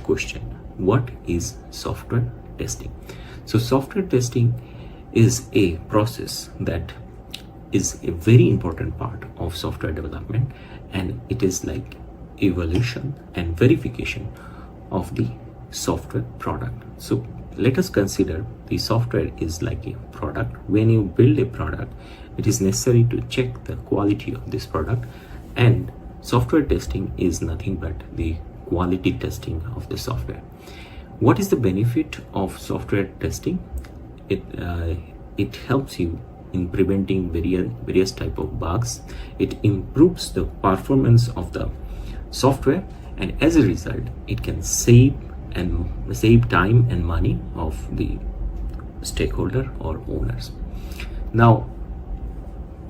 first question: what is software testing? So software testing is a process that is a very important part of software development, and it is like evaluation and verification of the software product. So let us consider the software is like a product. When you build a product, it is necessary to check the quality of this product, and software testing is nothing but the quality testing of the software. What is the benefit of software testing? It helps you in preventing various type of bugs. It improves the performance of the software, and as a result it can save time and money of the stakeholder or owners. Now,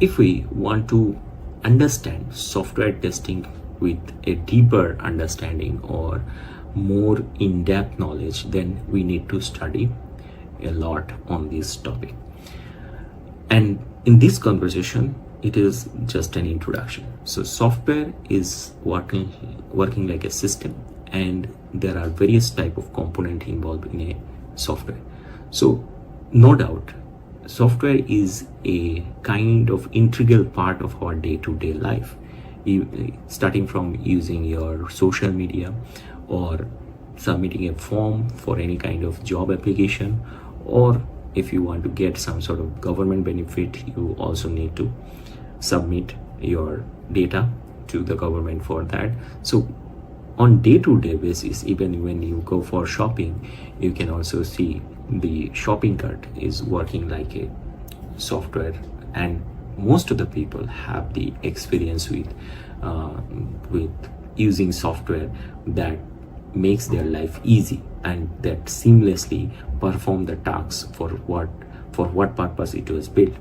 if we want to understand software testing with a deeper understanding or more in-depth knowledge, then we need to study a lot on this topic. And in this conversation, it is just an introduction. So software is working like a system, and there are various type of component involved in a software. So no doubt, software is a kind of integral part of our day-to-day life. Starting from using your social media, or submitting a form for any kind of job application, or if you want to get some sort of government benefit, you also need to submit your data to the government for that. So on day-to-day basis, even when you go for shopping, you can also see the shopping cart is working like a software, and most of the people have the experience with using software that makes their life easy and that seamlessly perform the tasks for what purpose it was built.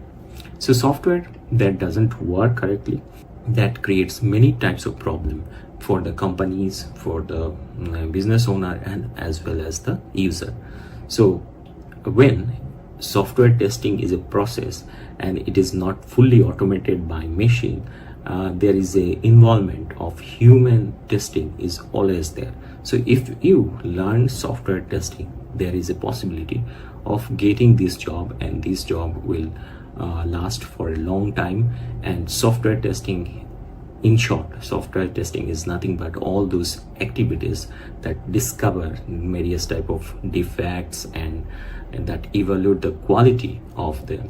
So software that doesn't work correctly, that creates many types of problem for the companies, for the business owner, and as well as the user. So when software testing is a process and it is not fully automated by machine, there is a involvement of human testing is always there. So if you learn software testing, there is a possibility of getting this job, and this job will last for a long time. And software testing, in short, software testing is nothing but all those activities that discover various type of defects and that evaluate the quality of the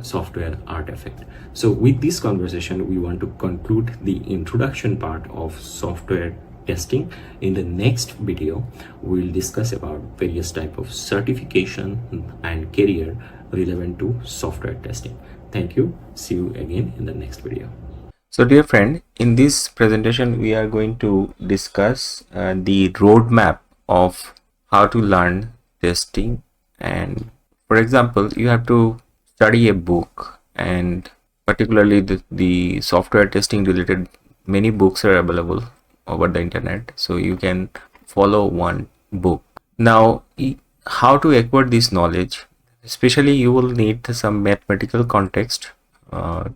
software artifact. So with this conversation, we want to conclude the introduction part of software testing. In the next video, we'll discuss about various type of certification and career relevant to software testing. Thank you. See you again in the next video. So dear friend, in this presentation, we are going to discuss the roadmap of how to learn testing. And for example, you have to study a book, and particularly the software testing related many books are available over the internet, so you can follow one book. Now, how to acquire this knowledge? Especially you will need some mathematical context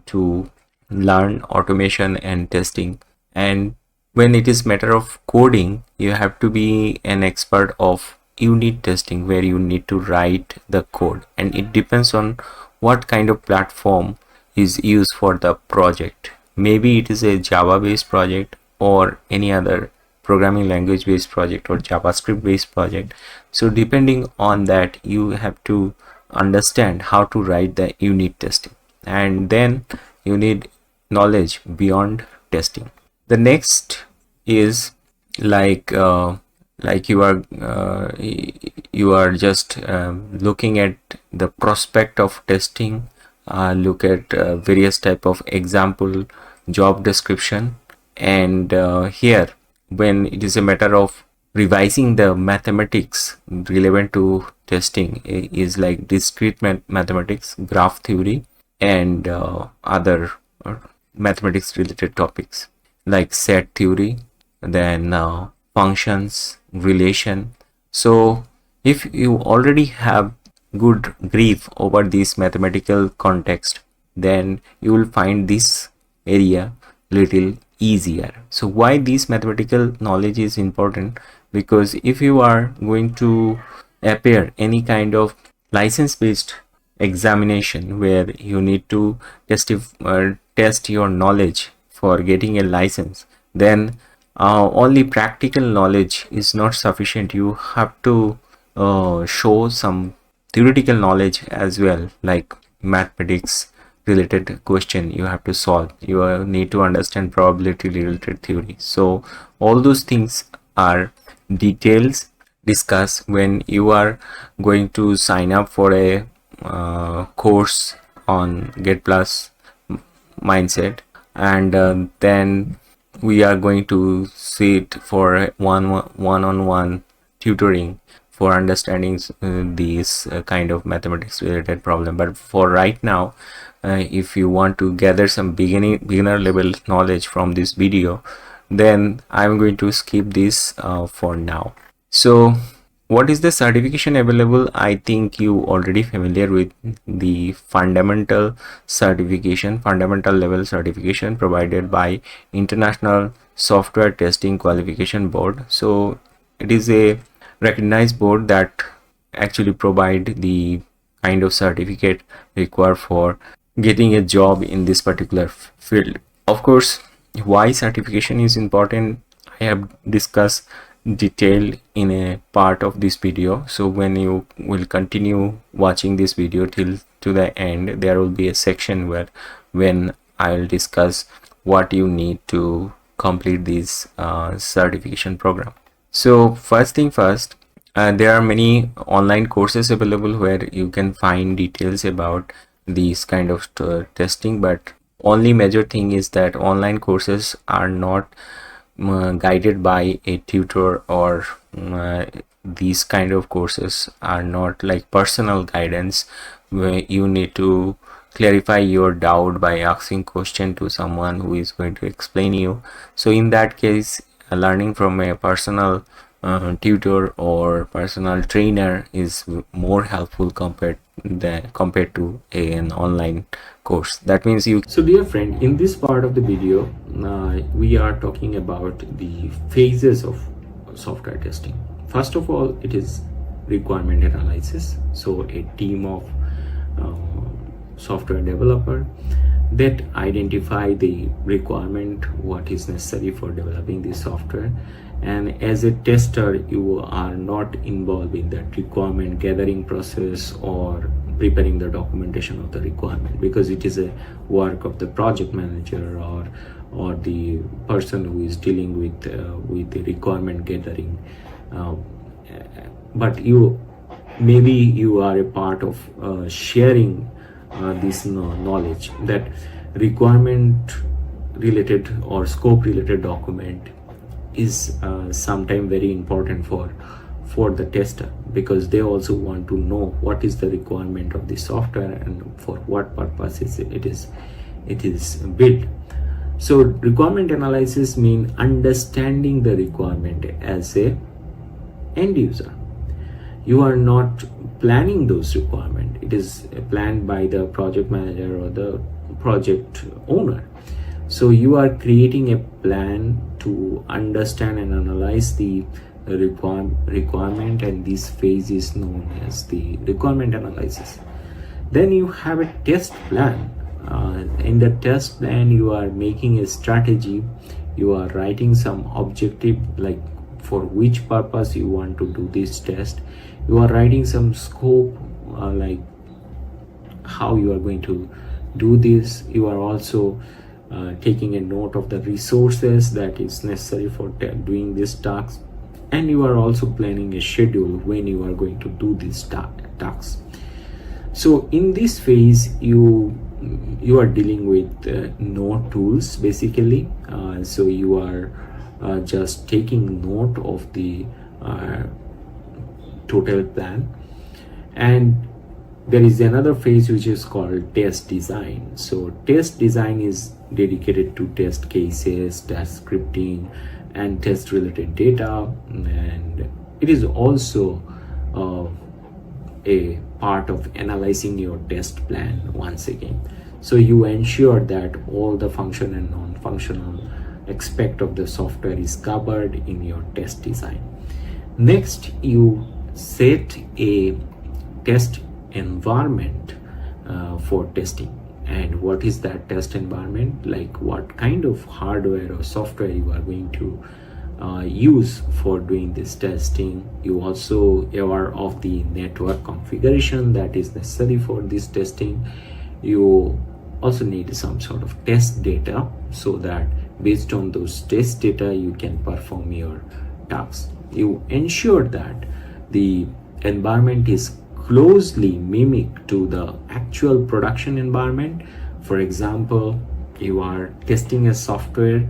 to learn automation and testing. And when it is matter of coding, you have to be an expert of unit testing, where you need to write the code, and it depends on what kind of platform is used for the project. Maybe it is a Java based project or any other programming language based project or JavaScript based project. So depending on that, you have to understand how to write the unit testing, and then you need knowledge beyond testing. The next is like you are just looking at the prospect of testing, look at various type of example job description, and here when it is a matter of revising the mathematics relevant to testing is like discrete mathematics, graph theory, and other mathematics related topics like set theory, then functions, relation. So if you already have good brief over this mathematical context, then you will find this area little easier. So why this mathematical knowledge is important? because if you are going to appear any kind of license based examination where you need to test your knowledge for getting a license, then only practical knowledge is not sufficient. You have to show some theoretical knowledge as well, like mathematics related question you have to solve. You need to understand probability related theory. So all those things are details discussed when you are going to sign up for a course on Get Plus mindset, and then we are going to sit for one-on-one tutoring for understanding these kind of mathematics related problem. But for right now, if you want to gather some beginner level knowledge from this video, then I'm going to skip this for now. So what is the certification available? I think you already familiar with the fundamental level certification provided by International Software Testing Qualification Board. So it is a recognized board that actually provide the kind of certificate required for getting a job in this particular field. Of course, why certification is important, I have discussed detail in a part of this video. So when you will continue watching this video till to the end, there will be a section where when I'll discuss what you need to complete this certification program. So first thing first, there are many online courses available where you can find details about these kind of testing, but only major thing is that online courses are not guided by a tutor, or these kind of courses are not like personal guidance where you need to clarify your doubt by asking question to someone who is going to explain you. So in that case, learning from a personal tutor or personal trainer is more helpful compared to an online course. That means you. So dear friend, in this part of the video we are talking about the phases of software testing. First of all, it is requirement analysis. So a team of software developer that identify the requirement, what is necessary for developing the software, and as a tester you are not involved in that requirement gathering process or preparing the documentation of the requirement, because it is a work of the project manager or the person who is dealing with the requirement gathering. But you are a part of sharing this knowledge, that requirement related or scope related document is sometimes very important for the tester, because they also want to know what is the requirement of the software and for what purpose it is built. So requirement analysis means understanding the requirement as a end user. You are not planning those requirements. It is planned by the project manager or the project owner. So you are creating a plan to understand and analyze the requirement, and this phase is known as the requirement analysis. Then you have a test plan. In the test plan, you are making a strategy. You are writing some objective, like for which purpose you want to do this test. You are writing some scope, like how you are going to do this. You are also taking a note of the resources that is necessary for doing this task, and you are also planning a schedule when you are going to do these tasks. So in this phase, you are dealing with no tools basically. So you are just taking note of the total plan. And there is another phase which is called test design. So test design is dedicated to test cases, test scripting, and test related data, and it is also a part of analyzing your test plan once again. So you ensure that all the function and non-functional aspect of the software is covered in your test design. Next, you set a test environment for testing. And what is that test environment? Like what kind of hardware or software you are going to use for doing this testing. You also aware of the network configuration that is necessary for this testing. You also need some sort of test data so that based on those test data you can perform your tasks. You ensure that the environment is closely mimic to the actual production environment. For example, you are testing a software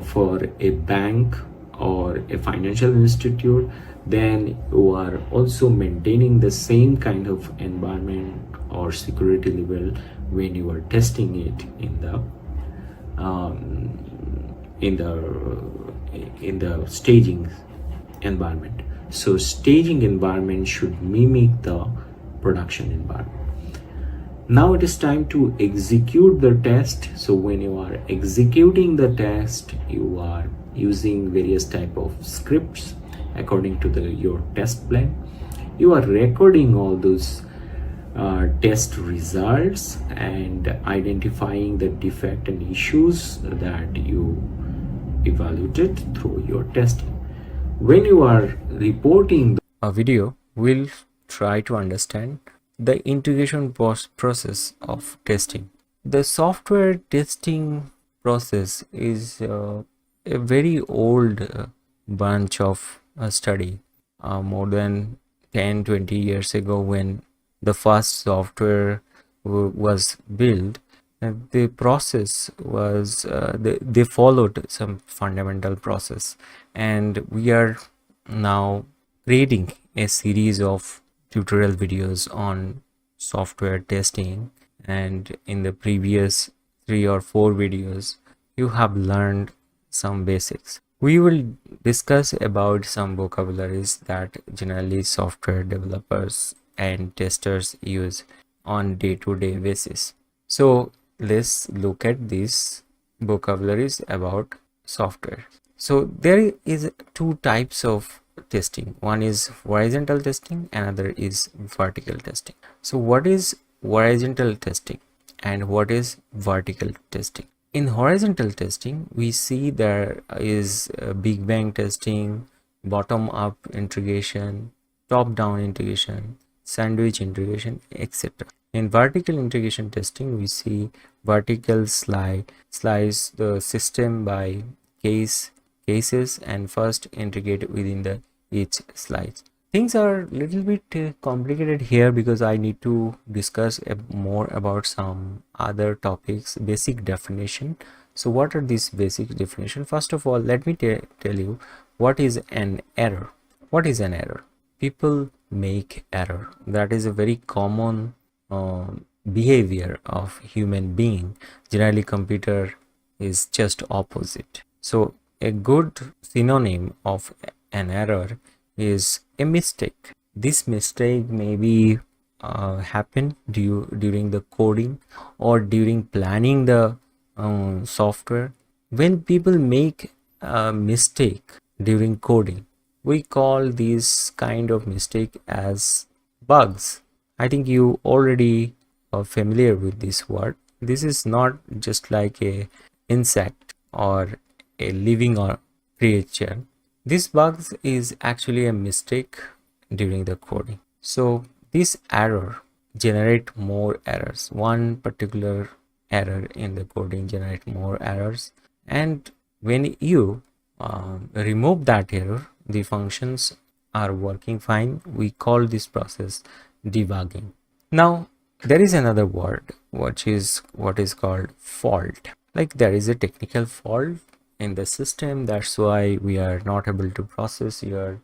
for a bank or a financial institute, then you are also maintaining the same kind of environment or security level when you are testing it in the staging environment. So staging environment should mimic the production environment. Now it is time to execute the test. So when you are executing the test, you are using various type of scripts according to your test plan. You are recording all those test results and identifying the defect and issues that you evaluated through your testing. When you are reporting a video, we'll try to understand the integration process of testing. The software testing process is a very old branch of study, more than 10-20 years ago when the first software was built. The process was they followed some fundamental process, and we are now creating a series of tutorial videos on software testing, and in the previous 3 or 4 videos you have learned some basics. We will discuss about some vocabularies that generally software developers and testers use on day-to-day basis. So let's look at these vocabularies about software. So there is 2 types of testing. One is horizontal testing, another is vertical testing. So what is horizontal testing and what is vertical testing? In horizontal testing, we see there is big bang testing, bottom up integration, top down integration, sandwich integration, etc. In vertical integration testing, we see vertical slice the system by cases and first integrate within each slice. Things are a little bit complicated here because I need to discuss more about some other topics, basic definition. So what are these basic definition? First of all, let me tell you what is an error. What is an error? People make error. That is a very common behavior of human being. Generally computer is just opposite. So a good synonym of an error is a mistake. This mistake may be happen during the coding or during planning the software. When people make a mistake during coding, we call this kind of mistake as bugs. I think you already are familiar with this word. This is not just like a insect or a living or creature. This bugs is actually a mistake during the coding. So this error generate more errors. One particular error in the coding generate more errors, and when you remove that error, the functions are working fine. We call this process debugging. Now there is another word which is what is called fault. Like there is a technical fault in the system, that's why we are not able to process your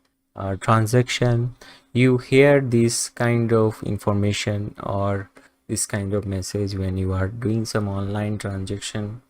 transaction. You hear this kind of information or this kind of message when you are doing some online transaction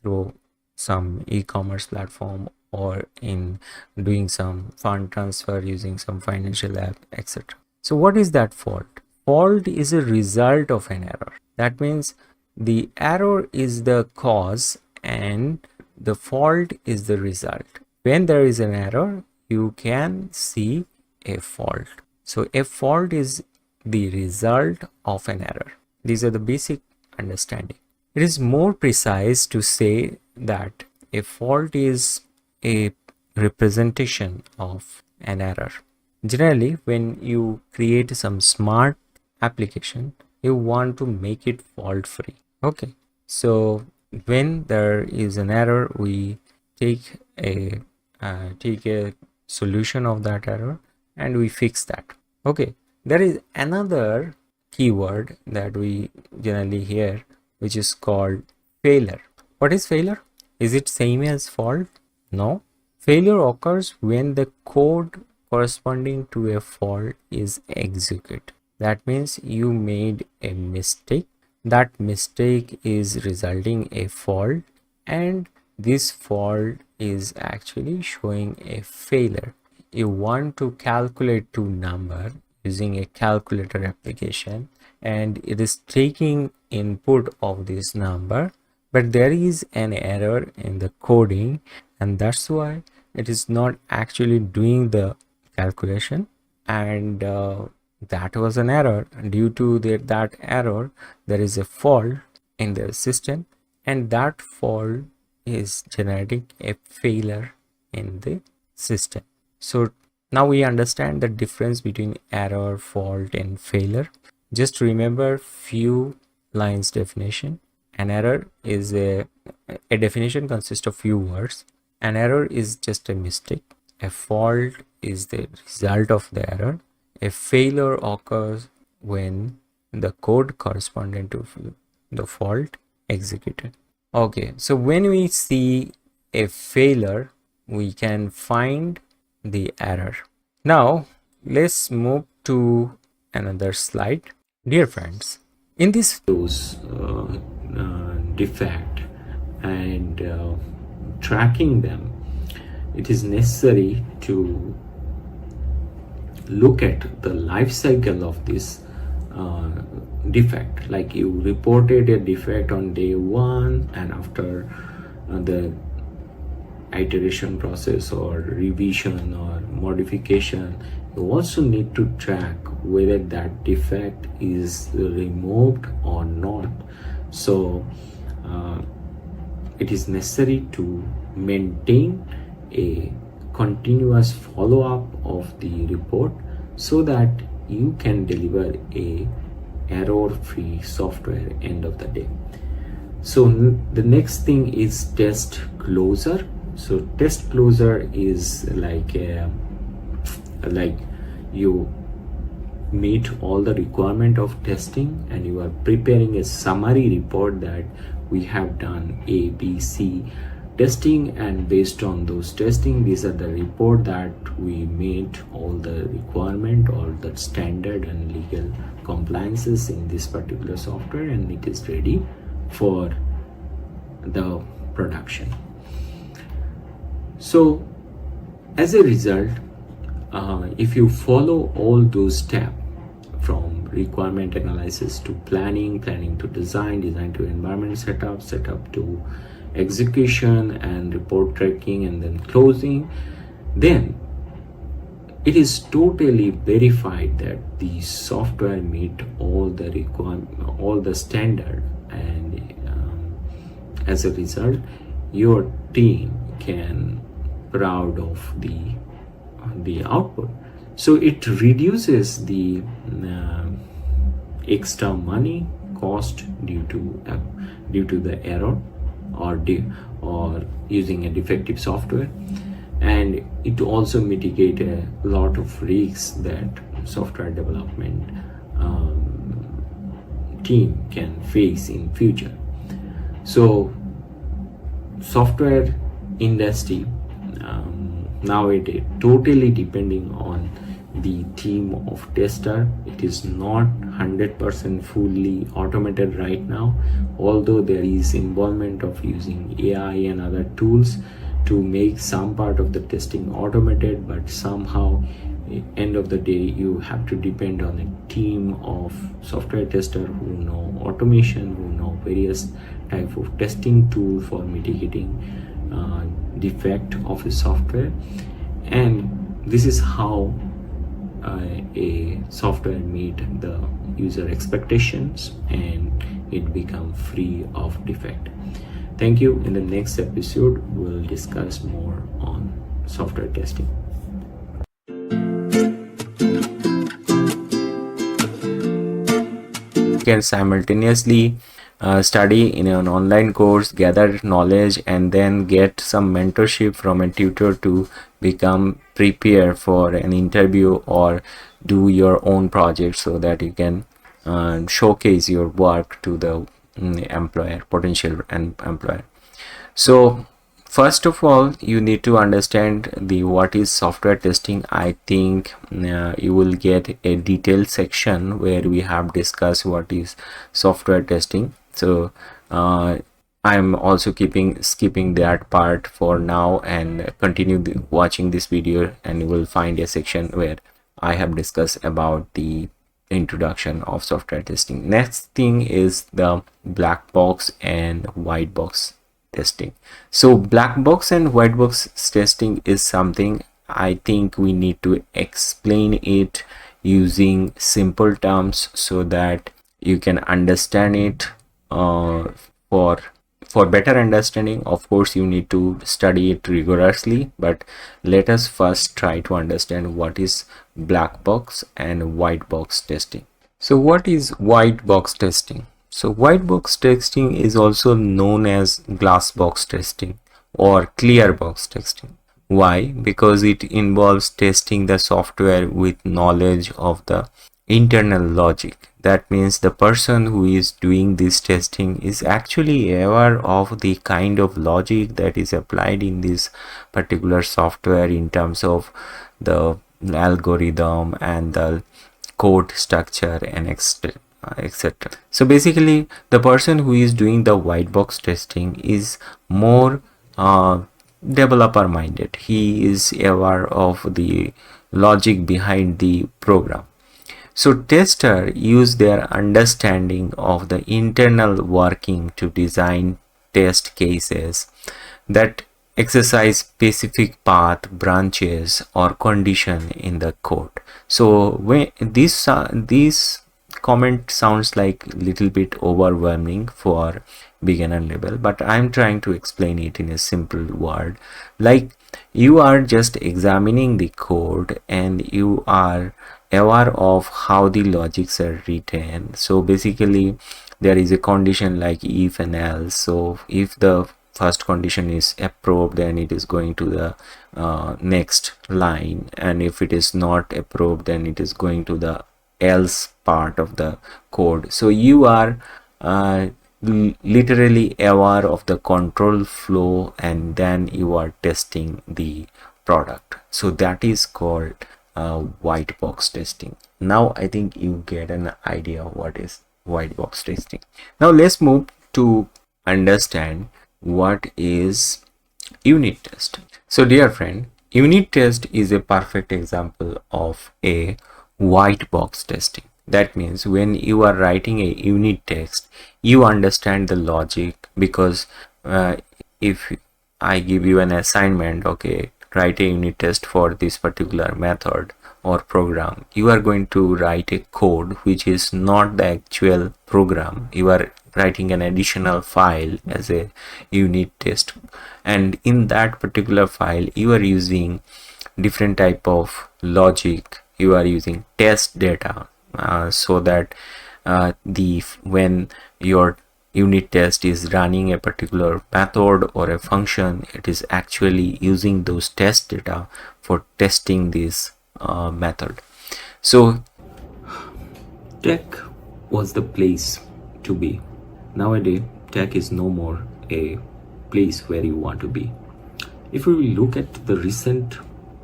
through some e-commerce platform or in doing some fund transfer using some financial app, etc. So what is that fault? Fault is a result of an error. That means the error is the cause and the fault is the result. When there is an error, you can see a fault. So a fault is the result of an error. These are the basic understanding. It is more precise to say that a fault is a representation of an error. Generally, when you create some smart application, you want to make it fault free. Okay, so when there is an error, we take a solution of that error and we fix that. Okay, there is another keyword that we generally hear, which is called failure. What is failure? Is it same as fault? No. Failure occurs when the code corresponding to a fault is executed. That means you made a mistake. That mistake is resulting a fault, and this fault is actually showing a failure. You want to calculate two number using a calculator application, and it is taking input of this number, but there is an error in the coding, and that's why it is not actually doing the calculation, and that was an error. Due to that error, there is a fault in the system, and that fault is generating a failure in the system. So now we understand the difference between error, fault, and failure. Just remember few lines definition. An error is a definition consists of few words. An error is just a mistake. A fault is the result of the error. A failure occurs when the code corresponding to the fault executed. Okay, so when we see a failure, we can find the error. Now let's move to another slide. Dear friends, in this defect and tracking them, it is necessary to look at the life cycle of this defect. Like you reported a defect on day one, and after the iteration process or revision or modification, you also need to track whether that defect is removed or not. So it is necessary to maintain a continuous follow-up of the report so that you can deliver a error-free software end of the day. So the next thing is test closure. So test closure is like you meet all the requirement of testing and you are preparing a summary report that we have done A, B, C testing, and based on those testing, these are the report that we made all the requirement, all the standard and legal compliances in this particular software, and it is ready for the production. So as a result, if you follow all those steps from requirement analysis to planning to design to environment setup to execution and report tracking and then closing, then it is totally verified that the software meet all the all the standard, and as a result your team can proud of the output. So it reduces the extra money cost due to the error or using a defective software, and it also mitigate a lot of risks that software development team can face in future. So software industry nowadays totally depending on the team of tester. It is not 100% fully automated right now, although there is involvement of using AI and other tools to make some part of the testing automated, but somehow end of the day you have to depend on a team of software tester who know automation, who know various type of testing tool for mitigating defect of a software, and This is how a software meet the user expectations and it become free of defect. Thank you. In the next episode, we'll discuss more on software testing. You can simultaneously study in an online course, gather knowledge, and then get some mentorship from a tutor to become prepared for an interview or do your own project, so that you can showcase your work to the employer, potential employer. So first of all, you need to understand the what is software testing. I think you will get a detailed section where we have discussed what is software testing. So I'm also skipping that part for now and continue watching this video, and you will find a section where I have discussed about the introduction of software testing. Next thing is the black box and white box testing. So black box and white box testing is something I think we need to explain it using simple terms so that you can understand it. For better understanding, of course, you need to study it rigorously, but let us first try to understand what is black box and white box testing. So what is white box testing? So white box testing is also known as glass box testing or clear box testing. Why? Because it involves testing the software with knowledge of the internal logic. That means the person who is doing this testing is actually aware of the kind of logic that is applied in this particular software in terms of the algorithm and the code structure and etc. So basically, the person who is doing the white box testing is more developer minded. He is aware of the logic behind the program. So testers use their understanding of the internal working to design test cases that exercise specific path, branches, or condition in the code. So when this comment sounds like a little bit overwhelming for beginner level, but I'm trying to explain it in a simple word. Like, you are just examining the code and you are aware of how the logics are written. So basically there is a condition like if and else. So if the first condition is approved, then it is going to the next line, and if it is not approved, then it is going to the else part of the code. So you are literally aware of the control flow, and then you are testing the product. So that is called white box testing. Now I think you get an idea what is white box testing. Now let's move to understand what is unit test. So dear friend, unit test is a perfect example of a white box testing. That means when you are writing a unit test, you understand the logic, because if I give you an assignment, okay, write a unit test for this particular method or program, you are going to write a code which is not the actual program. You are writing an additional file as a unit test, and in that particular file you are using different type of logic. You are using test data so that when your unit test is running a particular method or a function, it is actually using those test data for testing this method. So tech was the place to be. Nowadays tech is no more a place where you want to be. If we look at the recent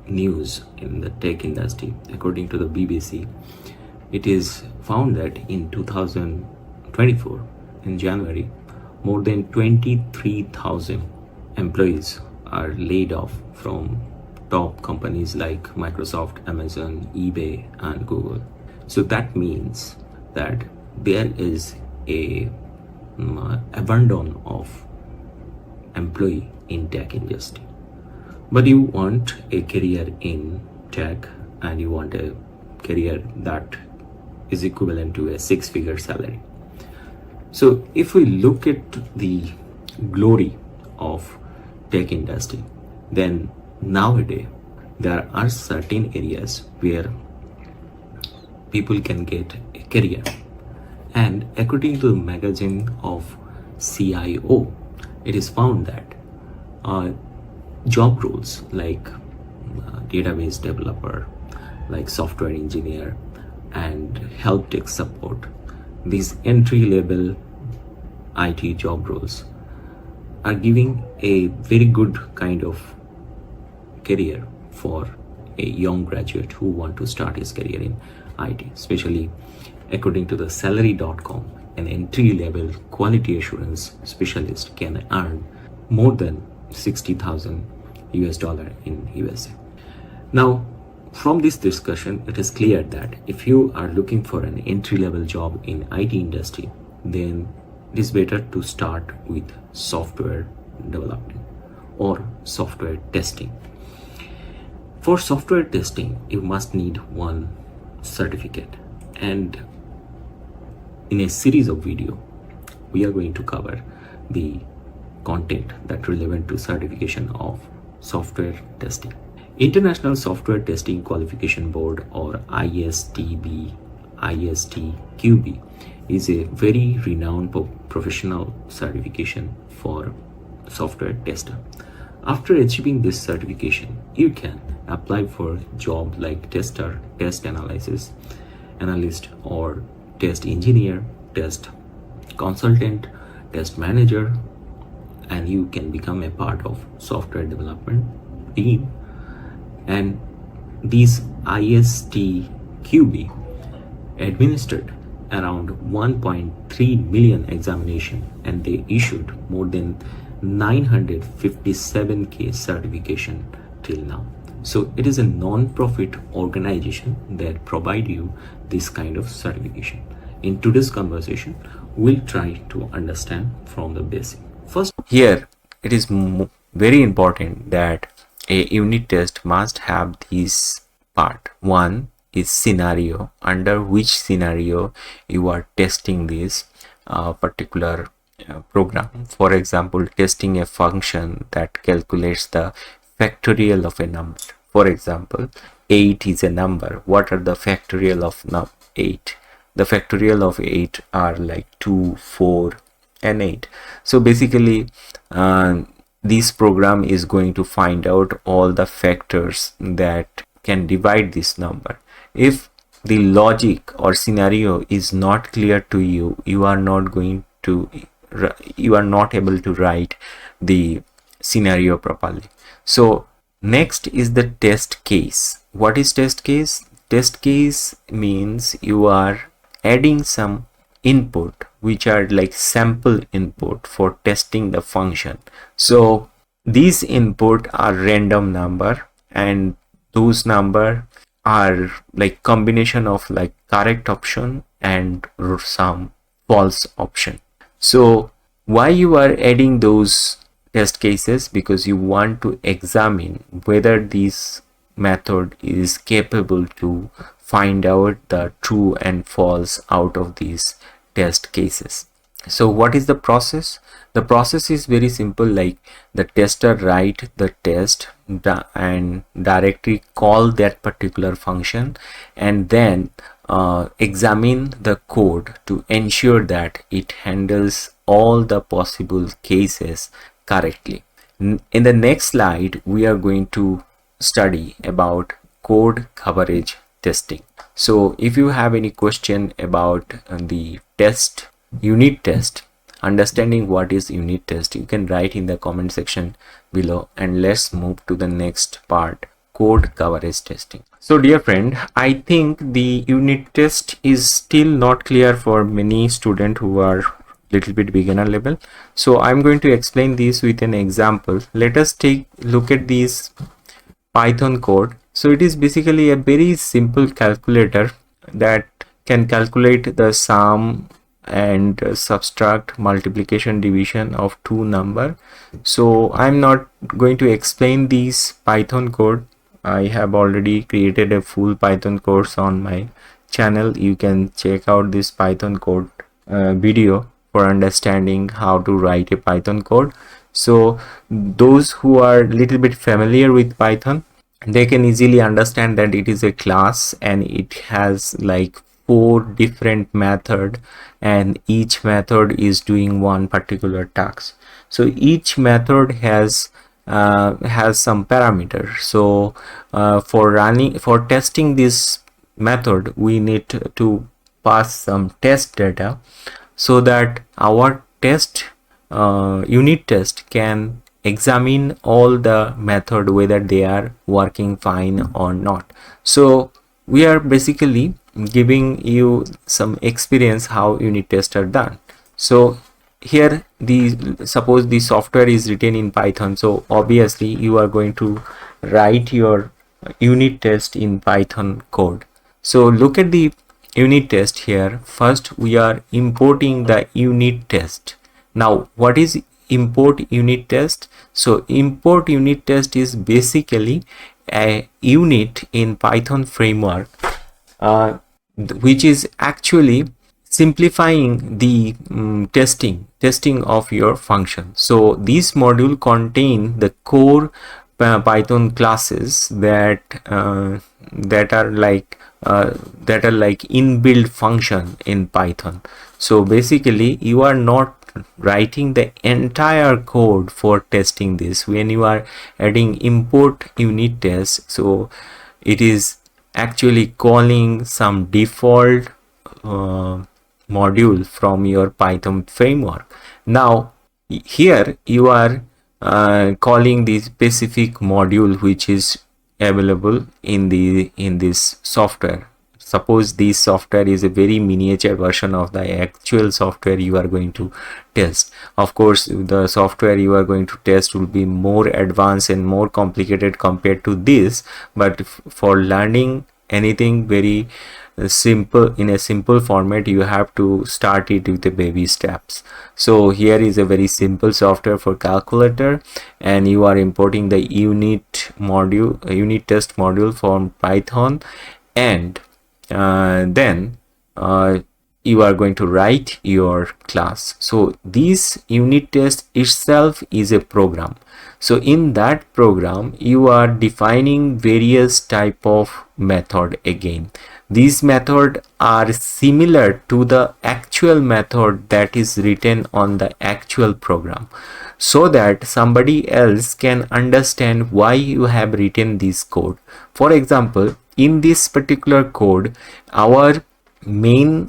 news in the tech industry, according to the BBC, it is found that in 2024, in January, more than 23,000 employees are laid off from top companies like Microsoft, Amazon, eBay, and Google. So that means that there is a abandon of employee in tech industry. But you want a career in tech and you want a career that is equivalent to a 6-figure salary. So if we look at the glory of tech industry, then nowadays there are certain areas where people can get a career. And according to the magazine of CIO, it is found that job roles like database developer, like software engineer, and help desk support, these entry-level IT job roles are giving a very good kind of career for a young graduate who want to start his career in IT. Especially according to the salary.com, an entry-level quality assurance specialist can earn more than $60,000 in USA. Now, from this discussion, it is clear that if you are looking for an entry-level job in IT industry, then it is better to start with software development or software testing. For software testing, you must need one certificate, and in a series of video, we are going to cover the content that relevant to certification of software testing. International Software Testing Qualification Board, or ISTQB, is a very renowned professional certification for software tester. After achieving this certification, you can apply for job like tester, test analyst, or test engineer, test consultant, test manager, and you can become a part of software development team. And these ISTQB administered around 1.3 million examination, and they issued more than 957k certification till now. So it is a non-profit organization that provide you this kind of certification. In today's conversation, we'll try to understand from the basic. First, here it is very important that a unit test must have this part. One is scenario, under which scenario you are testing this particular program. For example, testing a function that calculates the factorial of a number. For example, 8 is a number. What are the factorial of 8? The factorial of 8 are like 2, 4, and 8. So basically, this program is going to find out all the factors that can divide this number. If the logic or scenario is not clear to you, you are not able to write the scenario properly. So next is the test case. What is test case? Test case means you are adding some input which are like sample input for testing the function. So these input are random number, and those number are like combination of like correct option and some false option. So why you are adding those test cases? Because you want to examine whether this method is capable to find out the true and false out of these test cases. So what is the process? The process is very simple. Like the tester write the test and directly call that particular function, and then examine the code to ensure that it handles all the possible cases correctly. In the next slide, we are going to study about code coverage testing. So if you have any question about the test, unit test, understanding what is unit test, you can write in the comment section below, and let's move to the next part, code coverage testing. So dear friend, I think the unit test is still not clear for many students who are little bit beginner level. So I'm going to explain this with an example. Let us take look at this Python code. So it is basically a very simple calculator that can calculate the sum and subtract, multiplication, division of two number. So I'm not going to explain this Python code I have already created a full Python course on my channel. You can check out this Python code video for understanding how to write a Python code. So those who are little bit familiar with Python, they can easily understand that it is a class and it has like 4 different method, and each method is doing one particular task. So each method has some parameter. So for testing this method, we need to pass some test data so that our test unit test can examine all the method whether they are working fine or not. So we are basically giving you some experience how unit tests are done. So here suppose the software is written in Python, so obviously you are going to write your unit test in Python code. So look at the unit test here. First we are importing the unit test. Now what is import unit test? So import unit test is basically a unit in Python framework which is actually simplifying the testing of your function. So this module contain the core Python classes that are like inbuilt function in Python. So basically you are not writing the entire code for testing this. When you are adding import unit test, so it is actually calling some default module from your Python framework. Now here you are calling the specific module which is available in this software. Suppose this software is a very miniature version of the actual software you are going to test. Of course the software you are going to test will be more advanced and more complicated compared to this, but for learning anything very simple in a simple format, you have to start it with the baby steps. So here is a very simple software for calculator, and you are importing the unit test module from Python, and then you are going to write your class. So this unit test itself is a program. So in that program you are defining various type of method. Again, these methods are similar to the actual method that is written on the actual program, so that somebody else can understand why you have written this code. For example, in this particular code, our main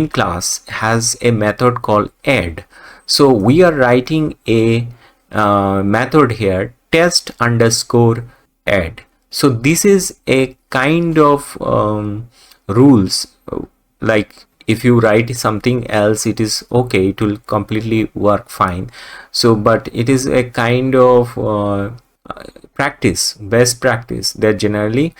class has a method called add. So we are writing a method here, test underscore add. So this is a kind of rules, like if you write something else it is okay, it will completely work fine. So but it is a kind of best practice that generally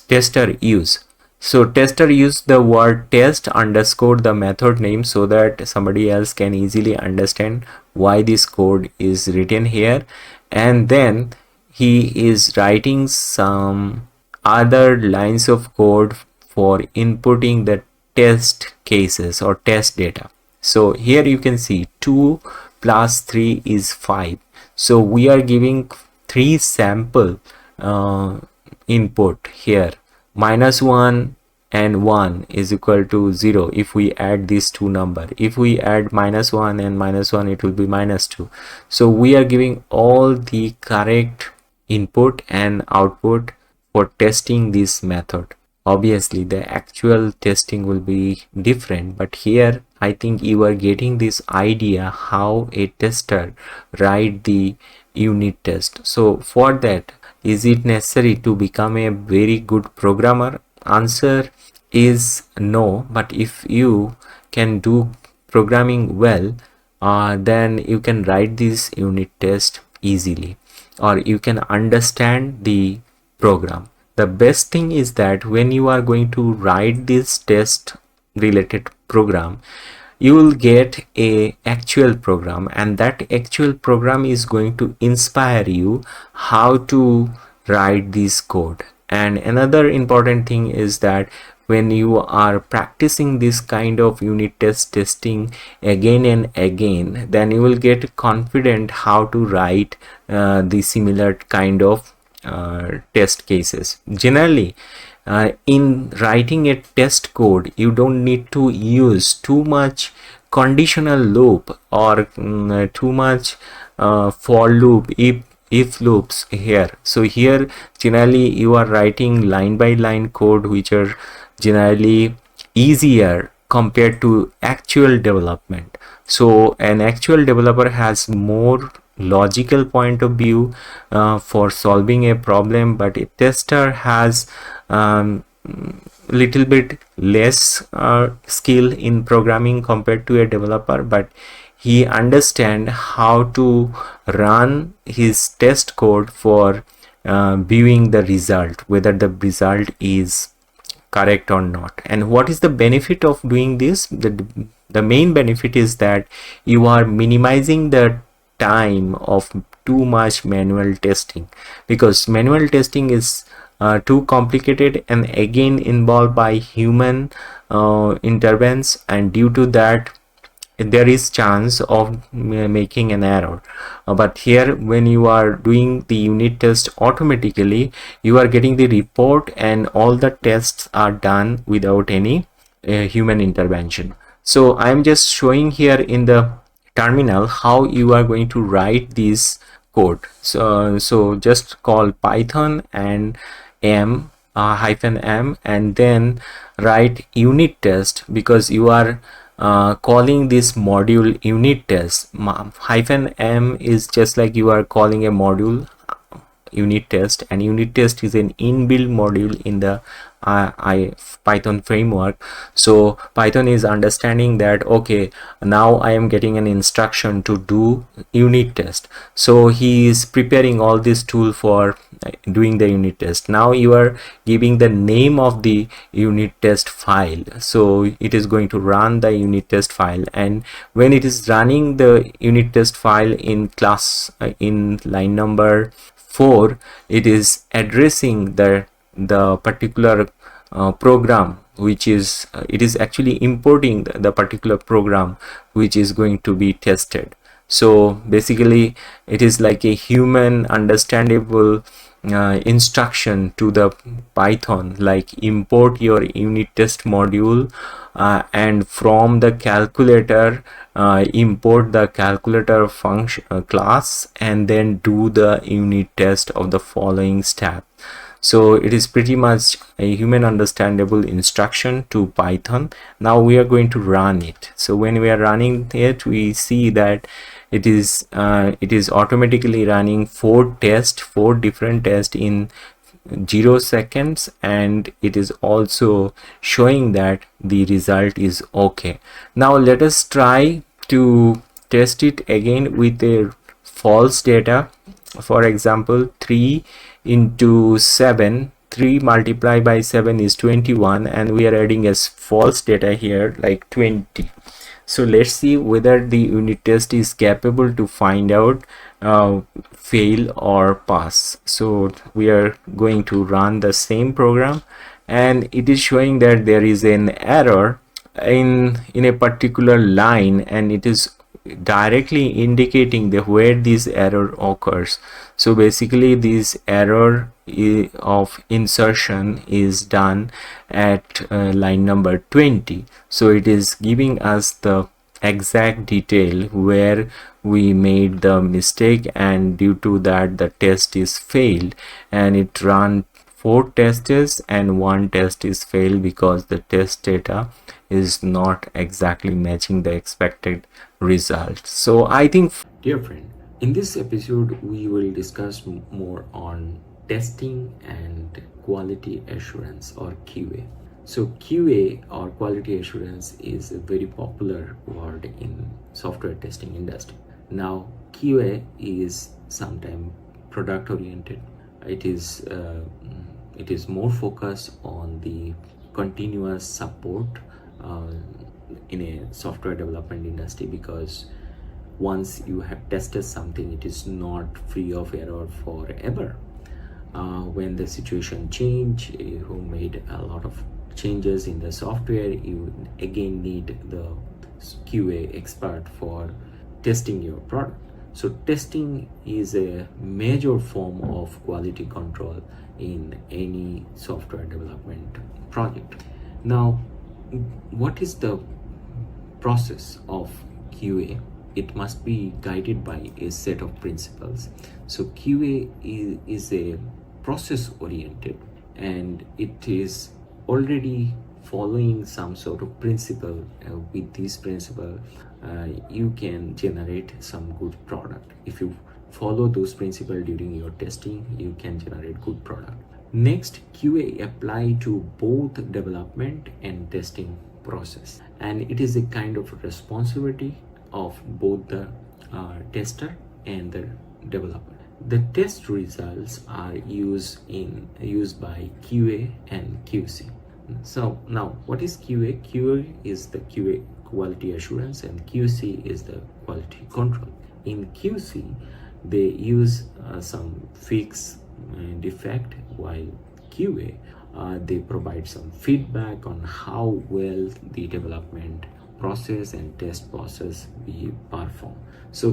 tester use. So tester use the word test underscore the method name so that somebody else can easily understand why this code is written here, and then he is writing some other lines of code for inputting the test cases or test data. So here you can see 2 plus 3 is 5. So we are giving 3 sample input here. -1 and 1 is equal to 0 if we add these two numbers. If we add -1 and -1, it will be -2. So we are giving all the correct input and output for testing this method. Obviously the actual testing will be different, but here I think you are getting this idea how a tester write the unit test. So for that, is it necessary to become a very good programmer? Answer is no, but if you can do programming well, then you can write this unit test easily, or you can understand the program. The best thing is that when you are going to write this test related program, you will get a actual program, and that actual program is going to inspire you how to write this code. And another important thing is that when you are practicing this kind of unit test testing again and again, then you will get confident how to write the similar kind of test cases. Generally, in writing a test code, you don't need to use too much conditional loop or too much for loop, if loops here. So here generally you are writing line by line code, which are generally easier compared to actual development. So an actual developer has more logical point of view for solving a problem, but a tester has little bit less skill in programming compared to a developer, but he understand how to run his test code for viewing the result, whether the result is correct or not. And what is the benefit of doing this? The main benefit is that you are minimizing the time of too much manual testing, because manual testing is too complicated and again involved by human interventions, and due to that there is chance of making an error. But here when you are doing the unit test automatically, you are getting the report and all the tests are done without any human intervention. So I am just showing here in the terminal how you are going to write this code. So just call python and m -m and then write unit test, because you are calling this module unit test. -m is just like you are calling a module unit test, and unit test is an inbuilt module in the Python framework. So Python is understanding that okay, now I am getting an instruction to do unit test, so he is preparing all this tool for doing the unit test. Now you are giving the name of the unit test file, so it is going to run the unit test file, and when it is running the unit test file in class in line number 4, it is addressing the particular program, which is it is actually importing the particular program which is going to be tested. So basically it is like a human understandable instruction to the Python, like import your unit test module and from the calculator import the calculator function class, and then do the unit test of the following step. So it is pretty much a human understandable instruction to Python. Now we are going to run it. So when we are running it, we see that it is automatically running 4 different tests in 0 seconds, and it is also showing that the result is okay. Now let us try to test it again with a false data. For example, 3 into 7, 3 multiplied by 7 is 21, and we are adding as false data here like 20. So let's see whether the unit test is capable to find out fail or pass. So we are going to run the same program, and it is showing that there is an error in a particular line, and it is directly indicating the where this error occurs. So basically this error of insertion is done at line number 20. So it is giving us the exact detail where we made the mistake, and due to that the test is failed, and it ran 4 tests and 1 test is failed because the test data is not exactly matching the expected result. So I think, dear friend, in this episode we will discuss more on testing and quality assurance, or QA. So QA, or quality assurance, is a very popular word in software testing industry. Now QA is sometimes product oriented. It is more focused on the continuous support in a software development industry, because once you have tested something, it is not free of error forever. when the situation change, who made a lot of changes in the software, you again need the QA expert for testing your product. So testing is a major form of quality control in any software development project. Now, what is the process of QA? It must be guided by a set of principles. So QA is a process oriented, and it is already following some sort of principle. With this principle, you can generate some good product. If you follow those principles during your testing, you can generate good product. Next, QA apply to both development and testing process, and it is a kind of responsibility of both the tester and the developer. The test results are used by QA and QC. So now, what is QA? QA is the QA, quality assurance, and QC is the quality control. In QC, they use some fix defect, while QA they provide some feedback on how well the development process and test process we perform. So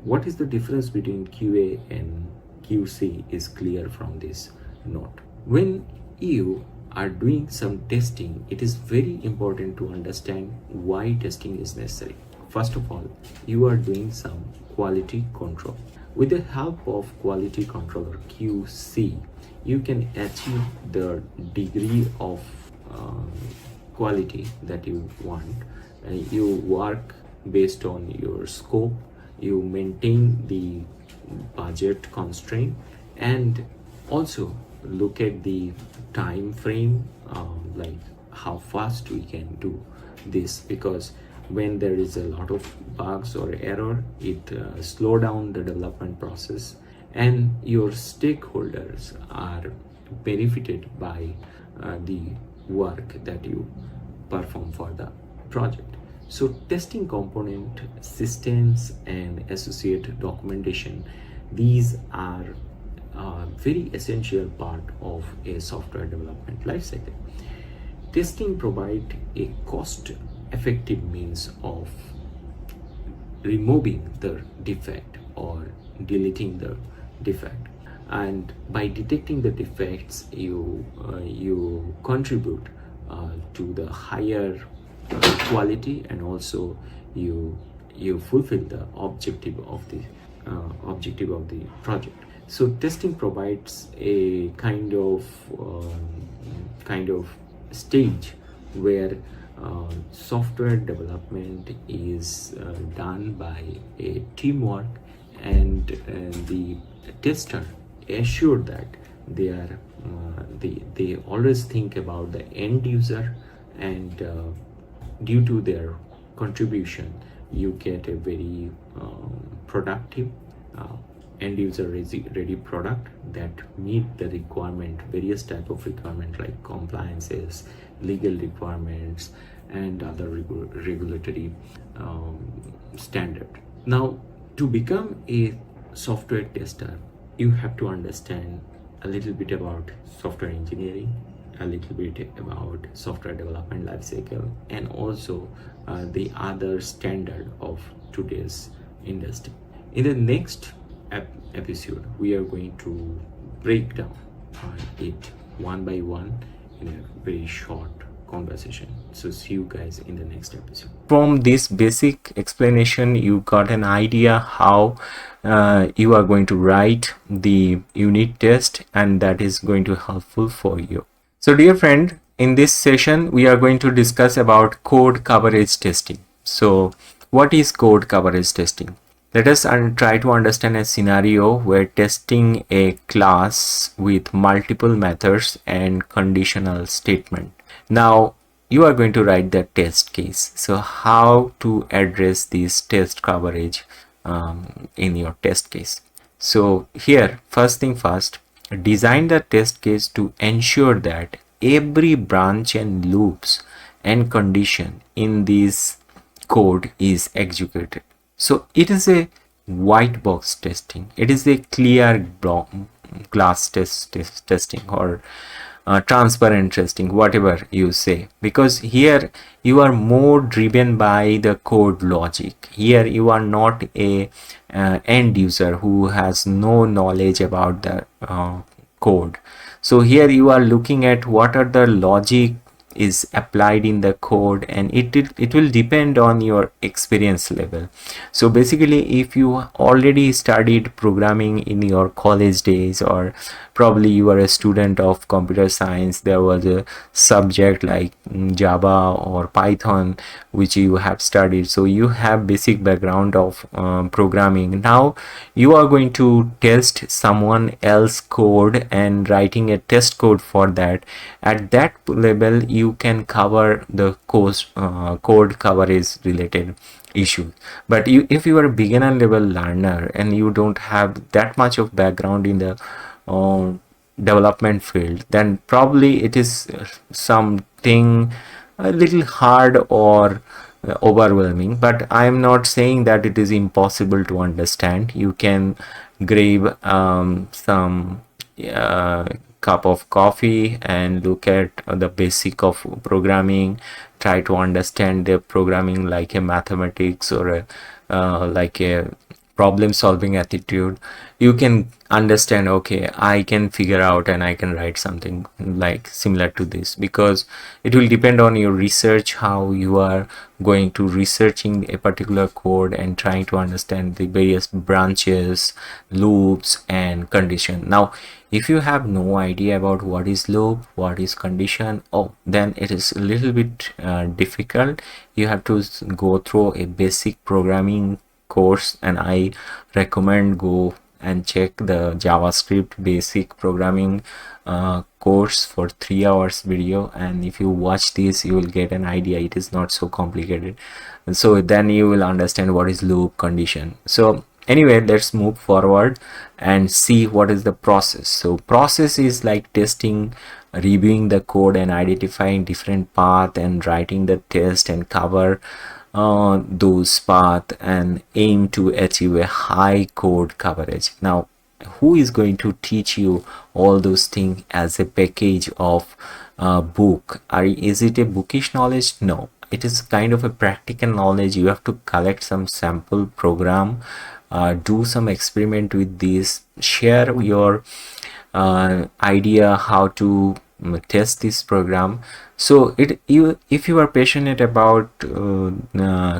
what is the difference between QA and QC is clear from this note. When you are doing some testing, it is very important to understand why testing is necessary. First of all, you are doing some quality control. With the help of quality control or QC, you can achieve the degree of quality that you want. You work based on your scope, you maintain the budget constraint, and also look at the time frame, like how fast we can do this, because when there is a lot of bugs or error, it slow down the development process, and your stakeholders are benefited by the work that you perform for the project. So testing component, systems, and associated documentation, these are a very essential part of a software development lifecycle. Testing provides a cost-effective means of removing the defect or deleting the defect, and by detecting the defects, you contribute to the higher quality, and also you fulfill the objective of the project. So testing provides a kind of stage where software development is done by a teamwork, and the tester assure that they always think about the end user, and due to their contribution, you get a very productive end user ready product that meet the requirement, various type of requirement like compliances, legal requirements, and other regulatory standard. Now, to become a software tester, you have to understand a little bit about software engineering, a little bit about software development lifecycle, and also the other standard of today's industry. In the next episode, we are going to break down it one by one in a very short conversation. So see you guys in the next episode. From this basic explanation, you got an idea how you are going to write the unit test, and that is going to helpful for you. So dear friend, in this session we are going to discuss about code coverage testing. So what is code coverage testing? Let us try to understand a scenario where testing a class with multiple methods and conditional statement. Now you are going to write the test case. So how to address this test coverage in your test case? So here, first thing first, design the test case to ensure that every branch and loops and condition in this code is executed. So it is a white box testing. It is a clear glass testing, or transparent testing, whatever you say, because here you are more driven by the code logic. Here you are not a end user who has no knowledge about the code. So here you are looking at what are the logic is applied in the code, and it will depend on your experience level. So basically, if you already studied programming in your college days, or probably you are a student of computer science, there was a subject like Java or Python which you have studied, so you have basic background of programming. Now you are going to test someone else code and writing a test code for that. At that level you can cover the code coverage related issue. But if you are a beginner level learner and you don't have that much of background in the development field, then probably it is something a little hard or overwhelming. But I am not saying that it is impossible to understand. You can grab some cup of coffee and look at the basic of programming, try to understand the programming like a mathematics or a like a problem solving attitude. You can understand, okay, I can figure out and I can write something like similar to this, because it will depend on your research, how you are going to researching a particular code and trying to understand the various branches, loops and condition. Now if you have no idea about what is loop, what is condition, then it is a little bit difficult. You have to go through a basic programming course, and I recommend go and check the JavaScript basic programming course for 3 hours video, and if you watch this you will get an idea. It is not so complicated, and so then you will understand what is loop, condition. So anyway, let's move forward and see what is the process. So process is like testing, reviewing the code and identifying different path and writing the test and cover those path and aim to achieve a high code coverage. Now who is going to teach you all those things as a package of book? Is it a bookish knowledge? No, it is kind of a practical knowledge. You have to collect some sample program, do some experiment with this, share your idea how to test this program. So if you are passionate about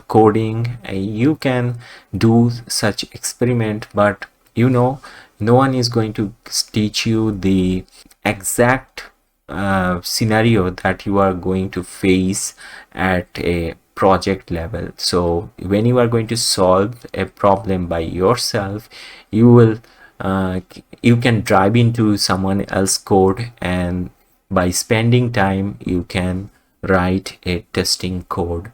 coding, you can do such experiment, but no one is going to teach you the exact scenario that you are going to face at a project level. So when you are going to solve a problem by yourself, you can dive into someone else's code, and by spending time you can write a testing code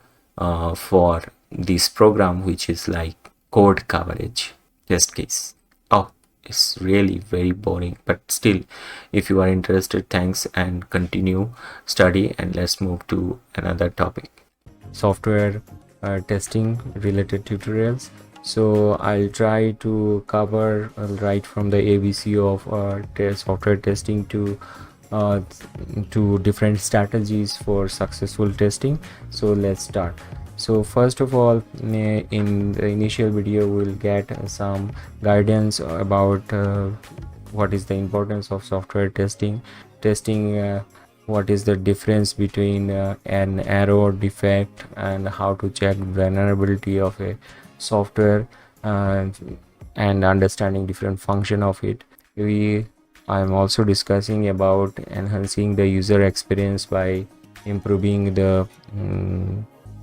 for this program, which is like code coverage test case. It's really very boring, but still, if you are interested, thanks, and continue study, and let's move to another topic, software testing related tutorials. So I'll try to cover right from the ABC of software testing to different strategies for successful testing. So let's start. So first of all, in the initial video we'll get some guidance about what is the importance of software testing, what is the difference between an error, defect, and how to check vulnerability of a software, and understanding different function of it. I'm also discussing about enhancing the user experience by improving the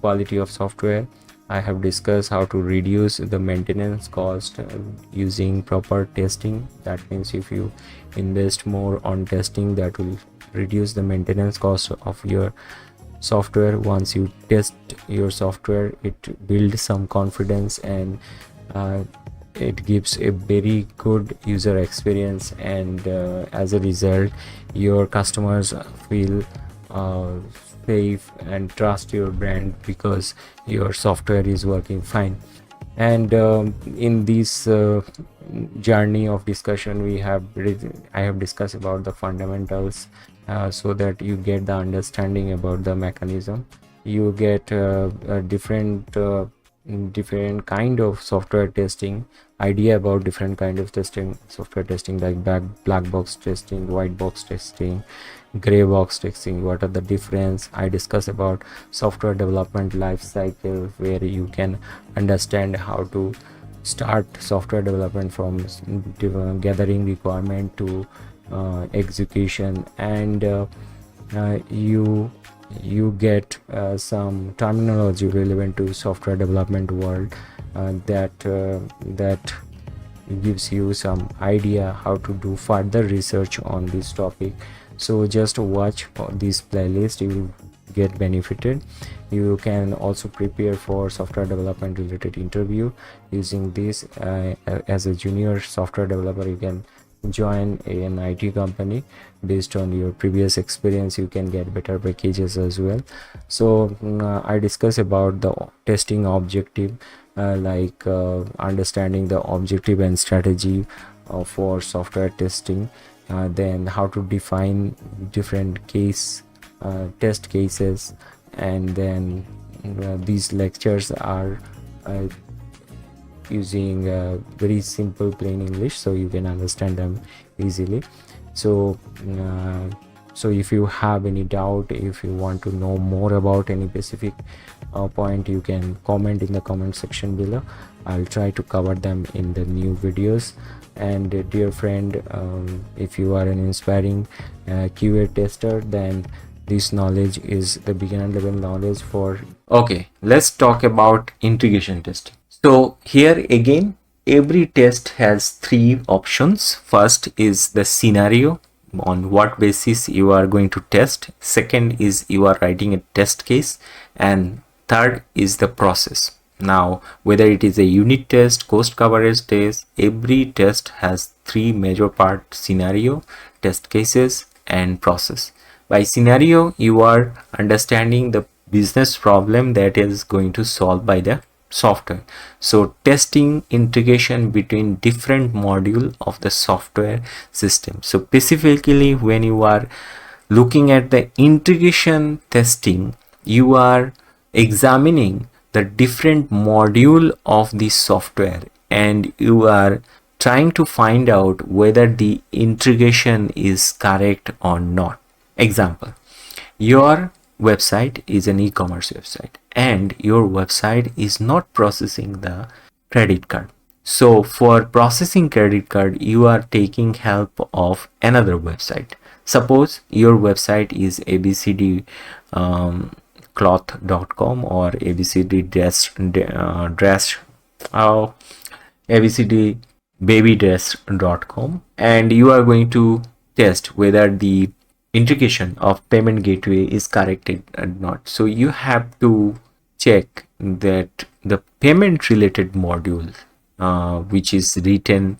quality of software. I have discussed how to reduce the maintenance cost using proper testing. That means if you invest more on testing, that will reduce the maintenance cost of your software. Once you test your software, it builds some confidence, and it gives a very good user experience, and as a result your customers feel safe and trust your brand because your software is working fine. And in this journey of discussion, I have discussed about the fundamentals, so that you get the understanding about the mechanism. You get a different kind of software testing, idea about different kind of testing, software testing, like black box testing, white box testing, gray box testing. What are the difference? I discuss about software development life cycle, where you can understand how to start software development from gathering requirement to execution. And you get some terminology relevant to software development world, that gives you some idea how to do further research on this topic. So just watch this playlist, you will get benefited. You can also prepare for software development related interview using this. As a junior software developer, you can join an IT company. Based on your previous experience, you can get better packages as well. So I discuss about the testing objective, understanding the objective and strategy for software testing, then how to define different test cases. And then these lectures are using very simple plain English, so you can understand them easily. So if you have any doubt, if you want to know more about any specific point, you can comment in the comment section below. I'll try to cover them in the new videos. And dear friend, if you are an inspiring QA tester, then this knowledge is the beginner level knowledge for. Okay, let's talk about integration testing. So here again, every test has three options. First is the scenario, on what basis you are going to test. Second is you are writing a test case, and third is the process. Now, whether it is a unit test, cost coverage test, every test has three major parts: scenario, test cases, and process. By scenario, you are understanding the business problem that is going to solve by the software. So testing integration between different module of the software system. So specifically, when you are looking at the integration testing, you are examining the different module of the software, and you are trying to find out whether the integration is correct or not. Example, your website is an e-commerce website, and your website is not processing the credit card. So for processing credit card, you are taking help of another website. Suppose your website is abcd cloth.com or abcd abcd babydress.com, and you are going to test whether the integration of payment gateway is correct or not. So you have to check that the payment related module, which is written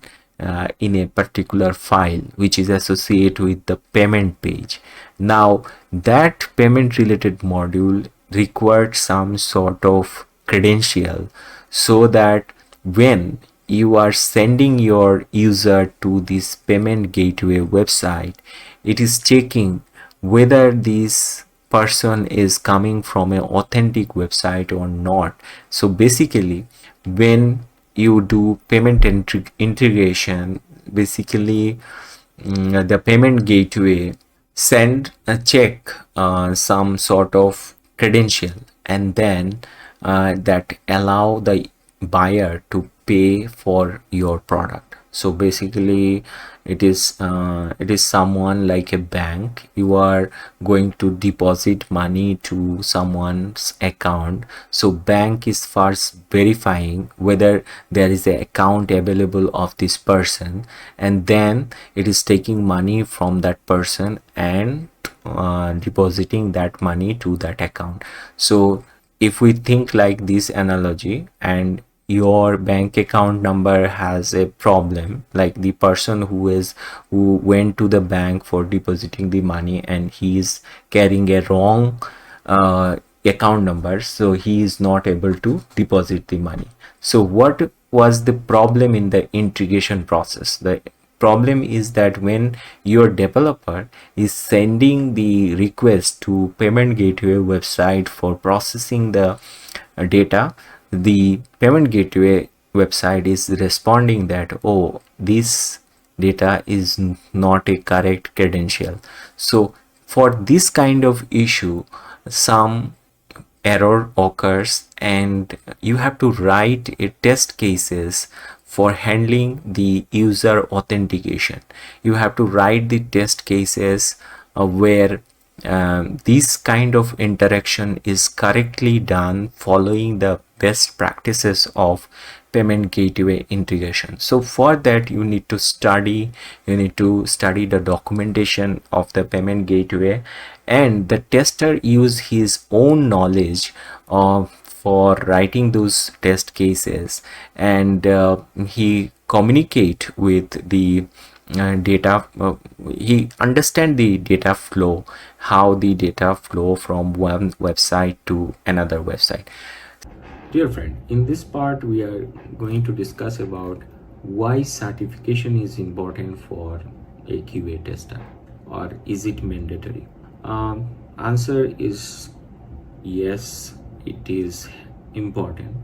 in a particular file which is associated with the payment page. Now that payment related module required some sort of credential, so that when you are sending your user to this payment gateway website, it is checking whether this person is coming from an authentic website or not. So basically, when you do payment integration, basically the payment gateway send a check some sort of credential, and then that allow the buyer to pay for your product. So basically it is someone like a bank. You are going to deposit money to someone's account, so bank is first verifying whether there is an account available of this person, and then it is taking money from that person and depositing that money to that account. So if we think like this analogy, and your bank account number has a problem, like the person who went to the bank for depositing the money, and he is carrying a wrong account number, so he is not able to deposit the money. So what was the problem in the integration process? The problem is that when your developer is sending the request to payment gateway website for processing the data, the payment gateway website is responding that, oh, this data is not a correct credential. So for this kind of issue, some error occurs and you have to write a test cases for handling the user authentication. You have to write the test cases where this kind of interaction is correctly done following the best practices of payment gateway integration. So for that you need to study the documentation of the payment gateway, and the tester use his own knowledge for writing those test cases, and he communicate with the data. He understand the data flow, how the data flow from one website to another website. Dear friend, in this part we are going to discuss about why certification is important for a QA tester, or is it mandatory? Answer is yes, it is important.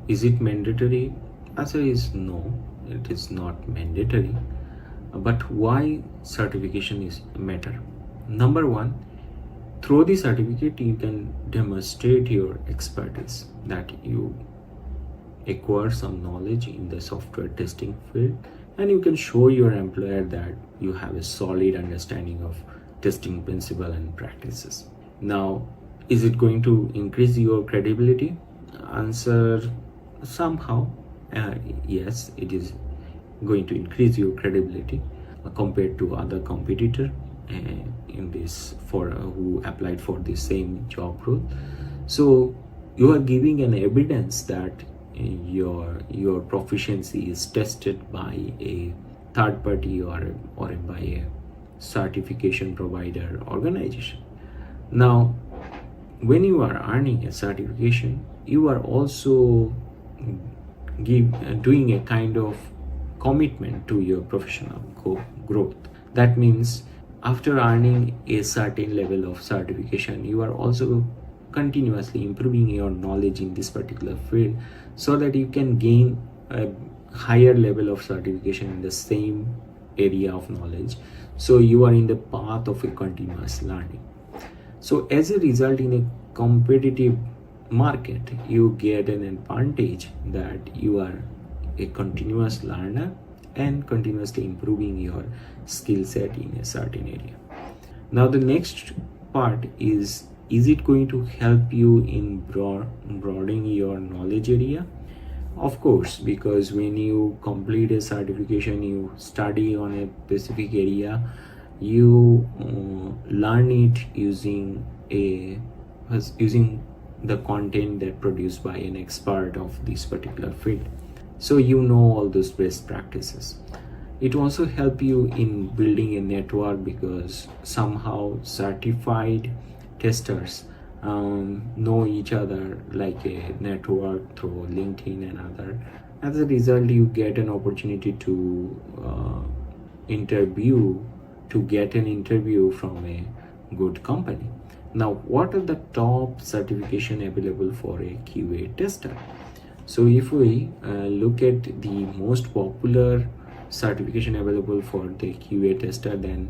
Is it mandatory? Answer is no, it is not mandatory. But why certification is matter? Number one, through the certificate you can demonstrate your expertise, that you acquire some knowledge in the software testing field, and you can show your employer that you have a solid understanding of testing principle and practices. Now, is it going to increase your credibility? Answer, somehow yes, it is going to increase your credibility compared to other competitor in this for who applied for the same job role. So you are giving an evidence that your proficiency is tested by a third party or by a certification provider organization. Now, when you are earning a certification, you are also doing a kind of commitment to your professional growth. That means after earning a certain level of certification, you are also continuously improving your knowledge in this particular field, so that you can gain a higher level of certification in the same area of knowledge. So you are in the path of a continuous learning. So as a result, in a competitive market, you get an advantage that you are a continuous learner and continuously improving your skill set in a certain area. Now the next part is it going to help you in broadening your knowledge area? Of course, because when you complete a certification, you study on a specific area, you learn it using the content that produced by an expert of this particular field. So you know all those best practices. It also help you in building a network, because somehow certified testers know each other like a network through LinkedIn and other. As a result, you get an opportunity to get an interview from a good company. Now, what are the top certification available for a QA tester? So if we look at the most popular certification available for the QA tester, then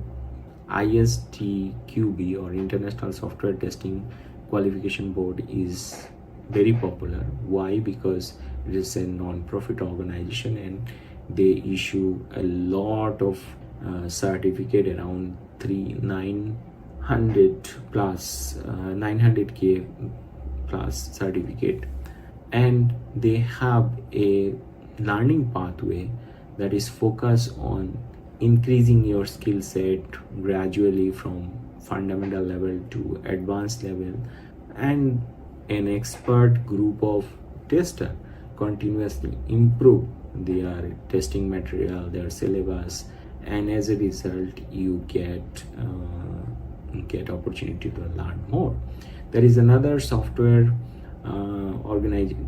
ISTQB, or International Software Testing Qualification Board, is very popular. Why? Because it is a non-profit organization and they issue a lot of certificate, around 900k plus certificate, and they have a learning pathway that is focused on increasing your skill set gradually from fundamental level to advanced level, and an expert group of tester continuously improve their testing material, their syllabus, and as a result you get get opportunity to learn more. There is another software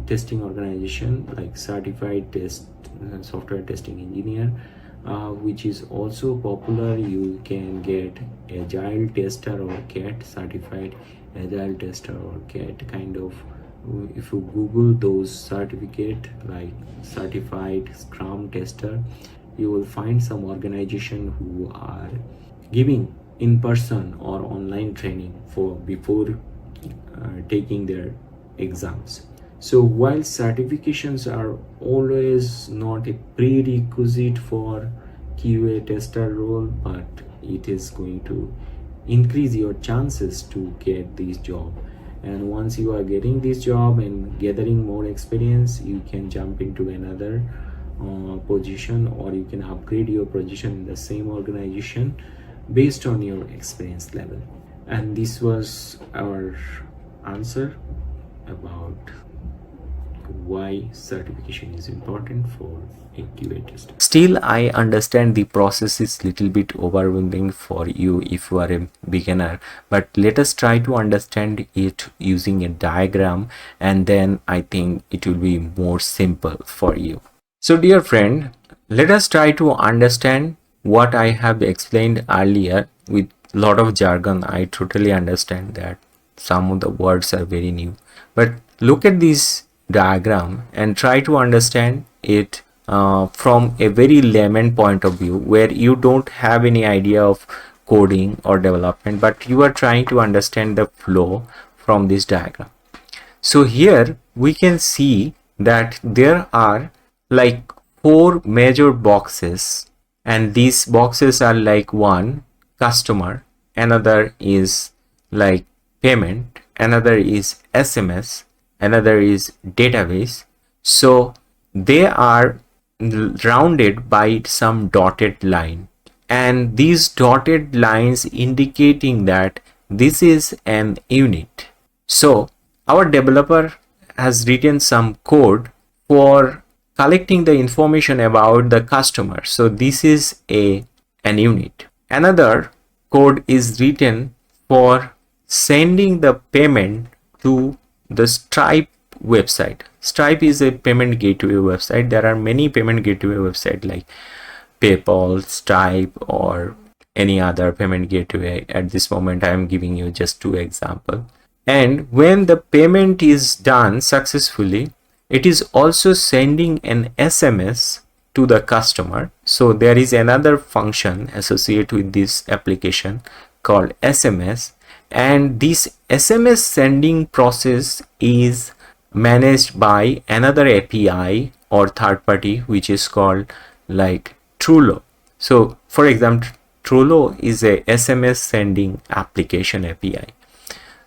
testing organization like certified software testing engineer, which is also popular. You can get agile tester or CAT, certified agile tester or CAT kind of. If you google those certificate like certified scrum tester, you will find some organization who are giving in-person or online training for before taking their exams. So while certifications are always not a prerequisite for QA tester role, but it is going to increase your chances to get this job. And once you are getting this job and gathering more experience, you can jump into another position, or you can upgrade your position in the same organization based on your experience level. And this was our answer about why certification is important for a QA tester. Still, I understand the process is little bit overwhelming for you if you are a beginner, but let us try to understand it using a diagram, and then I think it will be more simple for you. So dear friend, let us try to understand what I have explained earlier with a lot of jargon. I totally understand that some of the words are very new, but look at this diagram and try to understand it from a very layman point of view, where you don't have any idea of coding or development, but you are trying to understand the flow from this diagram. So here we can see that there are like 4 major boxes, and these boxes are like one customer, another is like payment, another is SMS, another is database. So they are rounded by some dotted line, and these dotted lines indicating that this is an unit. So our developer has written some code for collecting the information about the customer. So this is an unit. Another code is written for sending the payment to the Stripe website. Stripe is a payment gateway website. There are many payment gateway websites like PayPal, Stripe, or any other payment gateway. At this moment I am giving you just 2 examples. And when the payment is done successfully, it is also sending an SMS to the customer. So there is another function associated with this application called SMS, and this SMS sending process is managed by another API or third party, which is called like Trello. So for example, Trello is a SMS sending application API.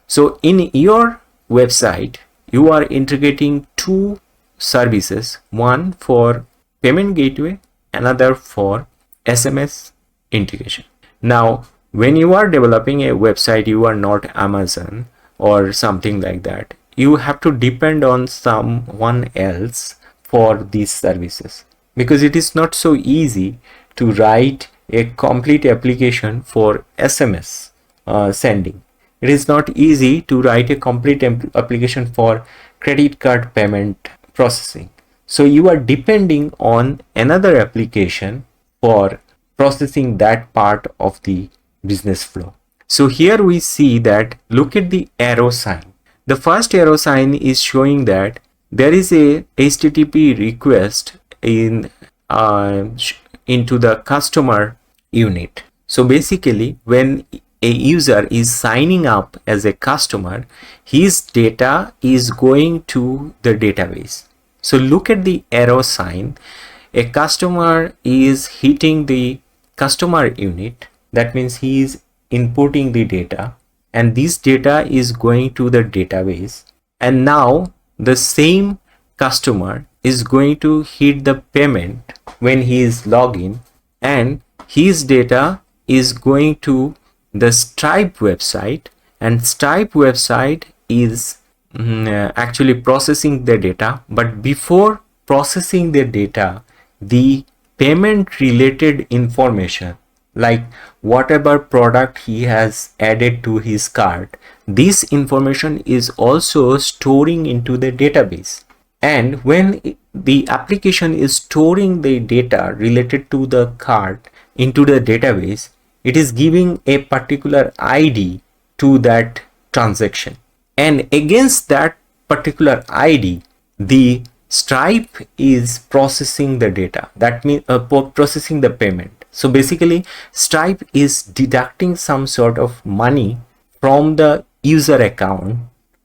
So in your website, you are integrating 2 services, one for payment gateway, another for SMS integration. Now, when you are developing a website, you are not Amazon or something like that. You have to depend on someone else for these services, because it is not so easy to write a complete application for SMS sending. It is not easy to write a complete application for credit card payment processing. So you are depending on another application for processing that part of the business flow. So here we see that, look at the arrow sign. The first arrow sign is showing that there is a HTTP request into the customer unit. So basically, when a user is signing up as a customer, his data is going to the database. So look at the arrow sign. A customer is hitting the customer unit. That means he is inputting the data, and this data is going to the database. And now the same customer is going to hit the payment when he is logging, and his data is going to the Stripe website, and Stripe website is actually processing the data. But before processing the data, the payment related information like whatever product he has added to his cart, this information is also storing into the database. And when the application is storing the data related to the cart into the database, it is giving a particular ID to that transaction. And against that particular ID, the Stripe is processing the data. That means processing the payment. So basically, Stripe is deducting some sort of money from the user account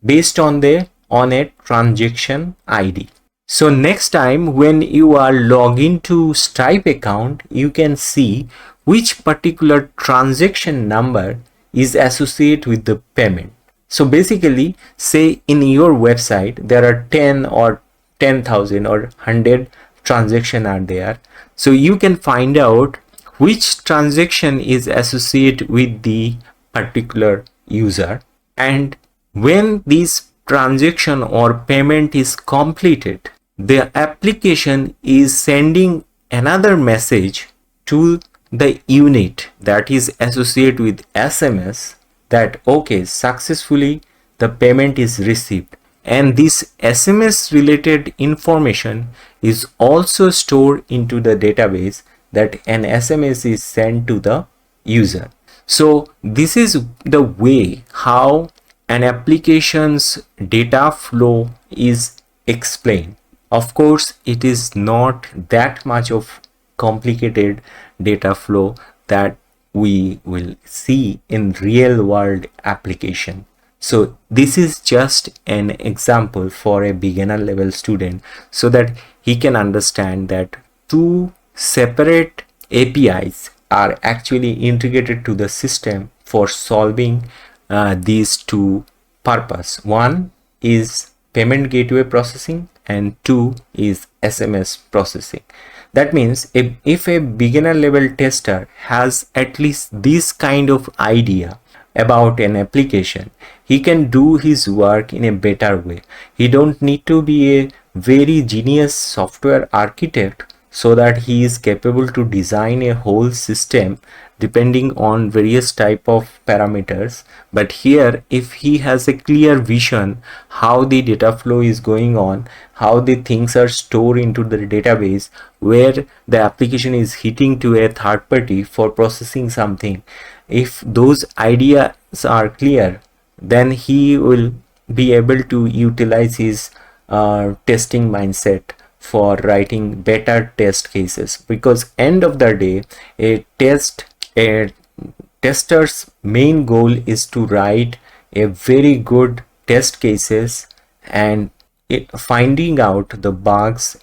based on a transaction ID. So next time when you are logging to Stripe account, you can see which particular transaction number is associated with the payment. So basically, say in your website there are 10 or 10,000 or 100 transactions are there. So you can find out which transaction is associated with the particular user, and when this transaction or payment is completed, the application is sending another message to the unit that is associated with SMS that okay, successfully the payment is received. And this SMS related information is also stored into the database that an SMS is sent to the user. So this is the way how an application's data flow is explained. Of course, it is not that much of complicated data flow that we will see in real world application. So this is just an example for a beginner level student so that he can understand that two separate APIs are actually integrated to the system for solving these two purposes. One is payment gateway processing and two is SMS processing. That means if a beginner level tester has at least this kind of idea about an application, he can do his work in a better way. He don't need to be a very genius software architect so that he is capable to design a whole system depending on various type of parameters. But here, if he has a clear vision how the data flow is going on, how the things are stored into the database, where the application is hitting to a third party for processing something, if those ideas are clear, then he will be able to utilize his testing mindset for writing better test cases, because end of the day a tester's main goal is to write a very good test cases and finding out the bugs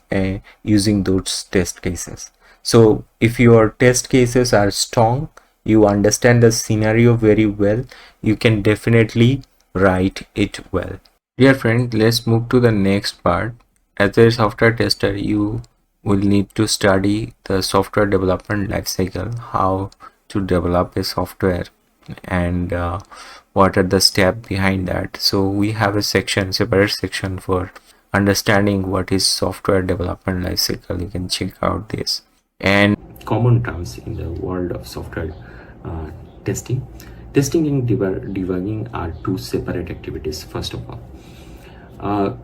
using those test cases. So if your test cases are strong, you understand the scenario very well, you can definitely write it well. Dear friend, let's move to the next part. As a software tester, you will need to study the software development lifecycle, how to develop a software and what are the steps behind that. So we have a separate section for understanding what is software development lifecycle. You can check out this. And common terms in the world of software testing. Testing and debugging are two separate activities. First of all,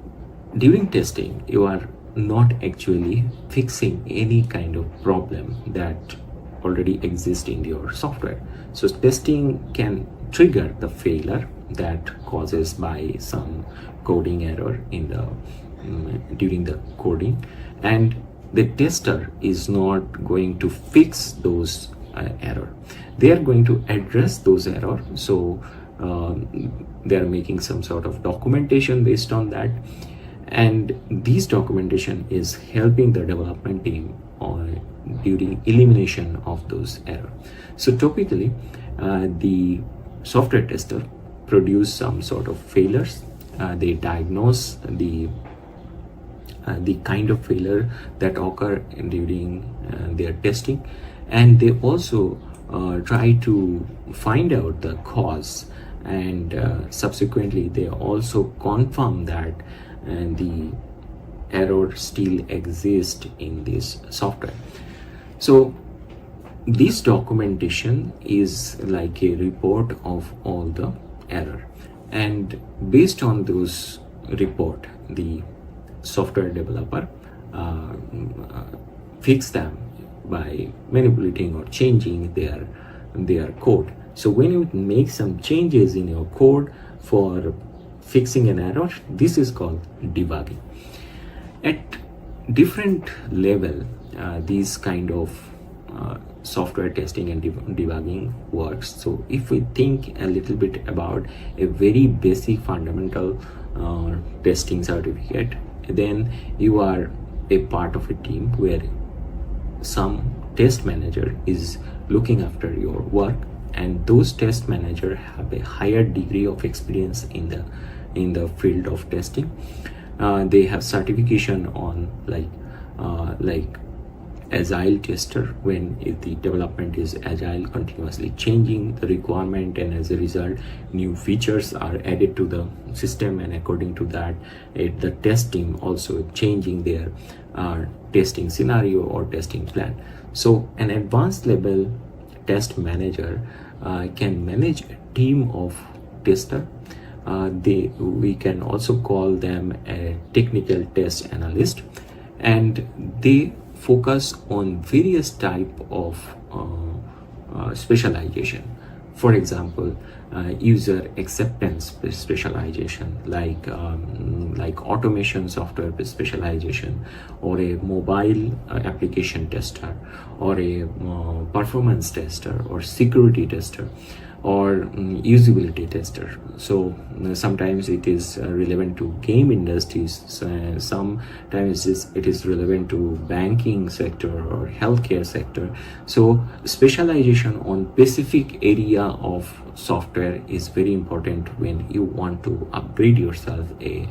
during testing, you are not actually fixing any kind of problem that already exists in your software. So testing can trigger the failure that causes by some coding error in the during the coding, and the tester is not going to fix those error. They are going to address those errors. So they are making some sort of documentation based on that, and this documentation is helping the development team during elimination of those errors. So typically the software tester produce some sort of failures. They diagnose the kind of failure that occur during their testing, and they also try to find out the cause, and subsequently they also confirm that the error still exists in this software. So This documentation is like a report of all the error, and based on those report, the software developer fix them by manipulating or changing their code. So when you make some changes in your code for fixing an error, this is called debugging. At different level, these kind of software testing and debugging works. So if we think a little bit about a very basic fundamental testing certificate, then you are a part of a team where some test manager is looking after your work, and those test manager have a higher degree of experience in the field of testing. They have certification on like agile tester, when if the development is agile, continuously changing the requirement, and as a result new features are added to the system, and according to that the test team also changing their testing scenario or testing plan. So an advanced level test manager can manage a team of tester. We can also call them a technical test analyst, and they focus on various type of specialization. For example, user acceptance specialization, like automation software specialization, or a mobile application tester, or a performance tester, or security tester, or usability tester. So sometimes it is relevant to game industries, sometimes it is relevant to banking sector or healthcare sector. So specialization on specific area of software is very important when you want to upgrade yourself a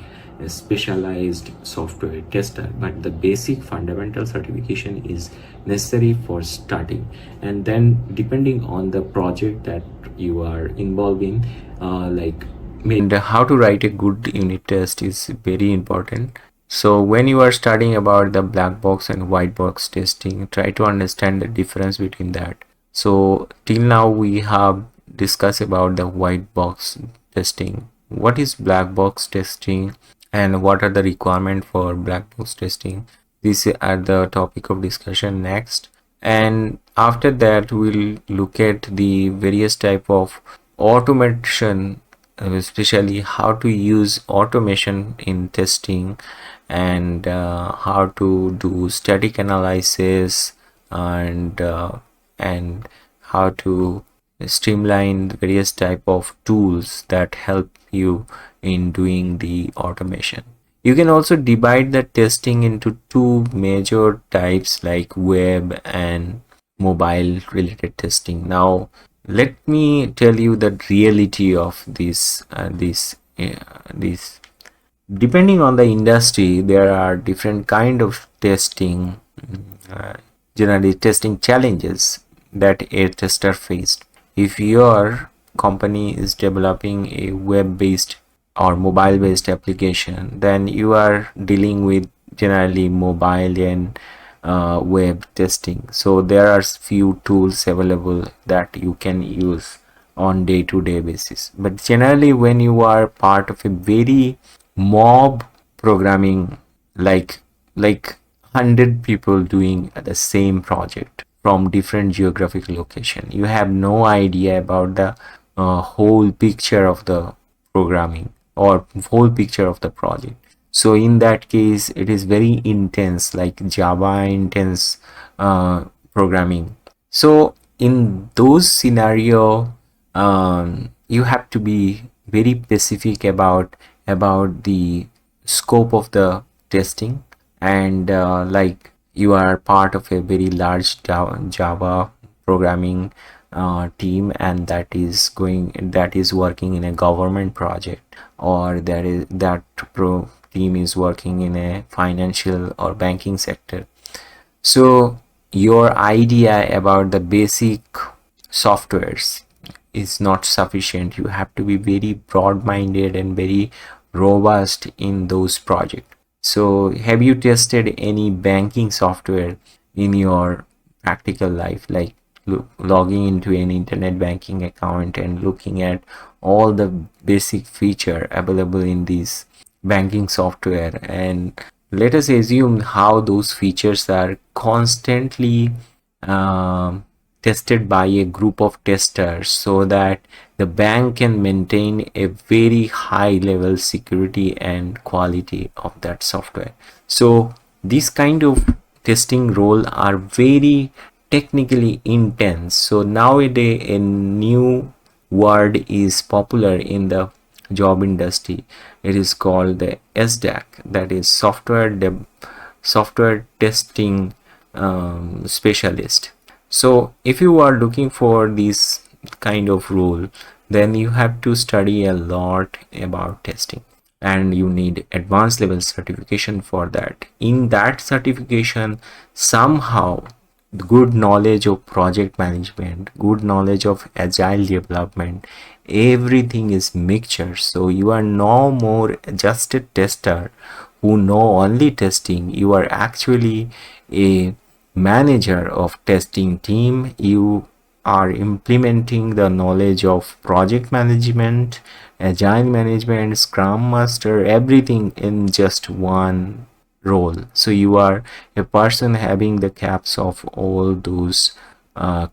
specialized software tester. But the basic fundamental certification is necessary for starting, and then depending on the project that you are involved in, and how to write a good unit test is very important. So when you are studying about the black box and white box testing, try to understand the difference between that. So till now we have discussed about the white box testing. What is black box testing, and what are the requirements for black box testing? These are the topic of discussion next. And after that we'll look at the various type of automation, especially how to use automation in testing, and how to do static analysis, and how to streamline various type of tools that help you in doing the automation. You can also divide the testing into two major types, like web and mobile related testing. Now let me tell you the reality of this. Depending on the industry, there are different kind of testing, generally testing challenges that a tester faced. If your company is developing a web-based or mobile-based application, then you are dealing with generally mobile and web testing. So there are few tools available that you can use on day-to-day basis. But generally, when you are part of a very mob programming, like 100 people doing the same project from different geographic location, you have no idea about the whole picture of the programming or whole picture of the project. So in that case, it is very intense, like Java intense programming. So in those scenario, you have to be very specific about the scope of the testing, and like you are part of a very large Java programming team, and that is working in a government project, or that team is working in a financial or banking sector. So your idea about the basic softwares is not sufficient. You have to be very broad-minded and very robust in those projects. So have you tested any banking software in your practical life? Like logging into an internet banking account and looking at all the basic feature available in this banking software, and let us assume how those features are constantly um, tested by a group of testers so that the bank can maintain a very high level security and quality of that software. So these kind of testing role are very technically intense. So nowadays a new word is popular in the job industry. It is called the SDAC, that is software testing specialist. So if you are looking for this kind of role, then you have to study a lot about testing, and you need advanced level certification for that. In that certification, somehow good knowledge of project management, good knowledge of agile development, everything is mixture. So you are no more just a tester who know only testing. You are actually a manager of testing team. You are implementing the knowledge of project management, agile management, scrum master, everything in just one role. So you are a person having the caps of all those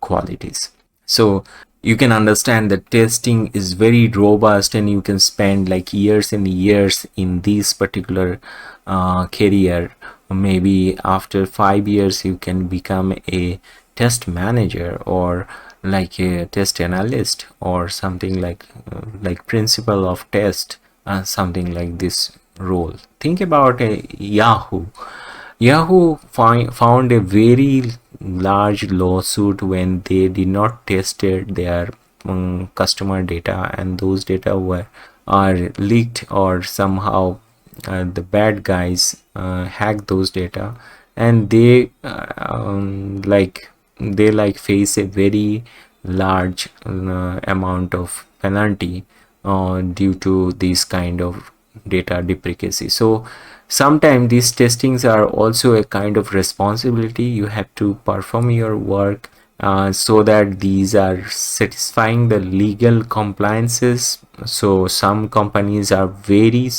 qualities. So you can understand that testing is very robust, and you can spend like years and years in this particular career. Maybe after 5 years you can become a test manager, or like a test analyst, or something like principal of test, something like this role. Think about a Yahoo. Yahoo found a very large lawsuit when they did not tested their customer data, and those data are leaked, or somehow the bad guys hack those data, and they face a very large amount of penalty due to this kind of data deprecacy. So sometimes these testings are also a kind of responsibility. You have to perform your work so that these are satisfying the legal compliances. So some companies are very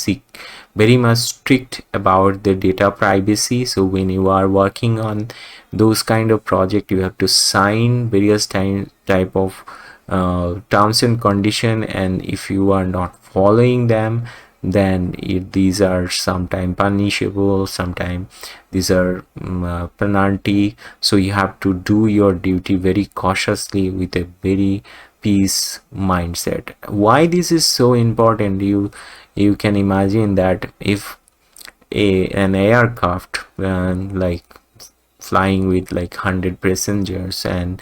much strict about the data privacy. So when you are working on those kind of project, you have to sign various type of terms and condition, and if you are not following them, then these are sometimes punishable, sometimes these are penalty. So you have to do your duty very cautiously with a very peace mindset. Why this is so important? You can imagine that if an aircraft like flying with like 100 passengers, and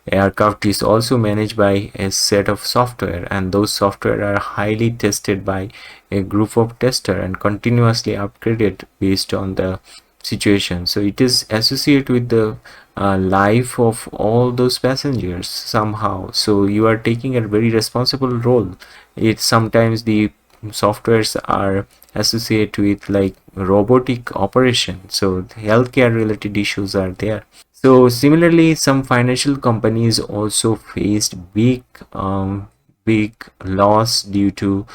aircraft is also managed by a set of software, and those software are highly tested by a group of tester and continuously upgraded based on the situation. So it is associated with the life of all those passengers somehow. So you are taking a very responsible role. It's sometimes the softwares are associated with like robotic operation, so healthcare related issues are there. So similarly, some financial companies also faced big loss due to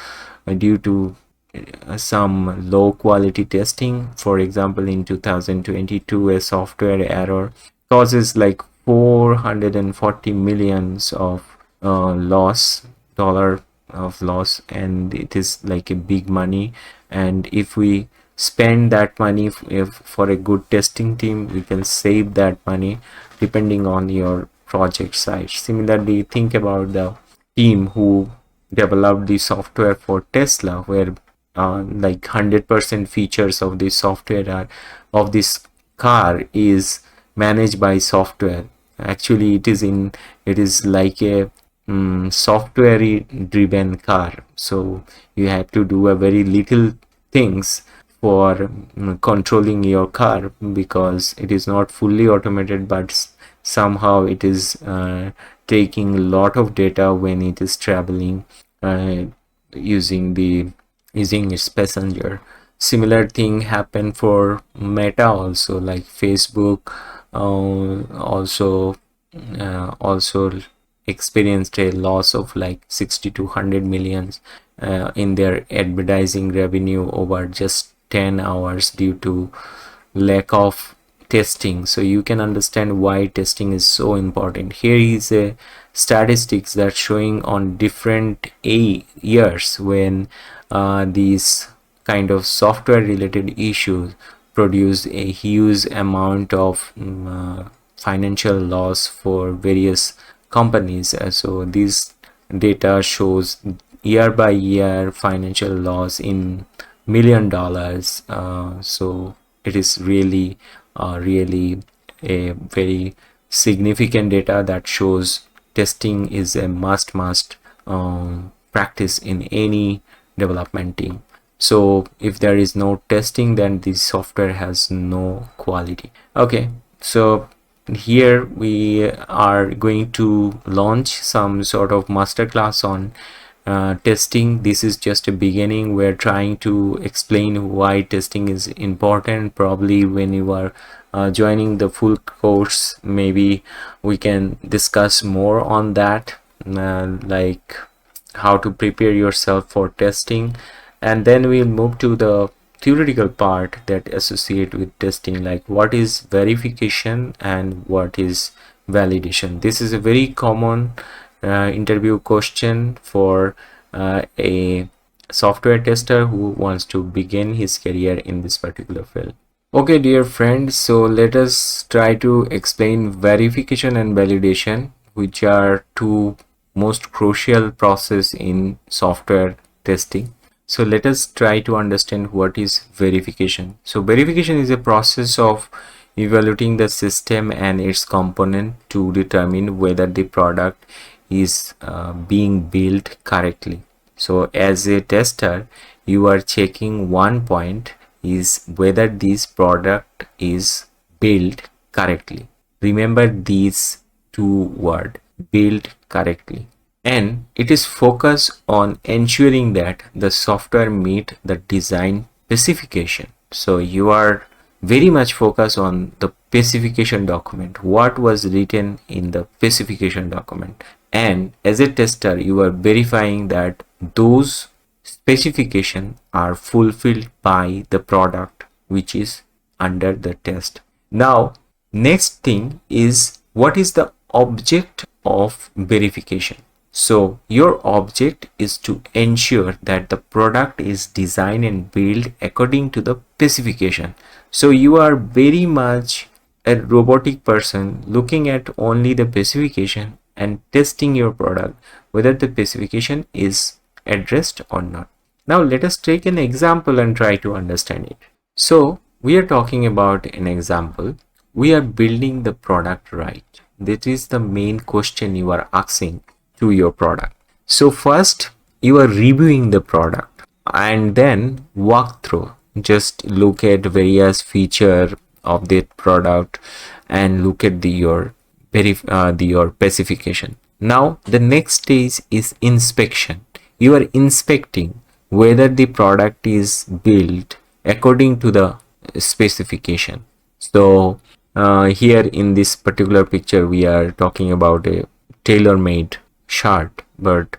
some low quality testing. For example, in 2022, a software error causes like 440 millions of dollar of loss, and it is like a big money. And if we spend that money if for a good testing team, we can save that money depending on your project size. Similarly, think about the team who developed the software for Tesla, where like 100% features of this software are of this car is managed by software. Actually it is like a software driven car. So you have to do a very little things for controlling your car, because it is not fully automated, but somehow it is taking a lot of data when it is traveling using its passenger. Similar thing happened for Meta also, like Facebook also also experienced a loss of like 60 to 100 millions in their advertising revenue over just 10 hours due to lack of testing. So you can understand why testing is so important. Here is a statistics that showing on different years when these kind of software related issues produce a huge amount of financial loss for various companies. So this data shows year by year financial loss in $1 million. So it is really really a very significant data that shows testing is a must practice in any development team. So if there is no testing, then the software has no quality. Okay, so here we are going to launch some sort of masterclass on testing. This is just a beginning. We're trying to explain why testing is important. Probably when you are joining the full course, maybe we can discuss more on that, like how to prepare yourself for testing, and then we'll move to the theoretical part that associate with testing, like what is verification and what is validation. This is a very common interview question for a software tester who wants to begin his career in this particular field. Okay, dear friends, so let us try to explain verification and validation, which are two most crucial process in software testing. So let us try to understand what is verification. So verification is a process of evaluating the system and its component to determine whether the product is being built correctly. So as a tester, you are checking one point is whether this product is built correctly. Remember these two words, built correctly. And it is focused on ensuring that the software meet the design specification. So you are very much focused on the specification document, what was written in the specification document. And as a tester, you are verifying that those specifications are fulfilled by the product which is under the test. Now, next thing is what is the object of verification? So your object is to ensure that the product is designed and built according to the specification. So you are very much a robotic person looking at only the specification and testing your product whether the specification is addressed or not. Now let us take an example and try to understand it. So we are talking about an example. We are building the product right. That is the main question you are asking to your product. So first you are reviewing the product and then walk through. Just look at various feature of that product and look at your specification. Now the next stage is inspection. You are inspecting whether the product is built according to the specification. So here in this particular picture we are talking about a tailor-made shirt, but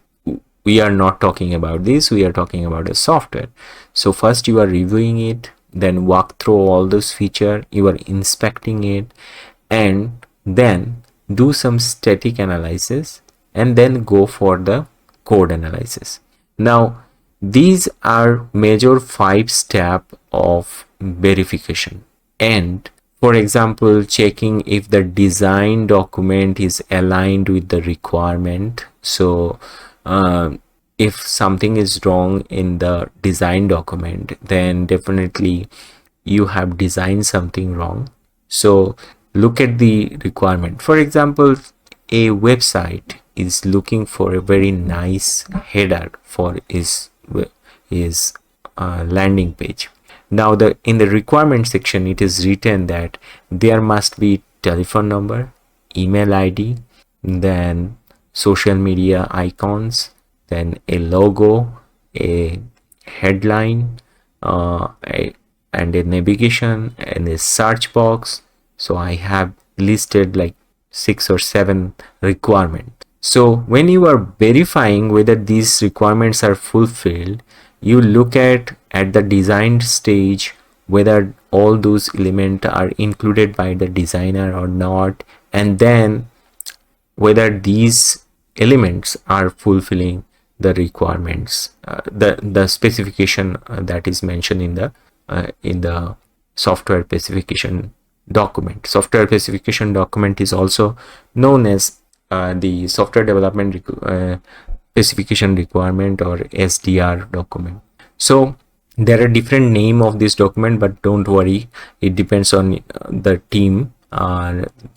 we are not talking about this. We are talking about a software. So first you are reviewing it, then walk through all those features, you are inspecting it, and then do some static analysis and then go for the code analysis. Now these are major 5 steps of verification. And for example, checking if the design document is aligned with the requirement. So if something is wrong in the design document, then definitely you have designed something wrong. So look at the requirement. For example, a website is looking for a very nice header for his landing page. Now in the requirement section it is written that there must be telephone number, email ID, then social media icons, then a logo, a headline, and a navigation and a search box. So I have listed like 6 or 7 requirements. So when you are verifying whether these requirements are fulfilled, you look at the design stage whether all those elements are included by the designer or not, and then whether these elements are fulfilling the requirements, the specification that is mentioned in the software specification document. Software specification document is also known as the software development specification requirement or SDR document. So there are different name of this document, but don't worry, it depends on the team.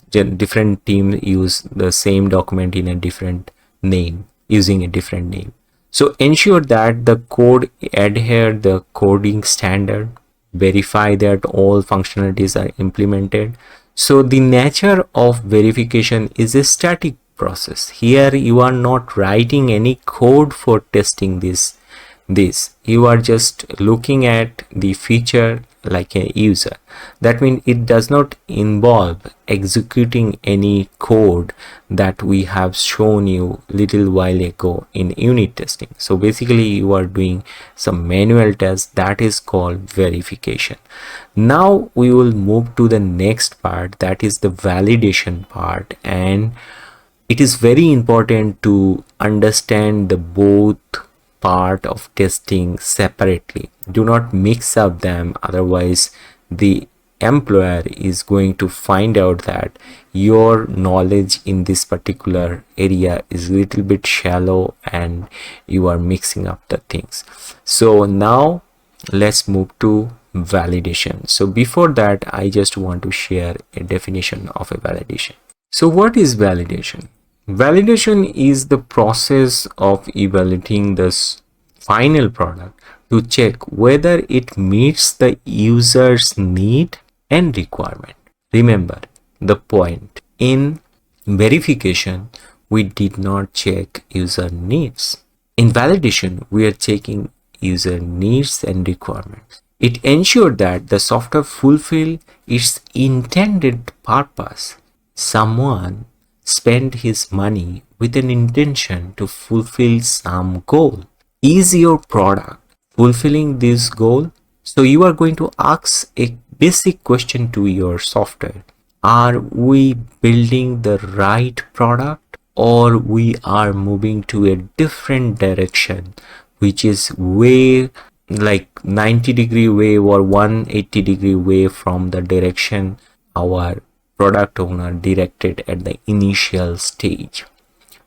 Different team use the same document in a different name, using a different name. So ensure that the code adhere the coding standard, verify that all functionalities are implemented. So the nature of verification is a static process. Here you are not writing any code for testing this. You are just looking at the feature like a user. That means it does not involve executing any code that we have shown you little while ago in unit testing. So basically you are doing some manual test, that is called verification. Now we will move to the next part, that is the validation part, and it is very important to understand the both part of testing separately. Do not mix up them, otherwise the employer is going to find out that your knowledge in this particular area is a little bit shallow and you are mixing up the things. So now let's move to validation. So before that, I just want to share a definition of a validation. So what is validation? Validation is the process of evaluating this final product to check whether it meets the user's need and requirement. Remember the point, in verification we did not check user needs. In validation we are checking user needs and requirements. It ensured that the software fulfill its intended purpose. Someone spend his money with an intention to fulfill some goal. Is your product fulfilling this goal? So you are going to ask a basic question to your software. Are we building the right product, or we are moving to a different direction, which is way like 90-degree way or 180-degree way from the direction our product owner directed at the initial stage?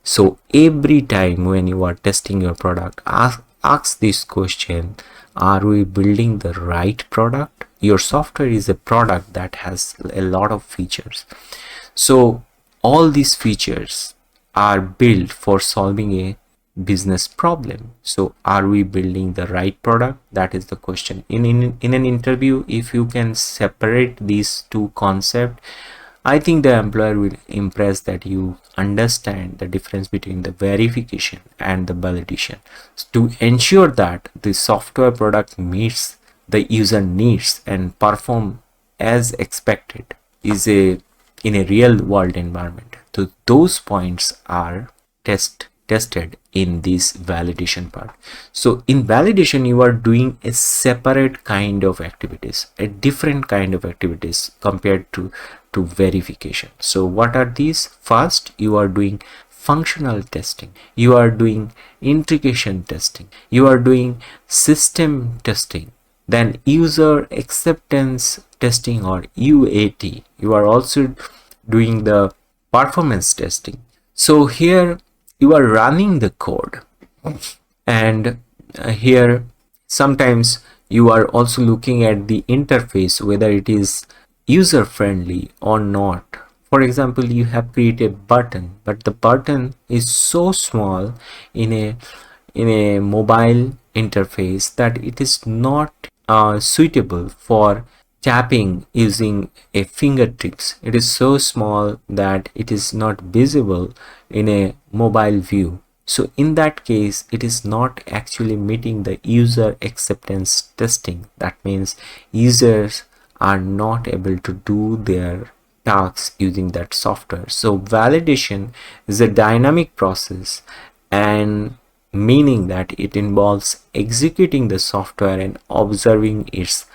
So every time when you are testing your product, ask this question: are we building the right product? Your software is a product that has a lot of features. So all these features are built for solving a business problem. So are we building the right product? That is the question. In an interview, if you can separate these two concepts, I think the employer will impress that you understand the difference between the verification and the validation. To ensure that the software product meets the user needs and perform as expected is in a real world environment. So those points are tested in this validation part. So in validation you are doing a separate kind of activities, a different kind of activities compared to verification. So what are these? First, you are doing functional testing, you are doing integration testing, you are doing system testing, then user acceptance testing or UAT. You are also doing the performance testing. So here you are running the code, and here sometimes you are also looking at the interface, whether it is user friendly or not. For example, you have created a button, but the button is so small in a mobile interface that it is not suitable for tapping using a fingertips. It is so small that it is not visible in a mobile view. So in that case, it is not actually meeting the user acceptance testing. That means users are not able to do their tasks using that software. So validation is a dynamic process, and meaning that it involves executing the software and observing its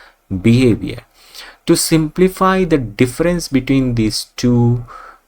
behavior. To simplify the difference between these two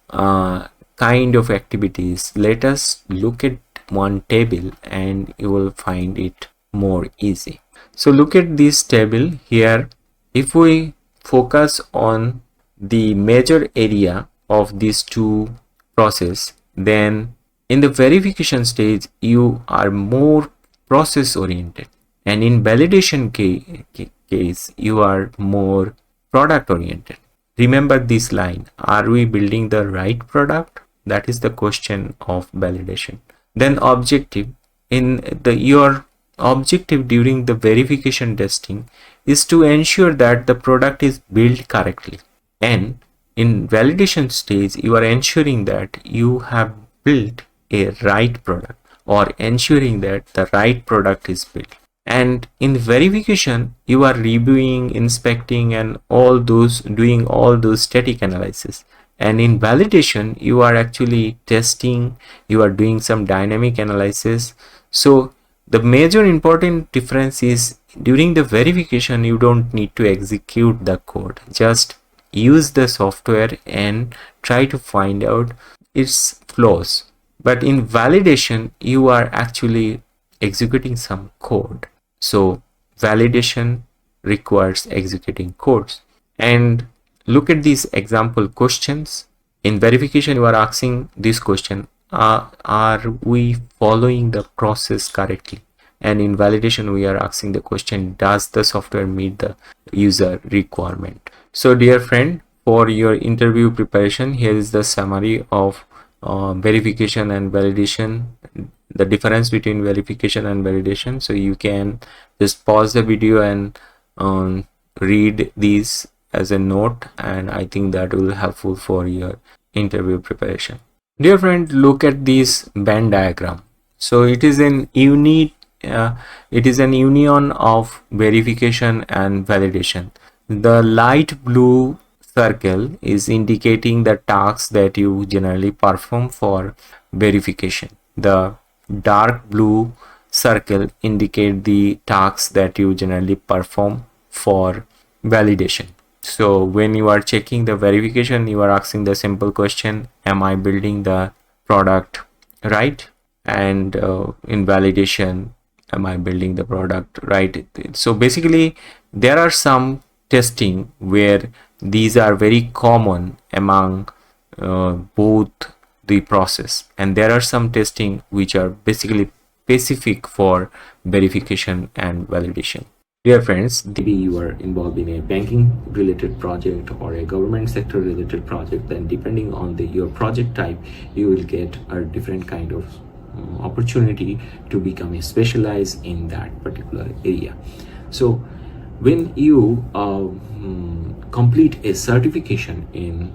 kind of activities, let us look at one table and you will find it more easy. So look at this table here. If we focus on the major area of these two process, then in the verification stage you are more process oriented, and in validation case you are more product oriented. Remember this line, are we building the right product? That is the question of validation. Then objective, your objective during the verification testing is to ensure that the product is built correctly, and in validation stage you are ensuring that you have built a right product or ensuring that the right product is built. And in verification you are reviewing, inspecting, and doing all those static analysis. And in validation you are actually testing, you are doing some dynamic analysis. So the major important difference is during the verification you don't need to execute the code, just use the software and try to find out its flaws. But in validation you are actually executing some code. So validation requires executing codes. And look at these example questions. In verification you are asking this question, are we following the process correctly? And in validation we are asking the question, does the software meet the user requirement? So dear friend, for your interview preparation, here is the summary of verification and validation, the difference between verification and validation. So you can just pause the video and read these as a note, and I think that will be helpful for your interview preparation. Dear friend, look at this Venn diagram. So it is an union of verification and validation. The light blue circle is indicating the tasks that you generally perform for verification. The dark blue circle indicate the tasks that you generally perform for validation. So when you are checking the verification, you are asking the simple question, am I building the product right? And in validation, am I building the product right? So basically there are some testing where these are very common among both the process, and there are some testing which are basically specific for verification and validation. Dear friends, maybe you are involved in a banking related project or a government sector related project, then depending on your project type, you will get a different kind of opportunity to become a specialized in that particular area. So when you complete a certification in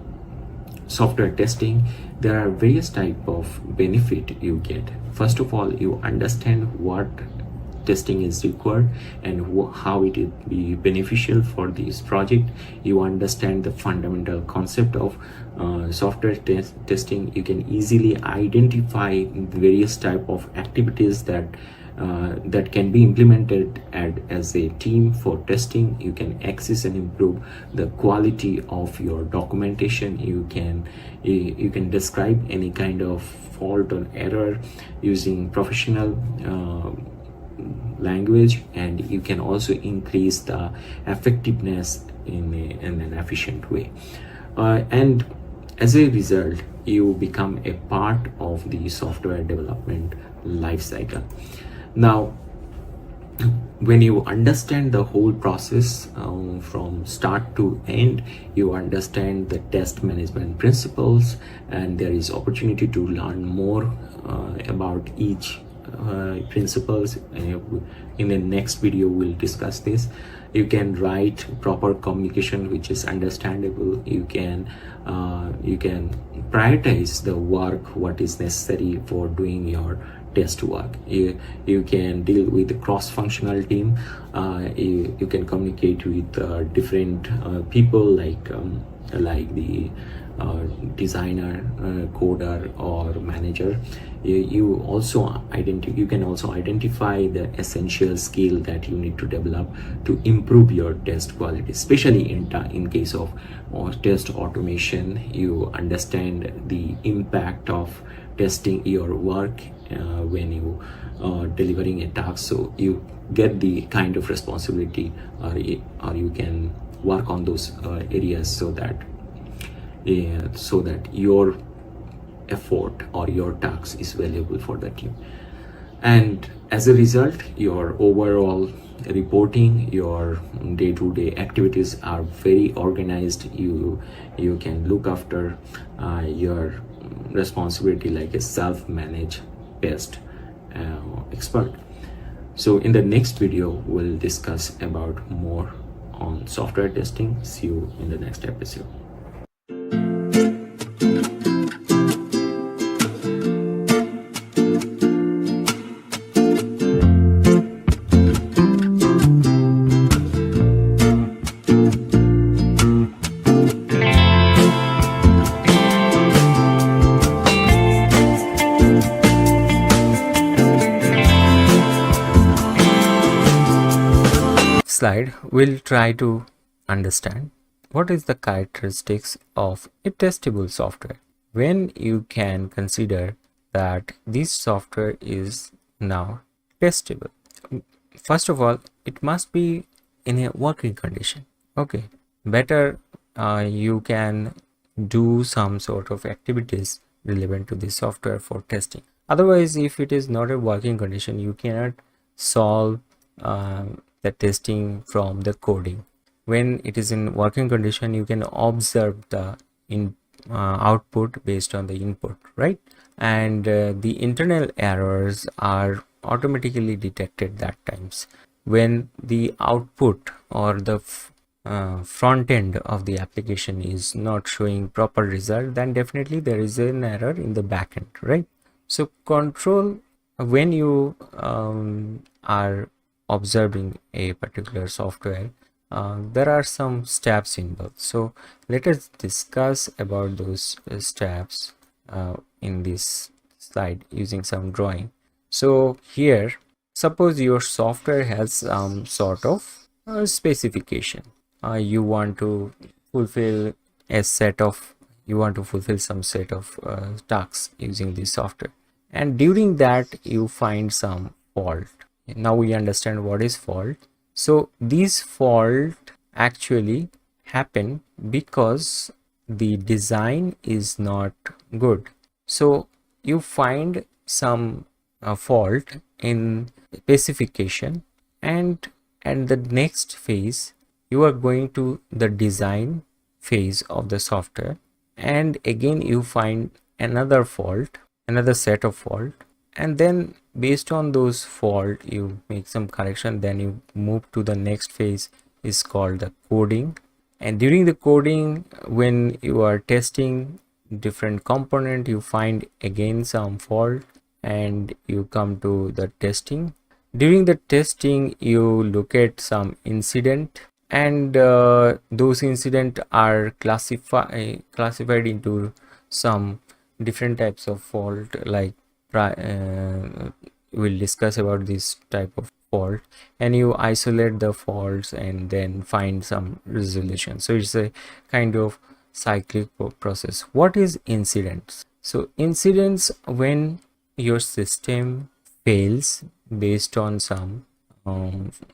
software testing, there are various type of benefit you get. First of all, you understand what testing is required and how it will be beneficial for this project. You understand the fundamental concept of software testing. You can easily identify various type of activities that can be implemented as a team for testing. You can access and improve the quality of your documentation. You can describe any kind of fault or error using professional language, and you can also increase the effectiveness in an efficient way, and as a result you become a part of the software development lifecycle. Now when you understand the whole process from start to end, you understand the test management principles, and there is opportunity to learn more about each principles. In the next video we'll discuss this. You can write proper communication which is understandable. You can prioritize the work what is necessary for doing your test work. You can deal with the cross-functional team. You can communicate with different people like like the designer, coder, or manager. You can also identify the essential skill that you need to develop to improve your test quality, especially in case of test automation. You understand the impact of testing your work when you delivering a task, so you get the kind of responsibility, or you can work on those areas so that your effort or your task is valuable for the team. And as a result, your overall reporting, your day-to-day activities are very organized. You can look after your responsibility like a self-managed test expert. So in the next video, we'll discuss about more on software testing. See you in the next episode. Slide, we'll try to understand what is the characteristics of a testable software when you can consider that this software is now testable. First of all, it must be in a working condition. Okay, better you can do some sort of activities relevant to this software for testing. Otherwise, if it is not a working condition, you cannot solve the testing from the coding. When it is in working condition, you can observe the output based on the input, right? And the internal errors are automatically detected that times. When the output or the front end of the application is not showing proper result, then definitely there is an error in the back end, right? So control, when you are observing a particular software, there are some steps involved. So let us discuss about those steps in this slide using some drawing. So here, suppose your software has some sort of specification. You want to fulfill some set of tasks using this software, and during that you find some fault. Now we understand what is fault. So this fault actually happen because the design is not good. So you find some fault in specification, and at the next phase you are going to the design phase of the software, and again you find another set of fault, and then based on those fault you make some correction. Then you move to the next phase, is called the coding. And during the coding, when you are testing different component, you find again some fault, and you come to the testing. During the testing, you look at some incident, and those incident are classified into some different types of fault. Like we'll discuss about this type of fault, and you isolate the faults and then find some resolution. So it's a kind of cyclic process. What is incidents? So incidents, when your system fails based on some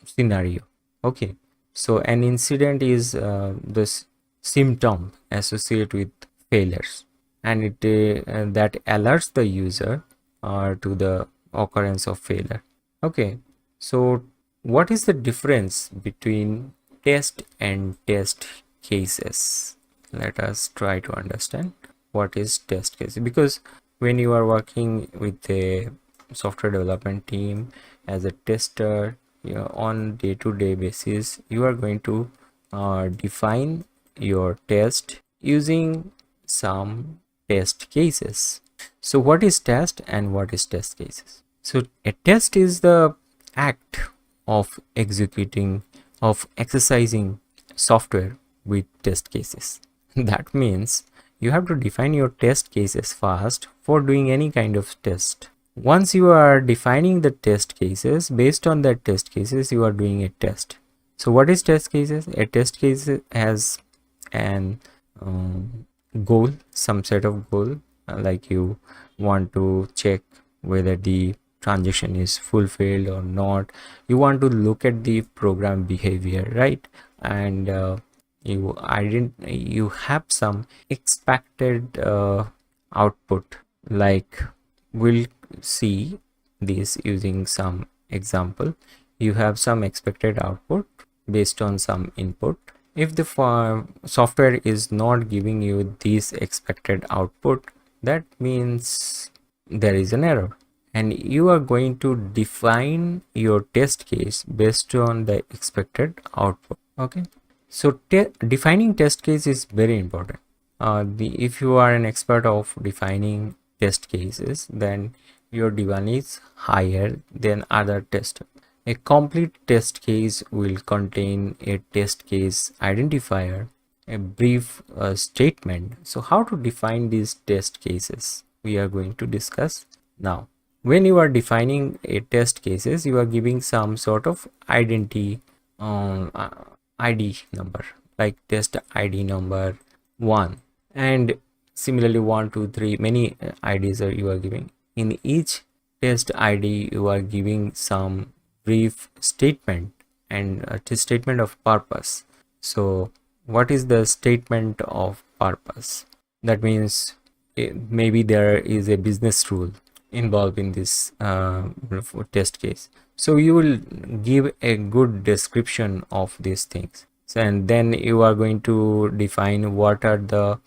scenario. Okay, so an incident is this symptom associated with failures, and it that alerts the user to the occurrence of failure. Okay, so what is the difference between test and test cases? Let us try to understand what is test case, because when you are working with a software development team as a tester, on day-to-day basis, you are going to define your test using some test cases. So what is test and what is test cases? So a test is the act of exercising software with test cases. That means you have to define your test cases first for doing any kind of test. Once you are defining the test cases, based on that test cases, you are doing a test. So what is test cases? A test case has an goal, some set of goal, like you want to check whether the transaction is fulfilled or not. You want to look at the program behavior, right? And you have some expected output, like we'll see this using some example. You have some expected output based on some input. If the software is not giving you this expected output, that means there is an error, and you are going to define your test case based on the expected output. Okay, so defining test case is very important. If you are an expert of defining test cases, then your divan is higher than other testers. A complete test case will contain a test case identifier, a brief statement. So how to define these test cases, we are going to discuss now. When you are defining a test cases, you are giving some sort of ID number, like test ID number 1, and similarly 1, 2, 3, many IDs are you are giving. In each test ID you are giving some brief statement and a statement of purpose. So what is the statement of purpose? That means maybe there is a business rule involved in this test case. So you will give a good description of these things, and then you are going to define what are the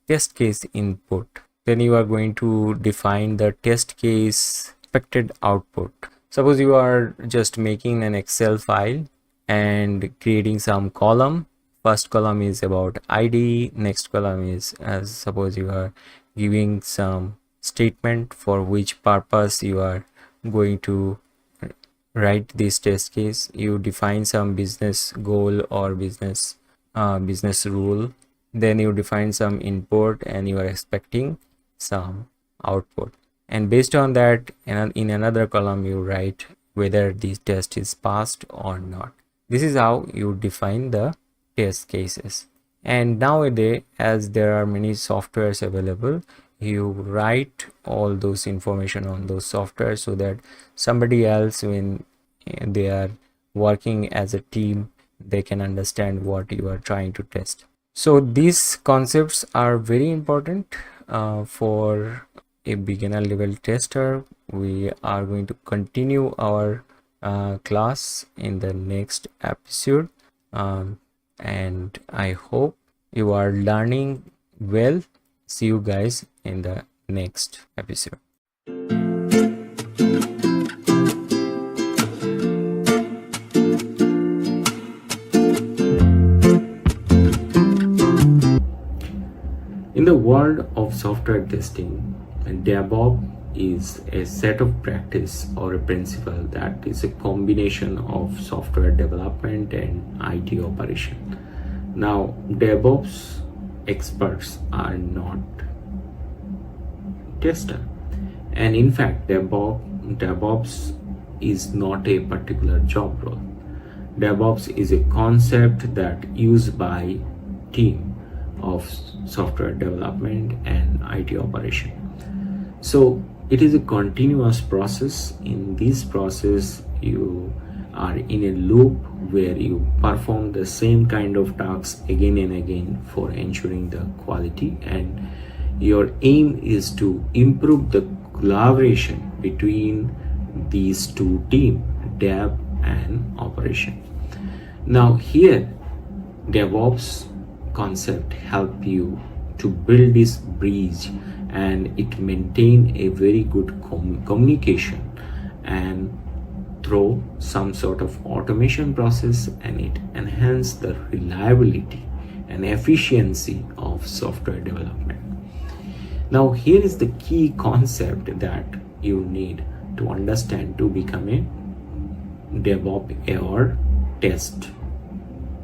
test case input. Then you are going to define the test case expected output. Suppose you are just making an Excel file and creating some column. First column is about ID, next column is, as suppose you are giving some statement for which purpose you are going to write this test case. You define some business goal or business rule. Then you define some input and you are expecting some output, and based on that, in another column you write whether this test is passed or not. This is how you define the test cases. And nowadays, as there are many softwares available, you write all those information on those software so that somebody else, when they are working as a team, they can understand what you are trying to test. So these concepts are very important for a beginner level tester. We are going to continue our class in the next episode, and I hope you are learning well. See you guys in the next episode. In the world of software testing, DevOps is a set of practice or a principle that is a combination of software development and IT operation. Now, DevOps experts are not tester, and in fact DevOps is not a particular job role. DevOps is a concept that used by team of software development and IT operation. So it is a continuous process. In this process, you are in a loop where you perform the same kind of tasks again and again for ensuring the quality, and your aim is to improve the collaboration between these two teams, dev and operation. Now here, DevOps concept help you to build this bridge, and it maintain a very good communication and through some sort of automation process, and it enhance the reliability and efficiency of software development. Now here is the key concept that you need to understand to become a DevOps or test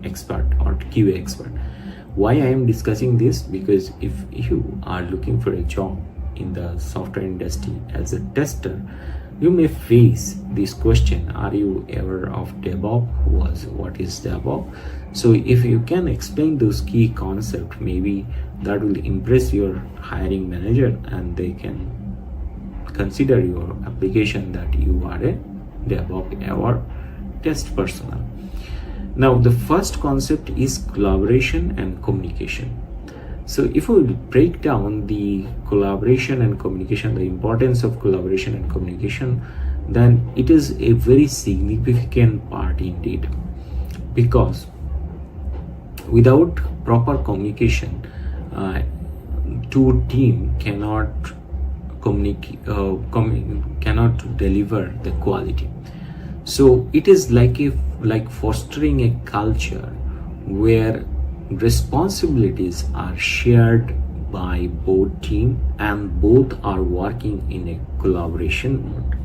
expert or QA expert. Why I am discussing this? Because if you are looking for a job in the software industry as a tester, you may face this question: are you aware of DevOps? What is DevOps? So if you can explain those key concepts, maybe that will impress your hiring manager and they can consider your application that you are a DevOps or test personnel. Now the first concept is collaboration and communication. So if we break down the collaboration and communication, the importance of collaboration and communication, then it is a very significant part indeed, because without proper communication, two team cannot cannot deliver the quality. So it is like fostering a culture where responsibilities are shared by both team and both are working in a collaboration mode.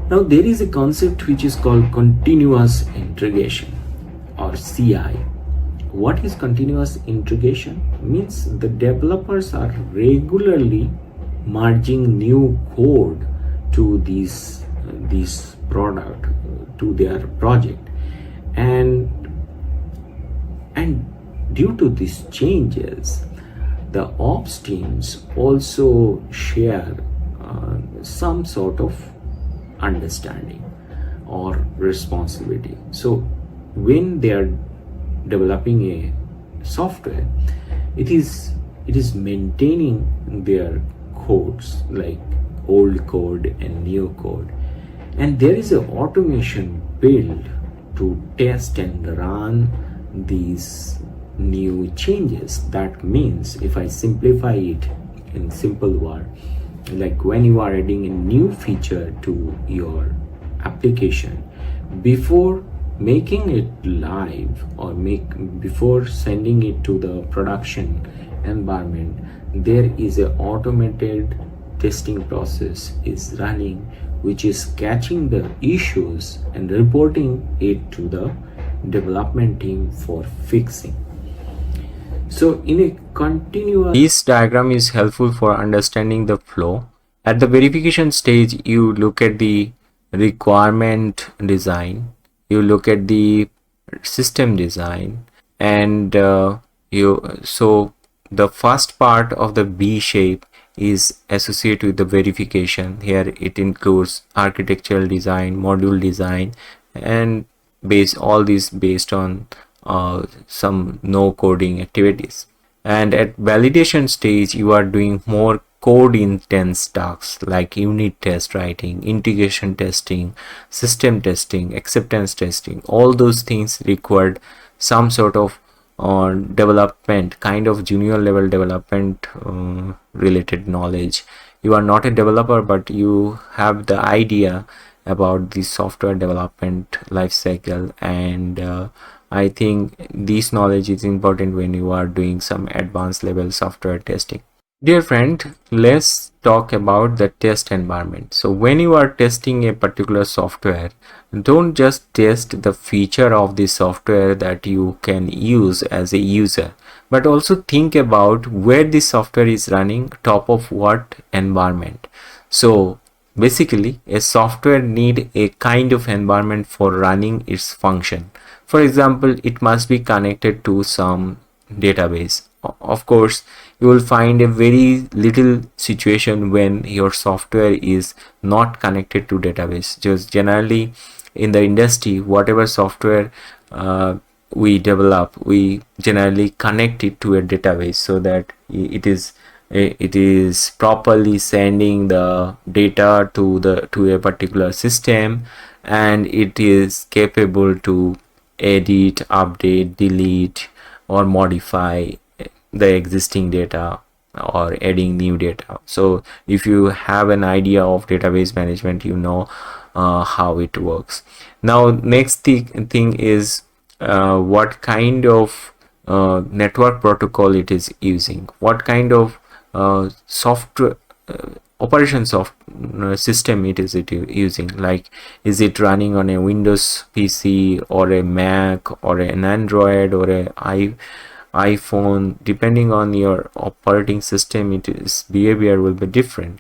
Now there is a concept which is called continuous integration or CI. What is continuous integration? Means the developers are regularly merging new code to this product, to their project, and due to these changes, the ops teams also share some sort of understanding or responsibility. So when they are developing a software, it is maintaining their codes, like old code and new code, and there is an automation built to test and run these new changes. That means, if I simplify it in simple word, like when you are adding a new feature to your application, before making it live or before sending it to the production environment, there is a automated testing process is running, which is catching the issues and reporting it to the development team for fixing. So in a continuous... This diagram is helpful for understanding the flow. At the verification stage, you look at the requirement design, you look at the system design, and so the first part of the B shape is associated with the verification. Here it includes architectural design, module design, and all these based on some no coding activities. And at validation stage, you are doing more code intense tasks like unit test writing, integration testing, system testing, acceptance testing. All those things required some sort of development, kind of junior level development related knowledge. You are not a developer, but you have the idea about the software development lifecycle, and I think this knowledge is important when you are doing some advanced level software testing. Dear friend, let's talk about the test environment. So when you are testing a particular software, don't just test the feature of the software that you can use as a user, but also think about where the software is running, top of what environment. So basically, a software need a kind of environment for running its function. For example, it must be connected to some database. Of course, you will find a very little situation when your software is not connected to database. Just generally in the industry, whatever software we develop, we generally connect it to a database so that it is properly sending the data to a particular system, and it is capable to edit, update, delete, or modify the existing data or adding new data. So if you have an idea of database management, you know how it works. Now next thing is what kind of network protocol it is using, what kind of software operations of system it using, like is it running on a Windows PC or a Mac or an Android or a iPhone. Depending on your operating system, its behavior will be different.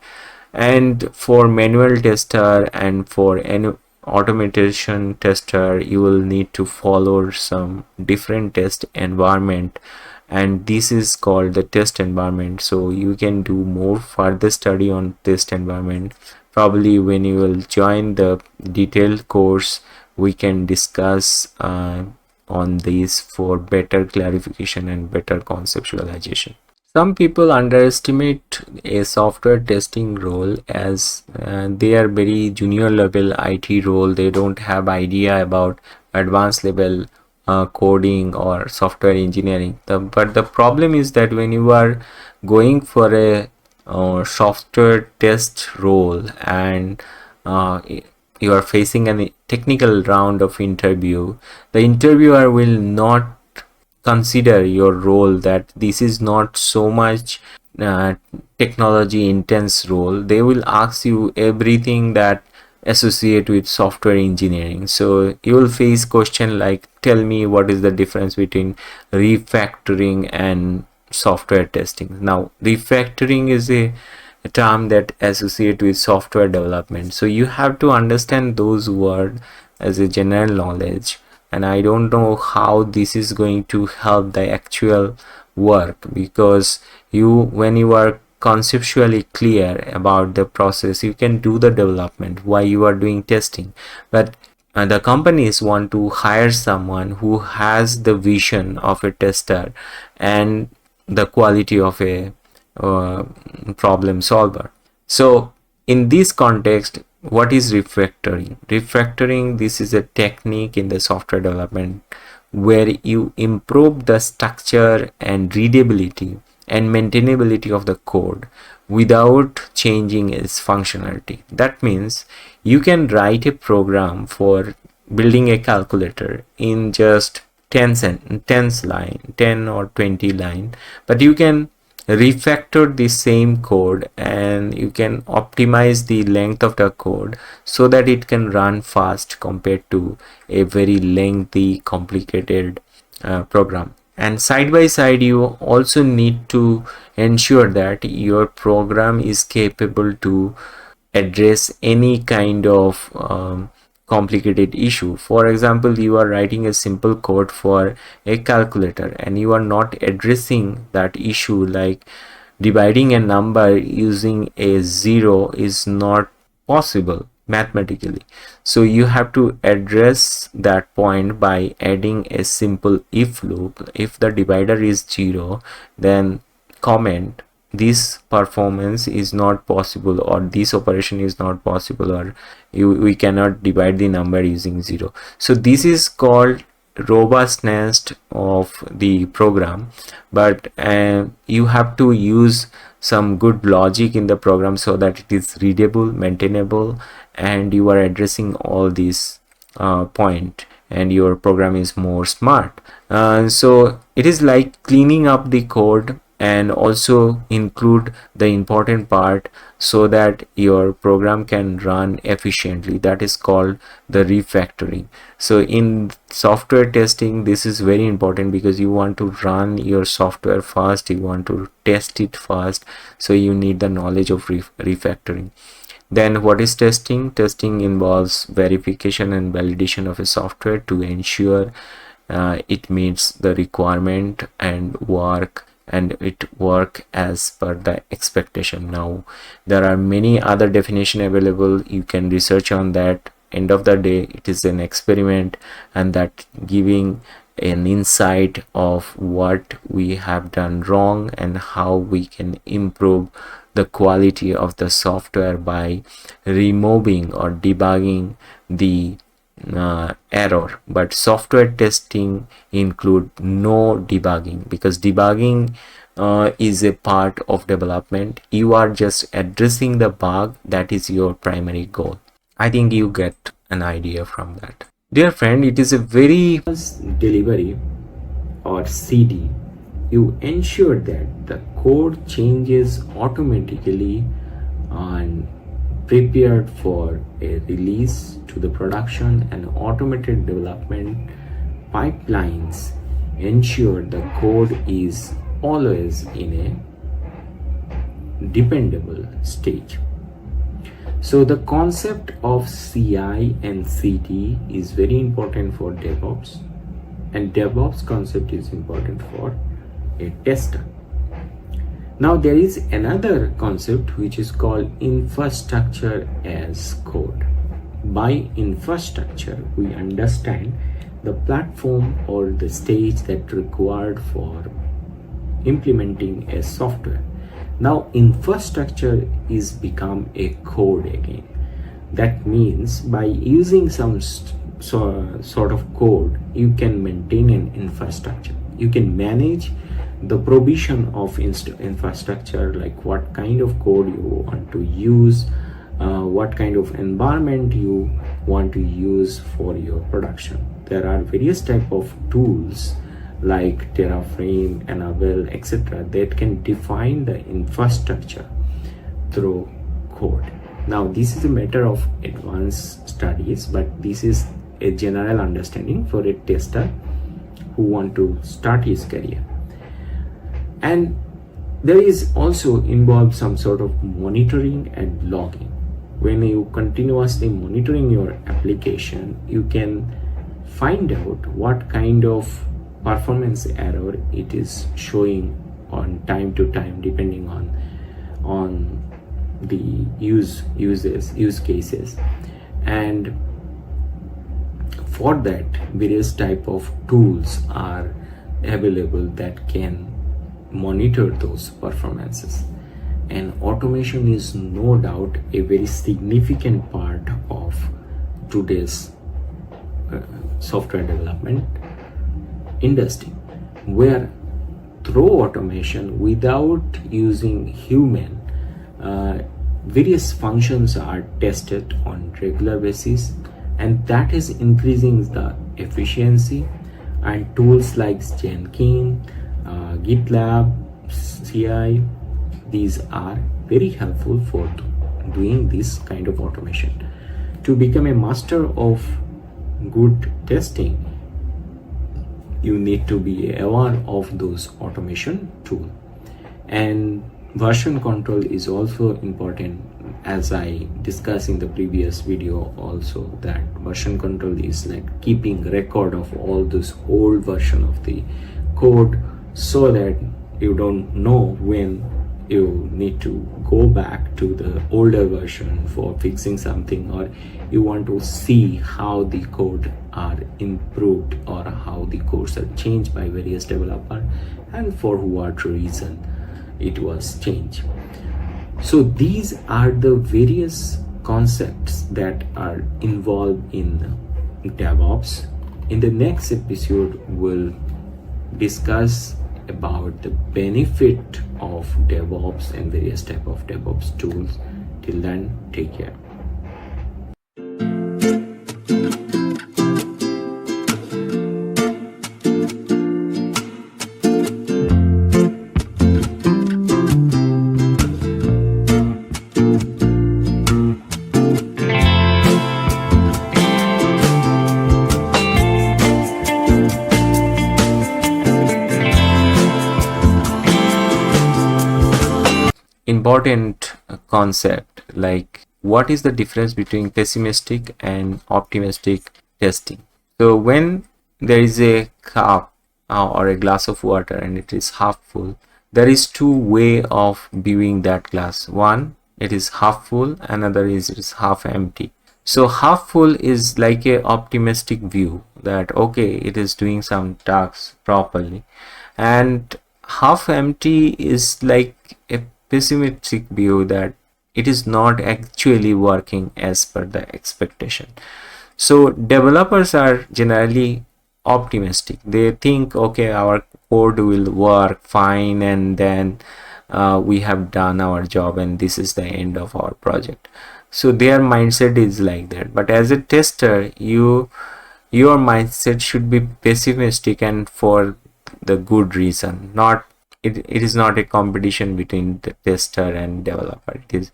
And for manual tester and for any automation tester, you will need to follow some different test environment, and this is called the test environment. So you can do more further study on test environment. Probably when you will join the detailed course, we can discuss on this for better clarification and better conceptualization. Some people underestimate a software testing role as they are very junior level IT role. They don't have idea about advanced level coding or software engineering. But the problem is that when you are going for a software test role and you are facing a technical round of interview, the interviewer will not consider your role that this is not so much technology intense role. They will ask you everything that associate with software engineering. So you will face question like, tell me what is the difference between refactoring and software testing. Now refactoring is a term that associate with software development, so you have to understand those words as a general knowledge. And I don't know how this is going to help the actual work, because when you are conceptually clear about the process, you can do the development while you are doing testing. But the companies want to hire someone who has the vision of a tester and the quality of a problem solver. So in this context, what is refactoring? Refactoring, this is a technique in the software development where you improve the structure and readability and maintainability of the code without changing its functionality. That means you can write a program for building a calculator in just 10 or 20 line, but you can refactor the same code and you can optimize the length of the code so that it can run fast compared to a very lengthy complicated program. And side by side, you also need to ensure that your program is capable to address any kind of complicated issue. For example, you are writing a simple code for a calculator and you are not addressing that issue, like dividing a number using a zero is not possible mathematically. So you have to address that point by adding a simple if loop. If the divider is 0, then comment this performance is not possible, or this operation is not possible, or we cannot divide the number using 0. So this is called robustness of the program. But you have to use some good logic in the program so that it is readable, maintainable, and you are addressing all these point, and your program is more smart. So it is like cleaning up the code and also include the important part so that your program can run efficiently. That is called the refactoring. So in software testing, this is very important because you want to run your software fast, you want to test it fast, so you need the knowledge of refactoring. Then what is testing? Testing involves verification and validation of a software to ensure it meets the requirement and it work as per the expectation. Now there are many other definition available, you can research on that. End of the day, it is an experiment, and that giving an insight of what we have done wrong and how we can improve the quality of the software by removing or debugging the error. But software testing include no debugging, because debugging is a part of development. You are just addressing the bug. That is your primary goal. I think you get an idea from that. Dear friend, it is a very delivery or CD. You ensure that the code changes automatically and prepared for a release to the production, and automated development pipelines ensure the code is always in a dependable state. So the concept of CI and CD is very important for DevOps, and DevOps concept is important for a tester. Now there is another concept which is called infrastructure as code. By infrastructure, we understand the platform or the stage that required for implementing a software. Now infrastructure is become a code again. That means by using some sort of code, you can maintain an infrastructure. You can manage the provision of infrastructure, like what kind of code you want to use, what kind of environment you want to use for your production. There are various type of tools like Terraform, Ansible, etc. that can define the infrastructure through code. Now this is a matter of advanced studies, but this is a general understanding for a tester who want to start his career. And there is also involved some sort of monitoring and logging. When you continuously monitoring your application, you can find out what kind of performance error it is showing on time to time, depending on the use cases. And for that, various type of tools are available that can monitor those performances. And automation is no doubt a very significant part of today's software development industry, where through automation, without using human, various functions are tested on regular basis, and that is increasing the efficiency. And tools like Jenkins, GitLab, CI, these are very helpful for doing this kind of automation. To become a master of good testing, you need to be aware of those automation tools. And version control is also important, as I discussed in the previous video also, that version control is like keeping record of all those old version of the code, so that you don't know when you need to go back to the older version for fixing something, or you want to see how the code are improved or how the codes are changed by various developers and for what reason it was changed. So these are the various concepts that are involved in DevOps. In the next episode, we'll discuss about the benefit of DevOps and various type of DevOps tools. Till then, take care. Important concept, like what is the difference between pessimistic and optimistic testing. So when there is a cup or a glass of water and it is half full, there is two way of viewing that glass. One, it is half full, another is it is half empty. So half full is like a optimistic view that okay, it is doing some tasks properly, and half empty is like a pessimistic view that it is not actually working as per the expectation. So developers are generally optimistic. They think okay, our code will work fine, and then we have done our job and this is the end of our project. So their mindset is like that. But as a tester, your mindset should be pessimistic, and for the good reason. Not it is not a competition between the tester and developer. It is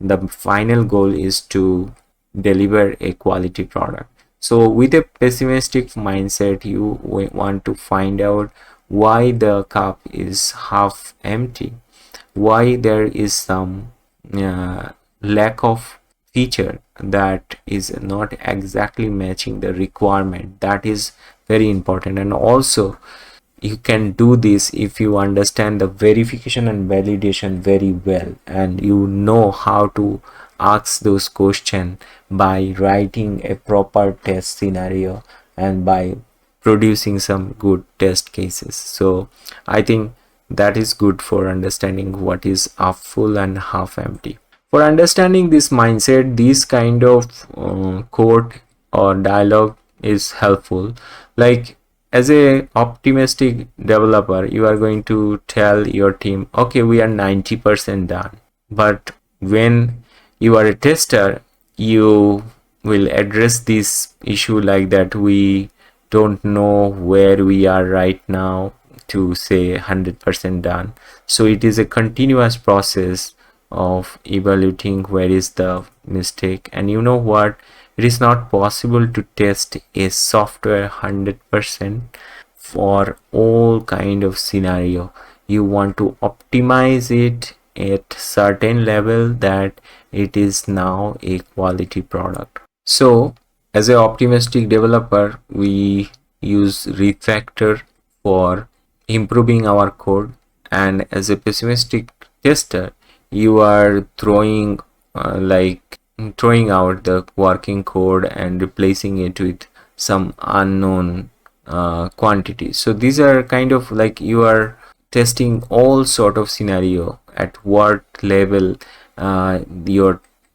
the final goal is to deliver a quality product. So with a pessimistic mindset, you want to find out why the cup is half empty, why there is some lack of feature that is not exactly matching the requirement. That is very important. And also you can do this if you understand the verification and validation very well, and you know how to ask those questions by writing a proper test scenario and by producing some good test cases. So I think that is good for understanding what is half full and half empty. For understanding this mindset, this kind of quote or dialogue is helpful. Like, as a optimistic developer, you are going to tell your team, okay, we are 90% done. But when you are a tester, you will address this issue like that: we don't know where we are right now to say 100% done. So it is a continuous process of evaluating where is the mistake. And you know what, it is not possible to test a software 100% for all kind of scenario. You want to optimize it at certain level that it is now a quality product. So as a optimistic developer, we use refactor for improving our code, and as a pessimistic tester, you are throwing out the working code and replacing it with some unknown quantity. So these are kind of like you are testing all sort of scenario at what level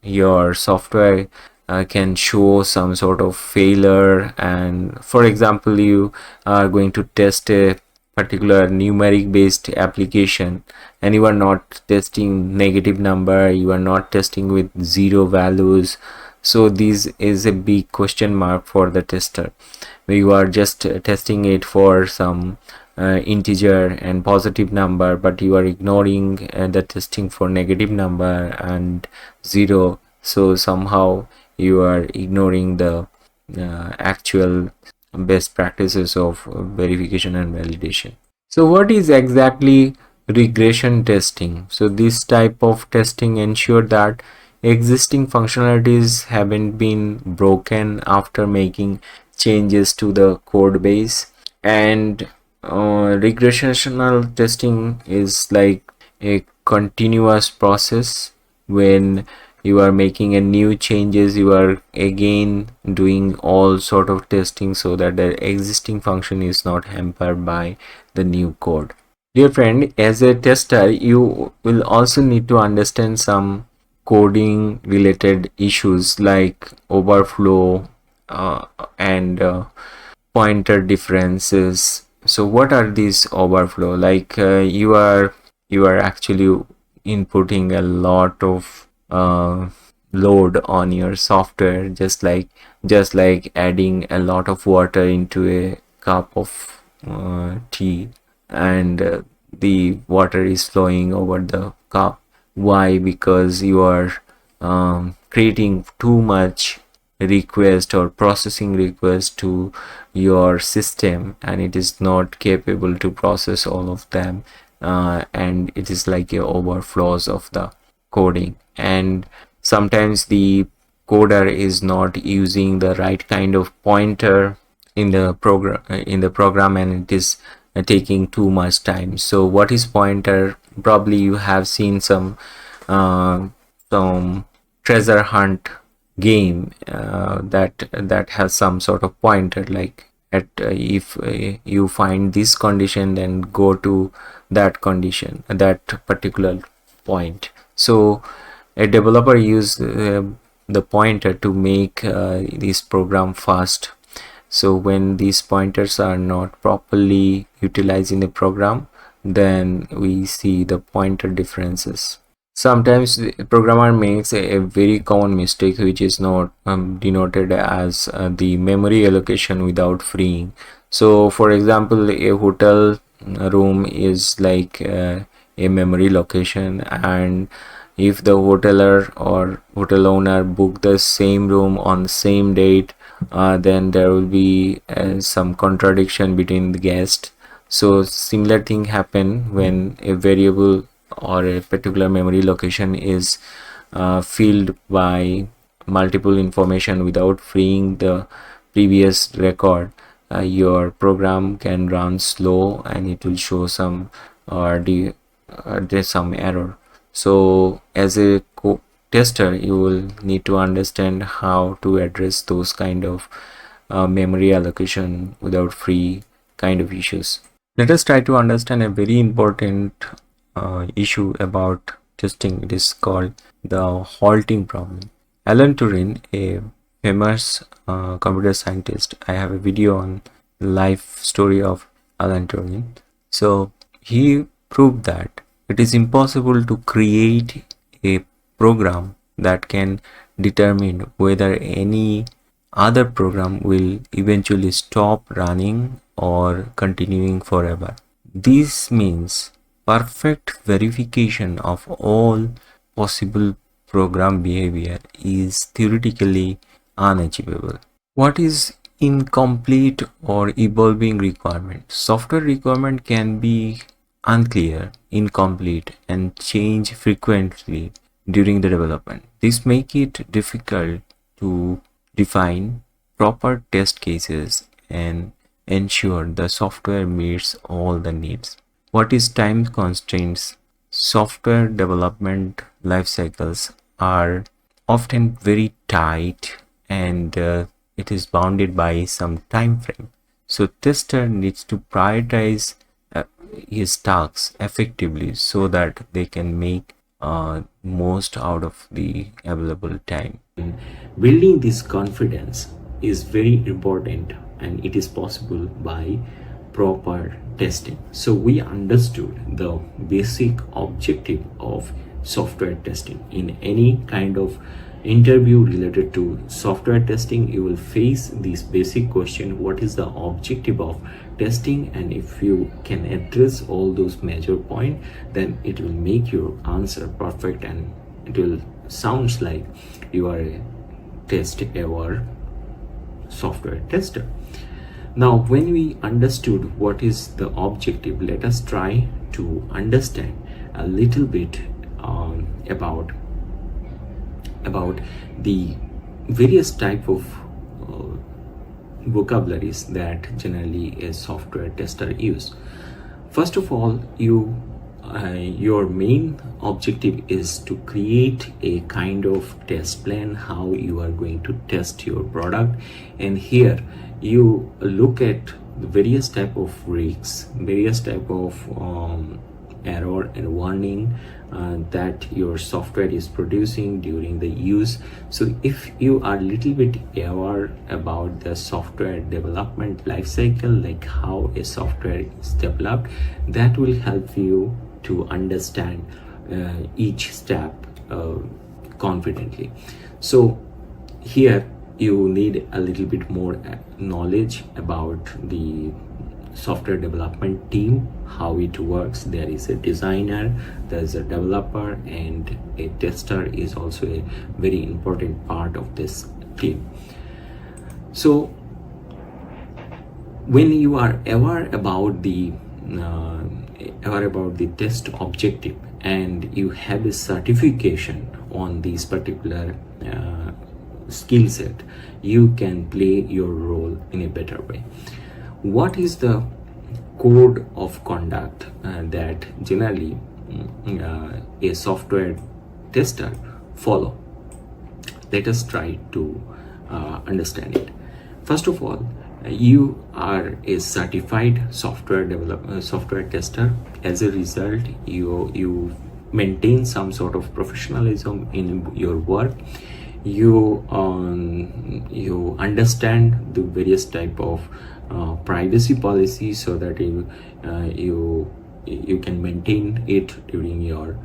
your software can show some sort of failure. And for example, you are going to test a particular numeric based application, and you are not testing negative number, you are not testing with zero values. So this is a big question mark for the tester. You are just testing it for some integer and positive number, but you are ignoring the testing for negative number and zero. So somehow you are ignoring the actual best practices of verification and validation. So what is exactly regression testing? So this type of testing ensure that existing functionalities haven't been broken after making changes to the code base. And regressional testing is like a continuous process. When you are making a new changes, you are again doing all sort of testing so that the existing function is not hampered by the new code. Dear friend, as a tester, you will also need to understand some coding related issues like overflow and pointer differences. So what are these overflow? Like you are actually inputting a lot of load on your software, just like adding a lot of water into a cup of tea, and the water is flowing over the cup. Why? Because you are creating too much request or processing request to your system, and it is not capable to process all of them, and it is like a overflows of the coding. And sometimes the coder is not using the right kind of pointer in the program, and it is taking too much time. So what is pointer? Probably you have seen some treasure hunt game that has some sort of pointer, like at if you find this condition, then go to that condition, that particular point. So a developer use the pointer to make this program fast. So when these pointers are not properly utilized in the program, then we see the pointer differences. Sometimes the programmer makes a very common mistake, which is not denoted as the memory allocation without freeing. So for example, a hotel room is like a memory location, and if the hoteler or hotel owner book the same room on the same date, then there will be some contradiction between the guest. So similar thing happen when a variable or a particular memory location is filled by multiple information without freeing the previous record. Your program can run slow and it will show some there's some error. So as a tester, you will need to understand how to address those kind of memory allocation without free kind of issues. Let us try to understand a very important issue about testing. It is called the halting problem. Alan Turing, a famous computer scientist, I have a video on life story of Alan Turing. So he proved that it is impossible to create a program that can determine whether any other program will eventually stop running or continuing forever. This means perfect verification of all possible program behavior is theoretically unachievable. What is incomplete or evolving requirement? Software requirement can be unclear, incomplete, and change frequently during the development. This makes it difficult to define proper test cases and ensure the software meets all the needs. What is time constraints? Software development life cycles are often very tight and it is bounded by some time frame. So tester needs to prioritize his tasks effectively so that they can make most out of the available time. Building this confidence is very important, and it is possible by proper testing. So we understood the basic objective of software testing. In any kind of interview related to software testing, you will face this basic question: what is the objective of testing? And if you can address all those major points, then it will make your answer perfect, and it will sounds like you are a test aware software tester. Now, when we understood what is the objective, let us try to understand a little bit about the various type of vocabularies that generally a software tester use. First of all, your main objective is to create a kind of test plan how you are going to test your product, and here you look at the various type of risks, various type of error and warning that your software is producing during the use. So if you are little bit aware about the software development lifecycle, like how a software is developed, that will help you to understand each step confidently. So here you need a little bit more knowledge about the software development team, how it works. There is a designer, there is a developer, and a tester is also a very important part of this team. So when you are aware about the test objective and you have a certification on this particular skill set, you can play your role in a better way. What is the code of conduct that generally a software tester follow? Let us try to understand it. First of all, you are a certified software tester. As a result, you maintain some sort of professionalism in your work. You understand the various type of privacy policy so that you can maintain it during your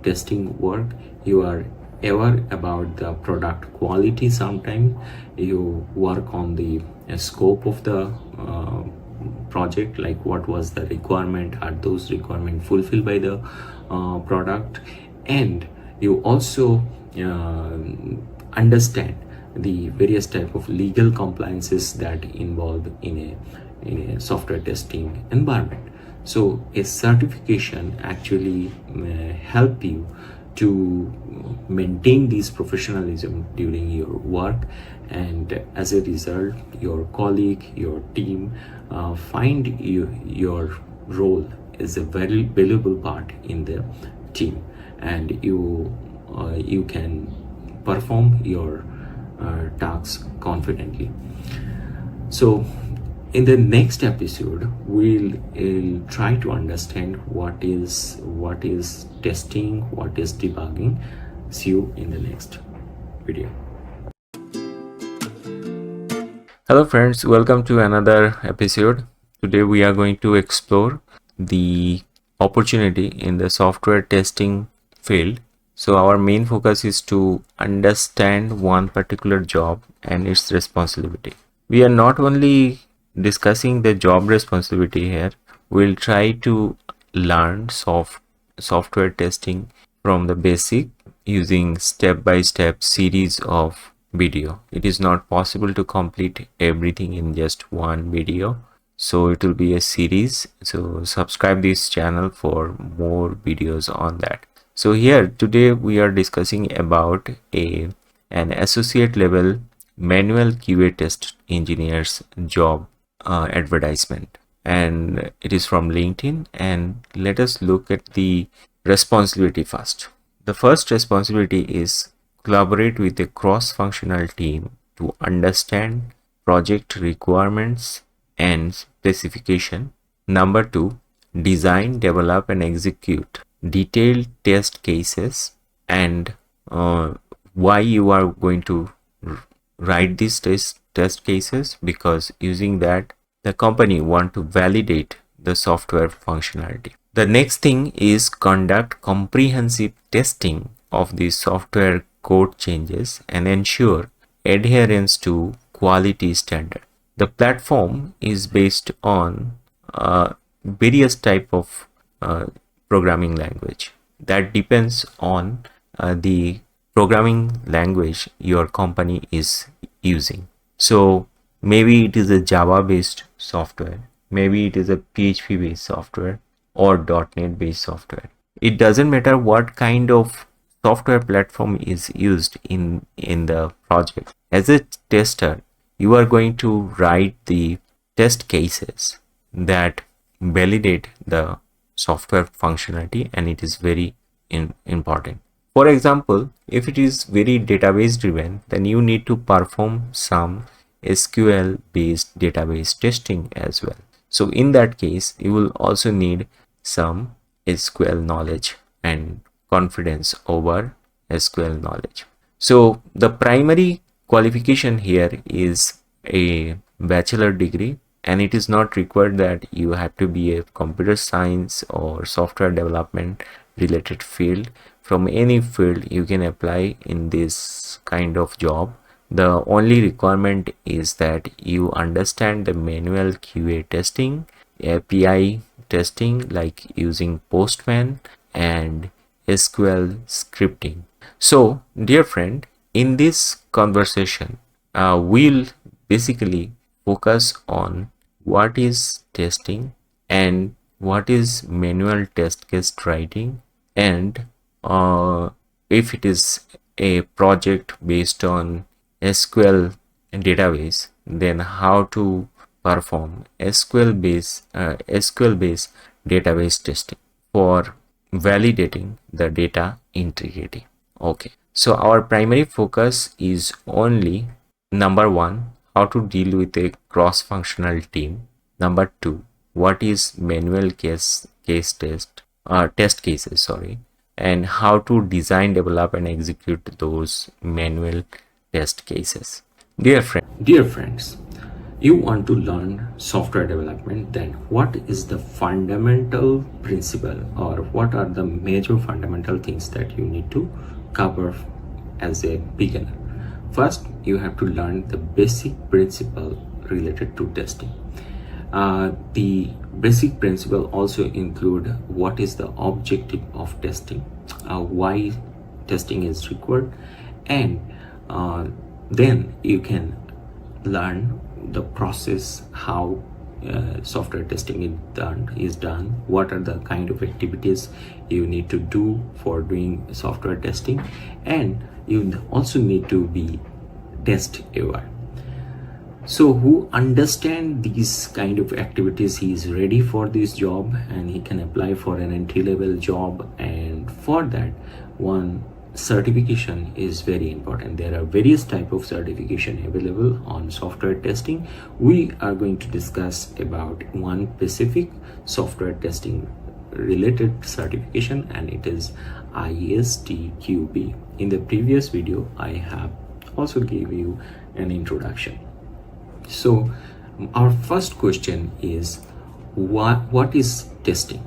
testing work. You are aware about the product quality. Sometimes you work on the scope of the project, like what was the requirement, are those requirements fulfilled by the product, and You also understand the various type of legal compliances that involve in a software testing environment. So a certification actually help you to maintain this professionalism during your work, and as a result your colleague, your team find your role is a very valuable part in the team, and you can perform your tasks confidently. So in the next episode we'll try to understand what is testing, what is debugging. See you in the next video. Hello friends, welcome to another episode. Today we are going to explore the opportunity in the software testing field. So our main focus is to understand one particular job and its responsibility. We are not only discussing the job responsibility here, we'll try to learn software testing from the basic using step-by-step series of video. It is not possible to complete everything in just one video, so it will be a series. So subscribe this channel for more videos on that. So here today we are discussing about an associate level manual QA test engineer's job advertisement, and it is from LinkedIn. And let us look at the responsibility first. The first responsibility is collaborate with a cross-functional team to understand project requirements and specification. Number 2, design, develop and execute detailed test cases, and why you are going to write these test cases, because using that the company want to validate the software functionality. The next thing is conduct comprehensive testing of the software code changes and ensure adherence to quality standard. The platform is based on various type of programming language. That depends on the programming language your company is using. So maybe it is a Java based software, maybe it is a PHP based software or .NET based software. It doesn't matter what kind of software platform is used in the project. As a tester, you are going to write the test cases that validate the software functionality, and it is very important. For example, if it is very database driven, then you need to perform some SQL based database testing as well. So in that case, you will also need some SQL knowledge and confidence over SQL knowledge. So the primary qualification here is a bachelor degree, and it is not required that you have to be a computer science or software development related field. From any field you can apply in this kind of job. The only requirement is that you understand the manual QA testing, API testing like using Postman, and SQL scripting. So dear friend, in this conversation we'll basically focus on what is testing and what is manual test case writing, and if it is a project based on SQL database, then how to perform SQL based database testing for validating the data integrity. Okay, so our primary focus is only number 1, how to deal with a cross-functional team. Number 2, what is manual test cases, and how to design, develop and execute those manual test cases. Dear friends, you want to learn software development, then what is the fundamental principle, or what are the major fundamental things that you need to cover as a beginner? First, you have to learn the basic principle related to testing. The basic principle also include what is the objective of testing, why testing is required, and then you can learn the process, how software testing is done, what are the kind of activities you need to do for doing software testing, and you also need to be test aware. So who understand these kind of activities, he is ready for this job and he can apply for an entry-level job. And for that, one certification is very important. There are various type of certification available on software testing. We are going to discuss about one specific software testing related certification, and it is ISTQB. In the previous video, I have also gave you an introduction. So our first question is, what is testing?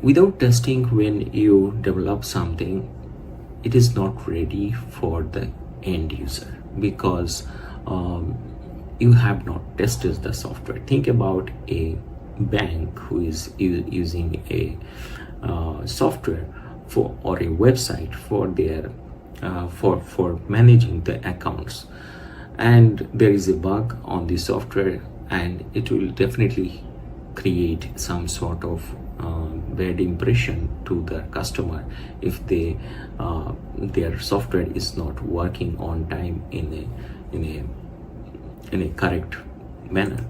Without testing, when you develop something, it is not ready for the end user, because you have not tested the software. Think about a bank who is using a software or a website for their for managing the accounts, and there is a bug on the software, and it will definitely create some sort of bad impression to the customer if their software is not working on time in a correct manner.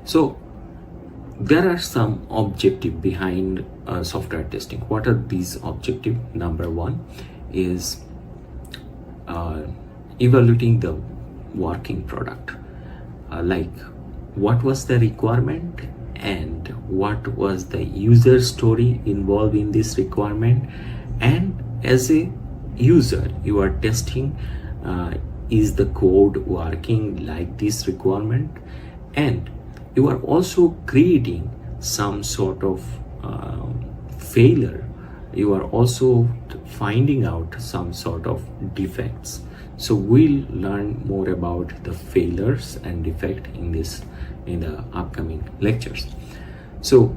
So there are some objective behind software testing. What are these objectives? Number one is evaluating the working product, like what was the requirement and what was the user story involved in this requirement, and as a user you are testing, is the code working like this requirement, and you are also creating some sort of failure. You are also finding out some sort of defects. So we'll learn more about the failures and defect in the upcoming lectures. So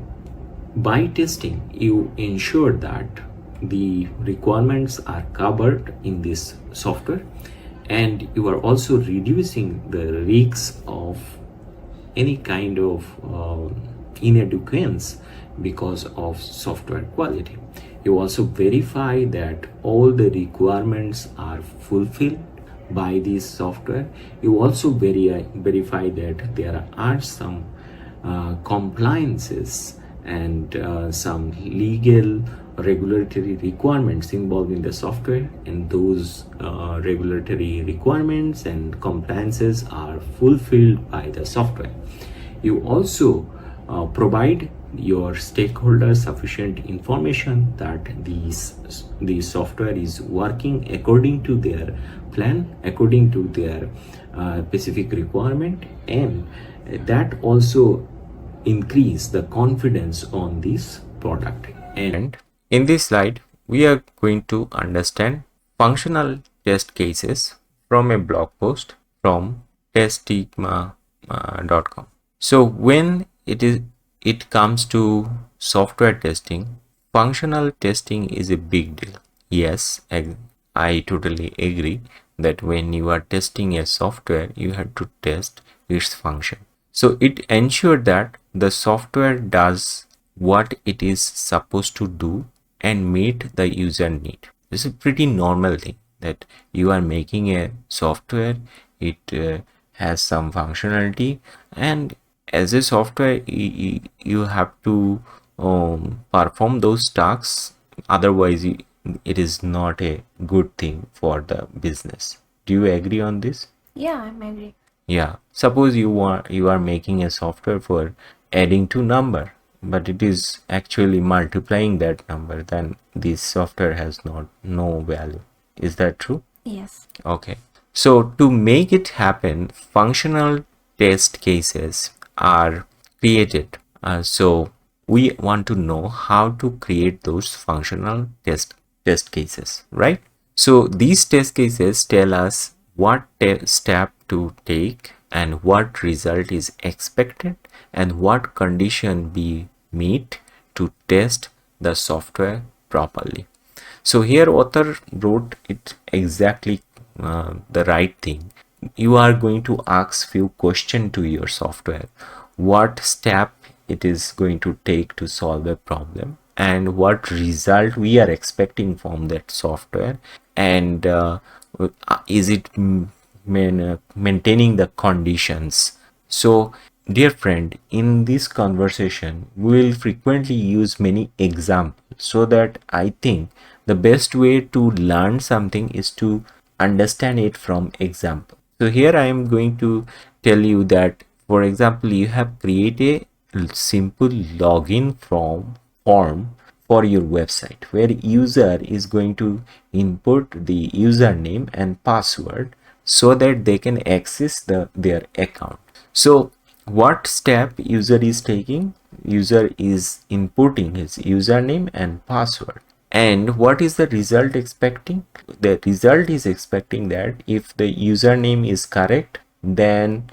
by testing, you ensure that the requirements are covered in this software, and you are also reducing the risks of any kind of inadequacy because of software quality. You also verify that all the requirements are fulfilled by this software. You also verify that there are some compliances and some legal regulatory requirements involved in the software, and those regulatory requirements and compliances are fulfilled by the software. You also provide your stakeholders sufficient information that the software is working according to their plan, according to their specific requirement, and that also increase the confidence on this product. And in this slide, we are going to understand functional test cases from a blog post from testigma.com. So when it comes to software testing, functional testing is a big deal. Yes, I totally agree that when you are testing a software, you have to test its function. So it ensures that the software does what it is supposed to do and meet the user need. This is a pretty normal thing, that you are making a software, it has some functionality, and as a software you have to perform those tasks, otherwise it is not a good thing for the business. Do you agree on this? Yeah, I'm agree. Yeah, suppose you are making a software for adding to number, but it is actually multiplying that number, then this software has no value. Is that true? Yes. Okay, so to make it happen, functional test cases are created. So we want to know how to create those functional test cases, right? So these test cases tell us what step to take and what result is expected and what condition be meet to test the software properly. So here author wrote it exactly the right thing. You are going to ask few questions to your software. What step it is going to take to solve a problem, and what result we are expecting from that software, and is it maintaining the conditions. So dear friend, in this conversation we will frequently use many examples, so that I think the best way to learn something is to understand it from example. So here I am going to tell you that, for example, you have created a simple login form for your website, where user is going to input the username and password so that they can access their account. So what step user is taking? User is inputting his username and password. And what is the result expecting? The result is expecting that if the username is correct, then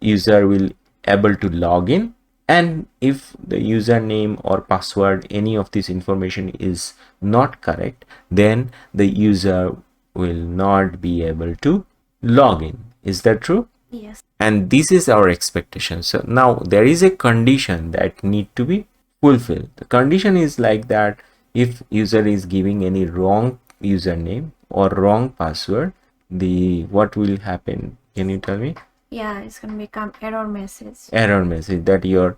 user will able to log in, and if the username or password, any of this information is not correct, then the user will not be able to log in. Is that true? Yes. And this is our expectation. So now there is a condition that need to be fulfilled. The condition is like that: if user is giving any wrong username or wrong password, what will happen? Can you tell me? Yeah, it's gonna become error message. Error message that your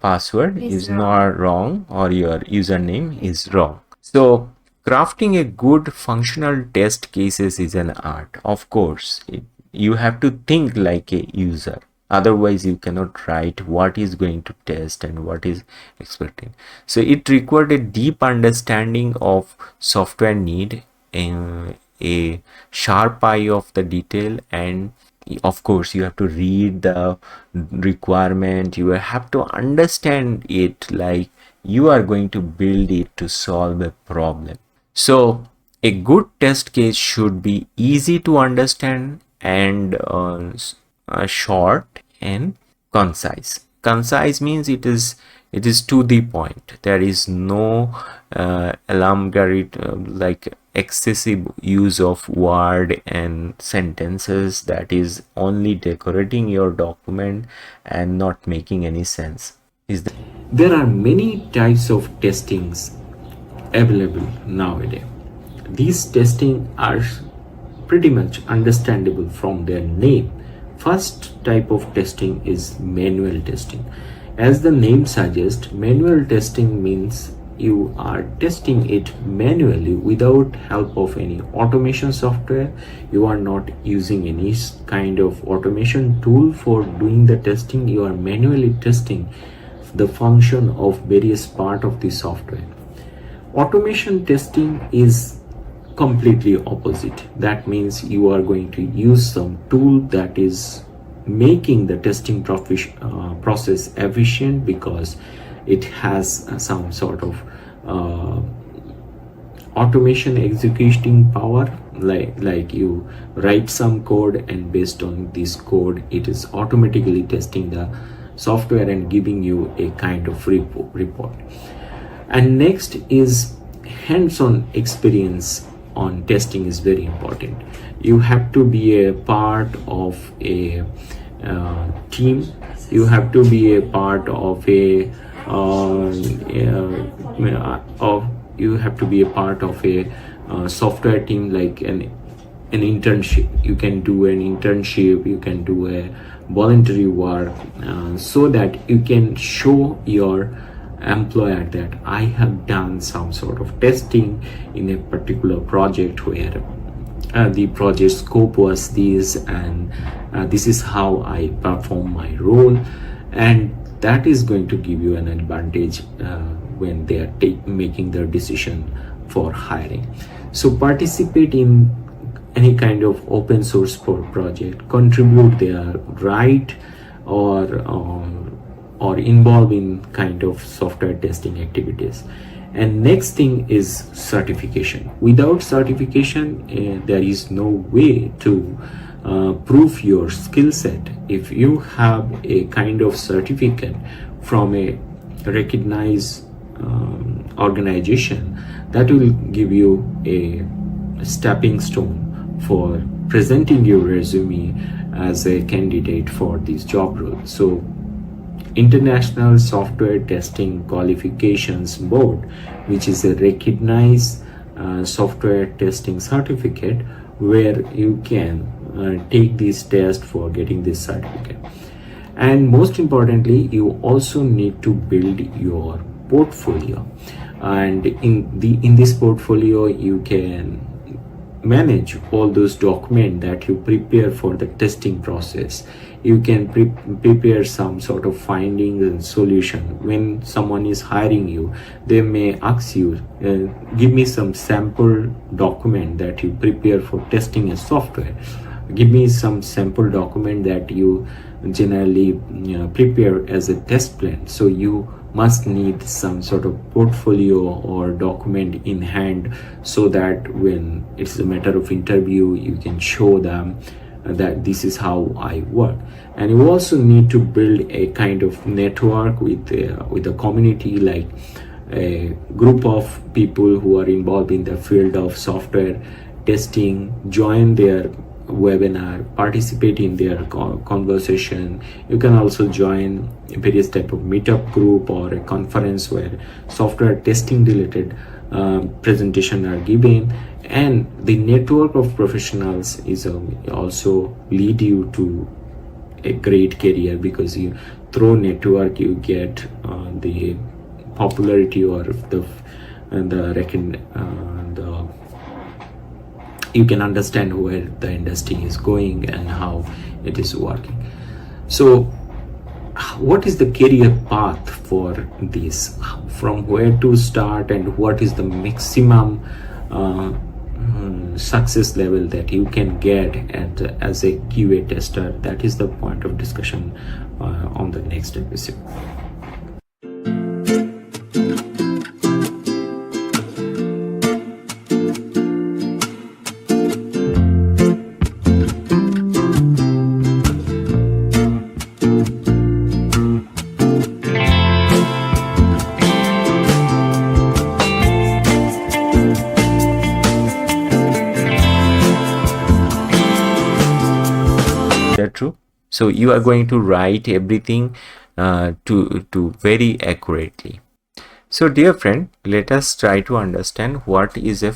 password is wrong. not wrong or your username is wrong. So crafting a good functional test cases is an art. Of course, you have to think like a user. Otherwise, you cannot write what is going to test and what is expecting. So it required a deep understanding of software need, a sharp eye of the detail, and of course you have to read the requirement. You have to understand it like you are going to build it to solve a problem. So a good test case should be easy to understand and short and concise. Concise means it is to the point. There is no like excessive use of word and sentences that is only decorating your document and not making any sense. There are many types of testings available nowadays. These testing are pretty much understandable from their name. First type of testing is manual testing. As the name suggests, manual testing means you are testing it manually without help of any automation software. You are not using any kind of automation tool for doing the testing. You are manually testing the function of various part of the software. Automation testing is completely opposite. That means you are going to use some tool that is making the testing process efficient, because it has some sort of automation executing power, like you write some code and based on this code it is automatically testing the software and giving you a kind of report. And next is hands-on experience on testing is very important. You have to be a part of a team. You have to be a part of a you have to be a part of a software team, like an internship. You can do an internship, you can do a voluntary work, so that you can show your employer that I have done some sort of testing in a particular project where the project scope was this, and this is how I perform my role, and that is going to give you an advantage when they are making their decision for hiring. So participate in any kind of open source project, contribute their right, or involve in kind of software testing activities. And next thing is certification. Without certification, there is no way to prove your skill set. If you have a kind of certificate from a recognized organization, That will give you a stepping stone for presenting your resume as a candidate for this job role. So International Software Testing Qualifications Board, which is a recognized software testing certificate where you can take this test for getting this certificate. And most importantly, you also need to build your portfolio, and in this portfolio you can manage all those documents that you prepare for the testing process. You can prepare some sort of findings and solution. When someone is hiring you, they may ask you, give me some sample document that you prepare for testing a software. Give me some sample document that you generally prepare as a test plan. So you must need some sort of portfolio or document in hand, so that when it's a matter of interview, you can show them that this is how I work. And you also need to build a kind of network with a community, like a group of people who are involved in the field of software testing. Join their webinar, participate in their conversation. You can also join various type of meetup group or a conference where software testing related presentation are given. And the network of professionals is also lead you to a great career, because you through network you get the popularity or the you can understand where the industry is going and how it is working. So what is the career path for this, from where to start, and what is the maximum success level that you can get as a QA tester? That is the point of discussion on the next episode. True. So you are going to write everything to very accurately. So dear friend, let us try to understand what is a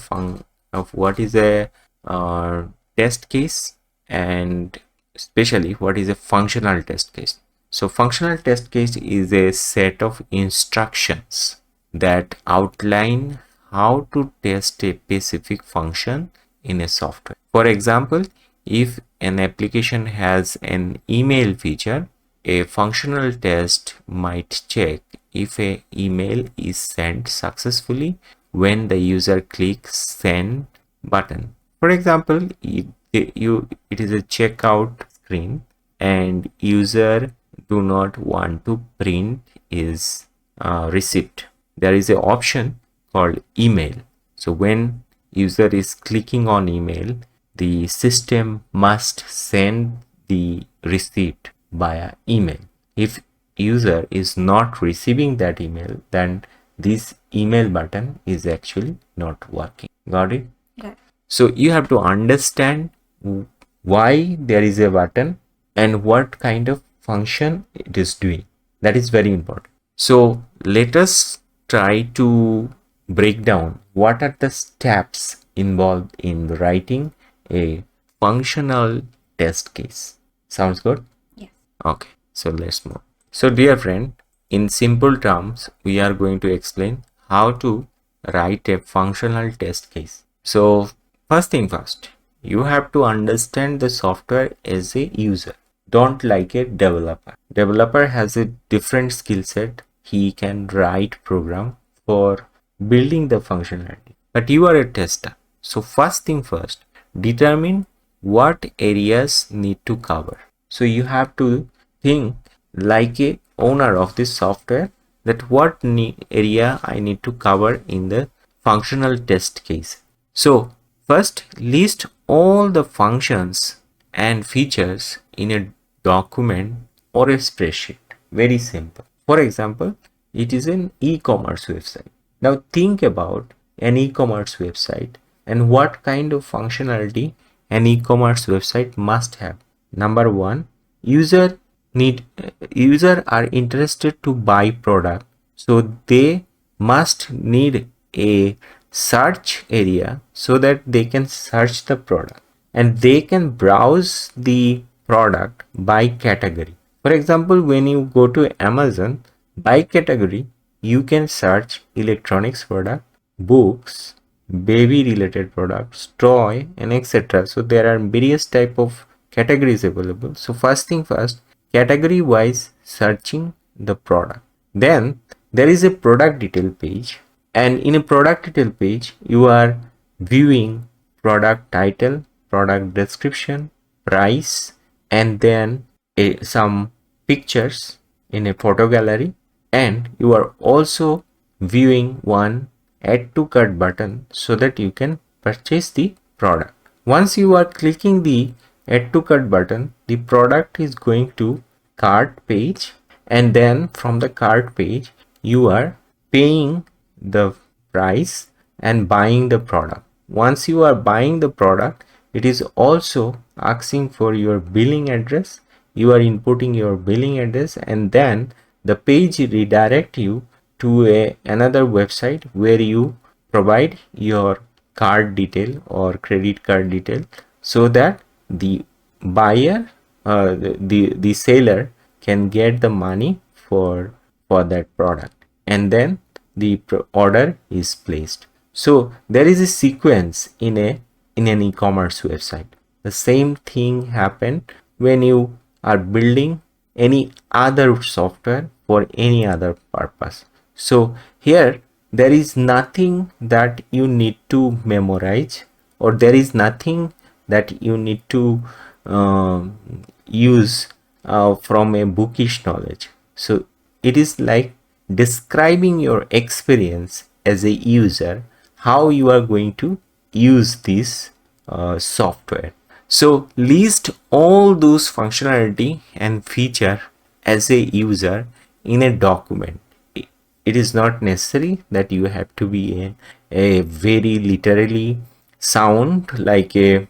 test case, and especially what is a functional test case. So functional test case is a set of instructions that outline how to test a specific function in a software. For example, if an application has an email feature, a functional test might check if an email is sent successfully when the user clicks send button. For example, it is a checkout screen and user do not want to print his receipt. There is an option called email. So when user is clicking on email, the system must send the receipt via email. If user is not receiving that email, then this email button is actually not working. Got it? Yeah. So you have to understand why there is a button and what kind of function it is doing. That is very important. So let us try to break down what are the steps involved in writing a functional test case. Sounds good? Yes. Okay, so let's move. So dear friend, in simple terms, we are going to explain how to write a functional test case. So first thing first, you have to understand the software as a user. Don't like a developer. Developer has a different skill set. He can write program for building the functionality, but you are a tester. So first thing first, determine what areas need to cover. So you have to think like a owner of this software, that what area I need to cover in the functional test case. So first, list all the functions and features in a document or a spreadsheet. Very simple. For example, it is an e-commerce website. Now think about an e-commerce website and what kind of functionality an e-commerce website must have. Number one, user are interested to buy product, so they must need a search area so that they can search the product and they can browse the product by category. For example, when you go to Amazon, by category you can search electronics product, books, baby related products, toy, and etc. So there are various type of categories available. So first thing first, category wise searching the product. Then there is a product detail page, and in a product detail page you are viewing product title, product description, price, and then some pictures in a photo gallery, and you are also viewing one add to cart button so that you can purchase the product. Once you are clicking the add to cart button, the product is going to cart page, and then from the cart page you are paying the price and buying the product. Once you are buying the product, it is also asking for your billing address. You are inputting your billing address, and then the page redirect you to another website where you provide your card detail or credit card detail so that the buyer, the seller can get the money for that product, and then the order is placed. So there is a sequence in an e-commerce website. The same thing happened when you are building any other software for any other purpose. So here there is nothing that you need to memorize, or there is nothing that you need to use from a bookish knowledge. So it is like describing your experience as a user, how you are going to use this software. So list all those functionality and feature as a user in a document. It is not necessary that you have to be a very literally sound like a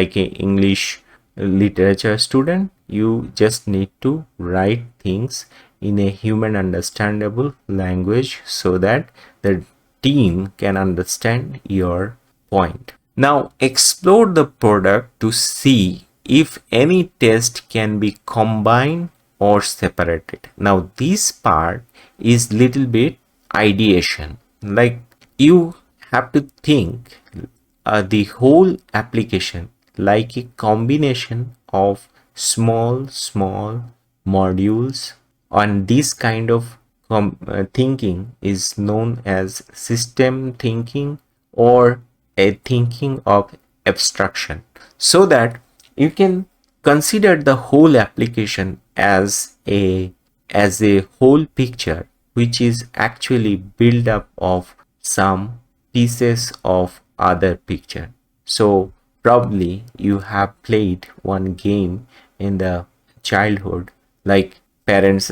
English literature student. You just need to write things in a human understandable language so that the team can understand your point. Now explore the product to see if any test can be combined or separated. Now this part is little bit ideation, like you have to think the whole application like a combination of small modules, and this kind of thinking is known as system thinking or a thinking of abstraction, so that you can consider the whole application as a whole picture which is actually built up of some pieces of other picture. So probably you have played one game in the childhood, like parents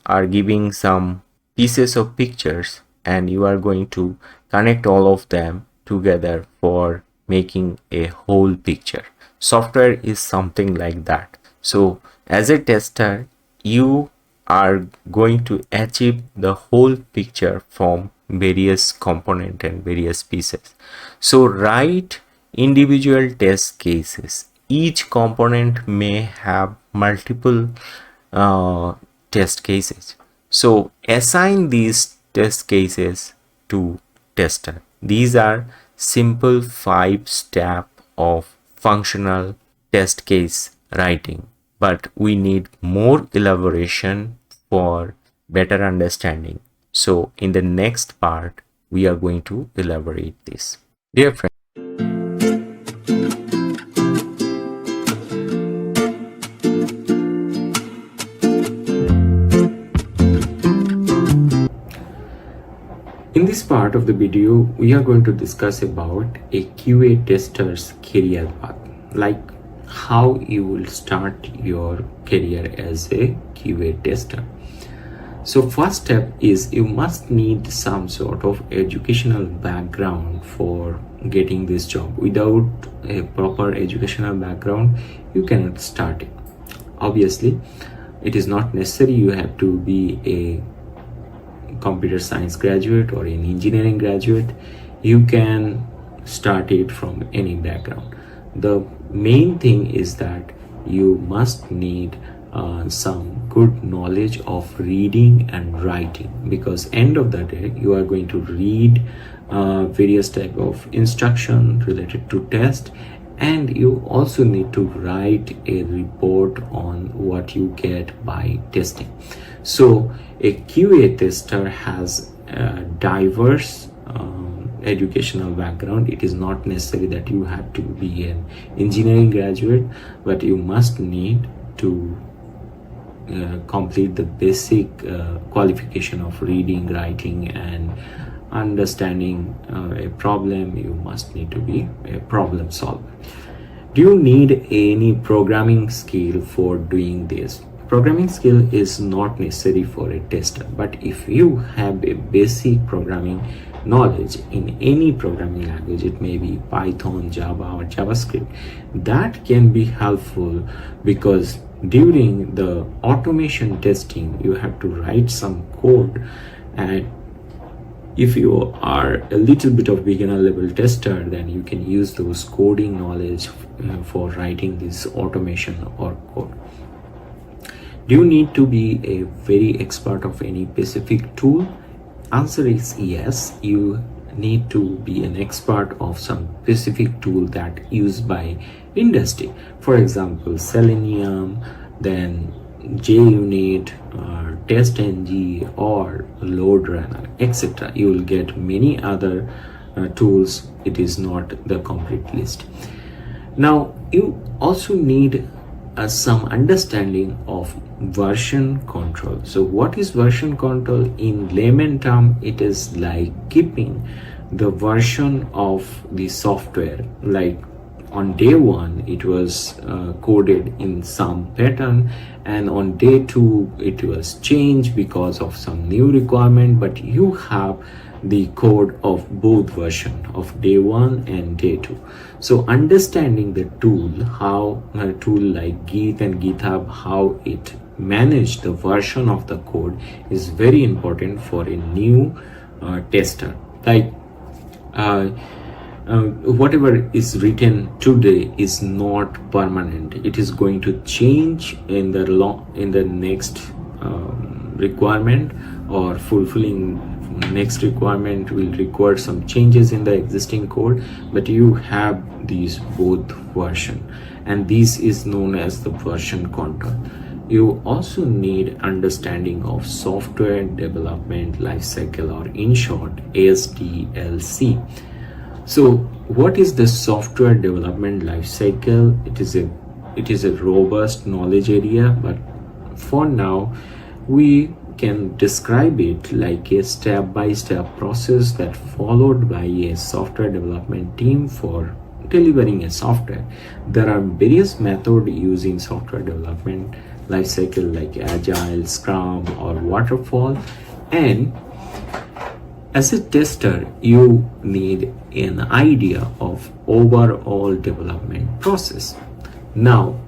are giving some pieces of pictures and you are going to connect all of them together for making a whole picture. Software is something like that. So as a tester, you are going to achieve the whole picture from various components and various pieces. So write individual test cases. Each component may have multiple test cases. So assign these test cases to tester. These are simple 5-step of functional test case writing, but we need more elaboration for better understanding. So in the next part, we are going to elaborate this. Dear friends, in this part of the video, we are going to discuss about a QA tester's career path, like how you will start your career as a QA tester. So first step is you must need some sort of educational background for getting this job. Without a proper educational background, you cannot start it. Obviously, it is not necessary you have to be a computer science graduate or an engineering graduate. You can start it from any background. The main thing is that you must need some good knowledge of reading and writing, because end of the day you are going to read various type of instruction related to test, and you also need to write a report on what you get by testing. So a QA tester has a diverse educational background. It is not necessary that you have to be an engineering graduate, but you must need to complete the basic qualification of reading, writing, and understanding a problem. You must need to be a problem solver. Do you need any programming skill for doing this? Programming skill is not necessary for a tester, but if you have a basic programming knowledge in any programming language, it may be Python, Java, or JavaScript, that can be helpful, because during the automation testing you have to write some code, and if you are a little bit of beginner level tester, then you can use those coding knowledge for writing this automation or code. Do you need to be a very expert of any specific tool? Answer is yes. You need to be an expert of some specific tool that used by industry. For example, Selenium, then JUnit, TestNG, or LoadRunner, etc. You will get many other tools. It is not the complete list. Now you also need some understanding of version control. So what is version control? In layman term, it is like keeping the version of the software, like on day one it was coded in some pattern, and on day two it was changed because of some new requirement, but you have the code of both version of day one and day two. So understanding the tool, how a tool like Git and GitHub, how it manage the version of the code is very important for a new tester. Like whatever is written today is not permanent. It is going to change in the next requirement, or fulfilling next requirement will require some changes in the existing code, but you have these both version, and this is known as the version control. You also need understanding of software development lifecycle, or in short SDLC. So what is the software development lifecycle? It is a robust knowledge area, but for now we can describe it like a step-by-step process that followed by a software development team for delivering a software. There are various methods used in software development lifecycle, like Agile, Scrum, or Waterfall, and as a tester you need an idea of overall development process. Now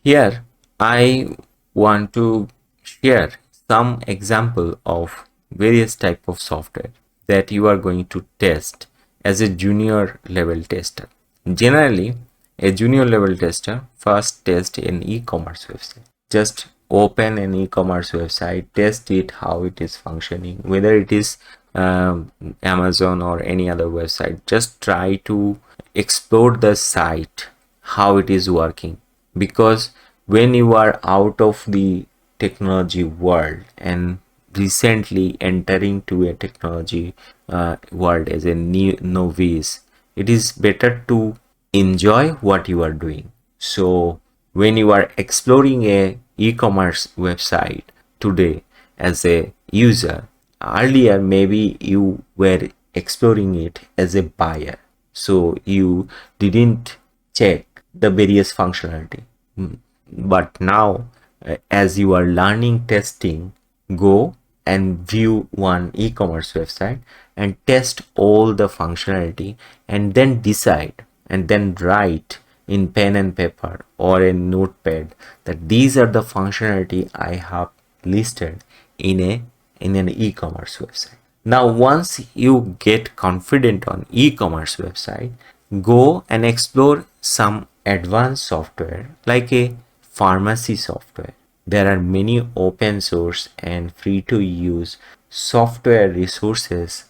here I want to share some example of various type of software that you are going to test as a junior level tester. Generally, a junior level tester first test an e-commerce website. Just open an e-commerce website, test it, how it is functioning, whether it is Amazon or any other website. Just try to explore the site, how it is working, because when you are out of the technology world and recently entering to a technology world as a novice, it is better to enjoy what you are doing. So when you are exploring a e-commerce website today as a user, earlier maybe you were exploring it as a buyer, so you didn't check the various functionality. But now as you are learning testing, go and view one e-commerce website and test all the functionality, and then decide and then write in pen and paper or a notepad that these are the functionality I have listed in an e-commerce website. Now once you get confident on e-commerce website, go and explore some advanced software like a pharmacy software. There are many open source and free to use software resources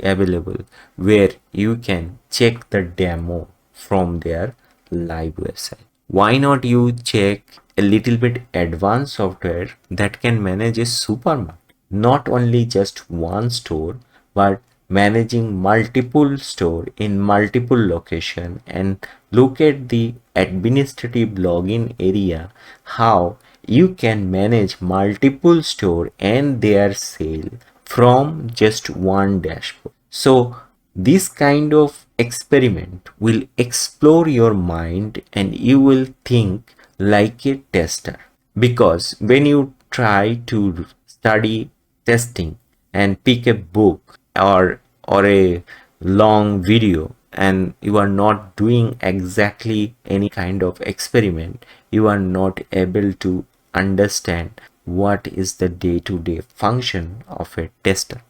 available where you can check the demo from their live website. Why not you check a little bit advanced software that can manage a supermarket? Not only just one store, but managing multiple store in multiple location, and look at the administrative login area, how you can manage multiple store and their sale from just one dashboard. So this kind of experiment will explore your mind and you will think like a tester, because when you try to study testing and pick a book or a long video and you are not doing exactly any kind of experiment, you are not able to understand what is the day-to-day function of a tester.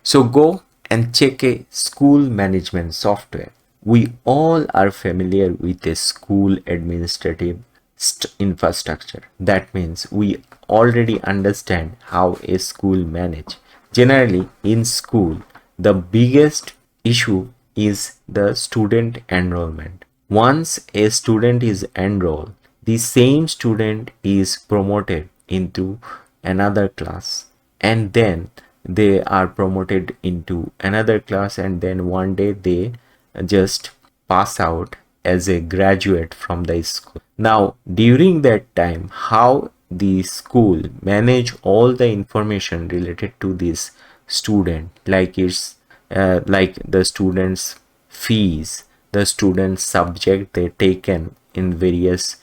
So go and check a school management software. We all are familiar with a school administrative infrastructure. That means we already understand how a school manage. Generally in school, the biggest issue is the student enrollment. Once a student is enrolled, the same student is promoted into another class, and then they are promoted into another class, and then one day they just pass out as a graduate from the school. Now during that time, how the school manage all the information related to this student, like its like the students fees, the students subject they taken in various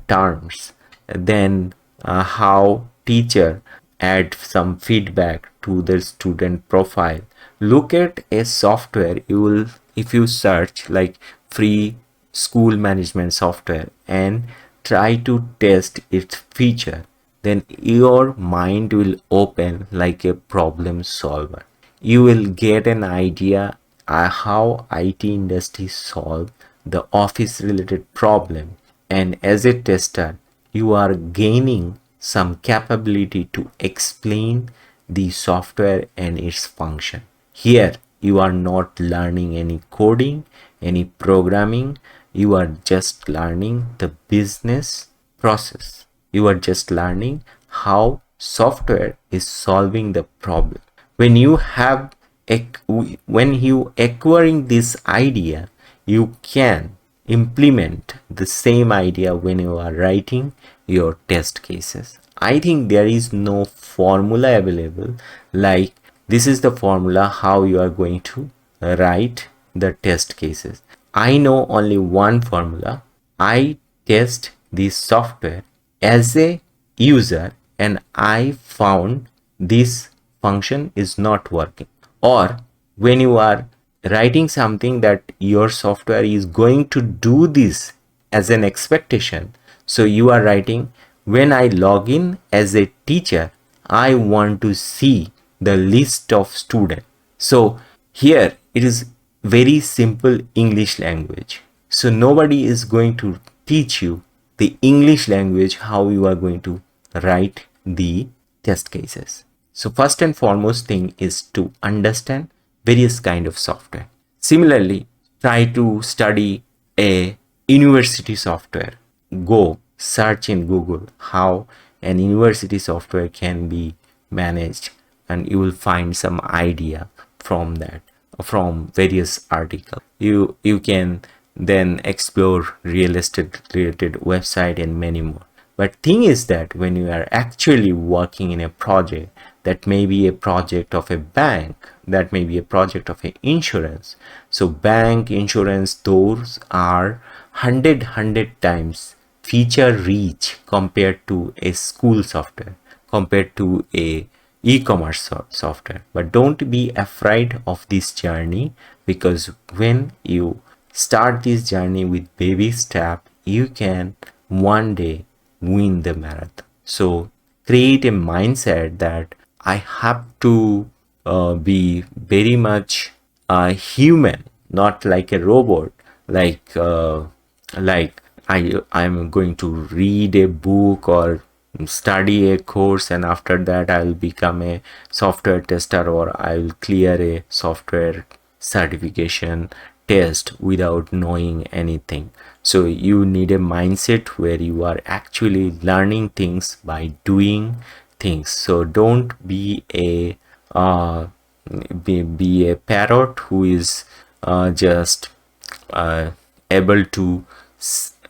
terms, then how teacher add some feedback to the student profile. Look at a software. You will, if you search like free school management software and try to test its feature, then your mind will open like a problem solver. You will get an idea how IT industry solve the office related problem, and as a tester you are gaining some capability to explain the software and its function. Here you are not learning any coding, any programming, you are just learning the business process. You are just learning how software is solving the problem. When you have when you acquiring this idea, you can implement the same idea when you are writing your test cases. I think there is no formula available like this is the formula how you are going to write the test cases. I know only one formula. I test this software as a user and I found this function is not working. Or when you are writing something that your software is going to do this as an expectation, so you are writing, when I log in as a teacher, I want to see the list of students. So here it is very simple English language. So nobody is going to teach you the English language how you are going to write the test cases. So first and foremost thing is to understand various kind of software. Similarly, try to study a university software. Go search in Google how an university software can be managed, and you will find some idea from that, from various articles. You can then explore real estate related website and many more. But thing is that when you are actually working in a project, that may be a project of a bank, that may be a project of a insurance. So bank, insurance, those are 100 times feature rich compared to a school software. compared to a e-commerce software. But don't be afraid of this journey, because when you start this journey with baby step, you can one day win the marathon. So create a mindset that I have to be very much human, not like a robot, like I'm going to read a book or study a course, and after that I'll become a software tester, or I'll clear a software certification test without knowing anything. So you need a mindset where you are actually learning things by doing things. So don't be a be a parrot who is just able to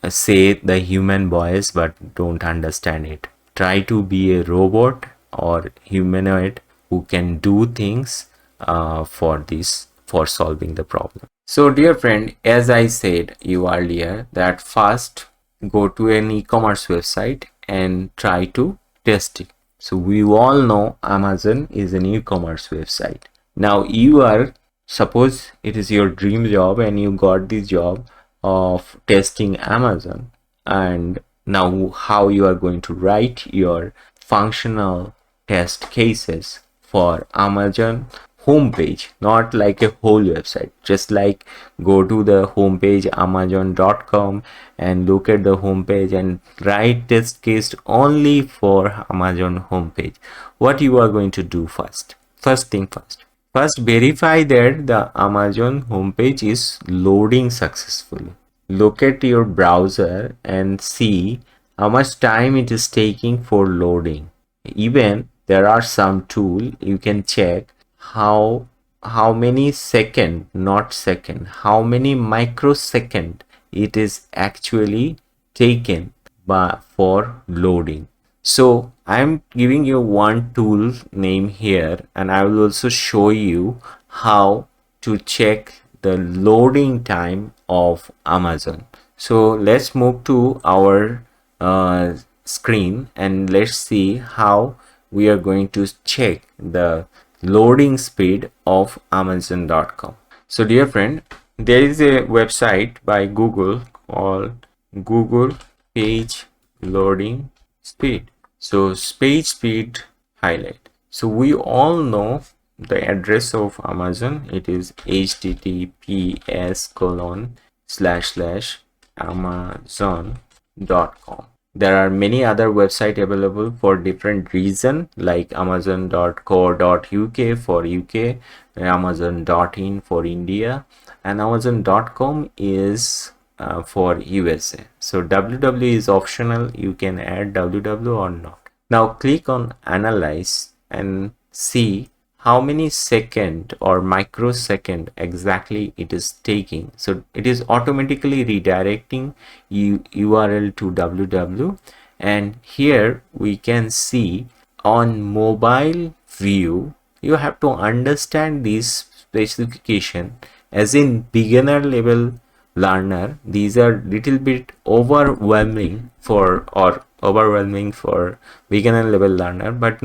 say the human voice but don't understand it. Try to be a robot or humanoid who can do things for solving the problem. So dear friend, as I said you earlier, that first go to an e-commerce website and try to test it. So we all know Amazon is an e-commerce website. Now you are, suppose it is your dream job and you got this job of testing Amazon, and now how you are going to write your functional test cases for Amazon homepage, not like a whole website. Just like go to the homepage amazon.com and look at the homepage and write test case only for Amazon homepage. What you are going to do first thing first, verify that the Amazon homepage is loading successfully. Look at your browser and see how much time it is taking for loading. Even there are some tool you can check how many second, not second, how many microsecond it is actually taken for loading. So I'm giving you one tool name here, and I will also show you how to check the loading time of Amazon. So let's move to our screen and let's see how we are going to check the loading speed of Amazon.com. So dear friend, there is a website by Google called Google Page Loading Speed. So page speed highlight. So we all know the address of Amazon. It is https://amazon.com. There are many other websites available for different reason, like amazon.co.uk for UK, amazon.in for India, and amazon.com is for USA. So www is optional. You can add www or not. Now click on analyze and see how many second or microsecond exactly it is taking. So it is automatically redirecting URL to www, and here we can see on mobile view. You have to understand this specification as in beginner level learner. These are little bit overwhelming for beginner level learner, but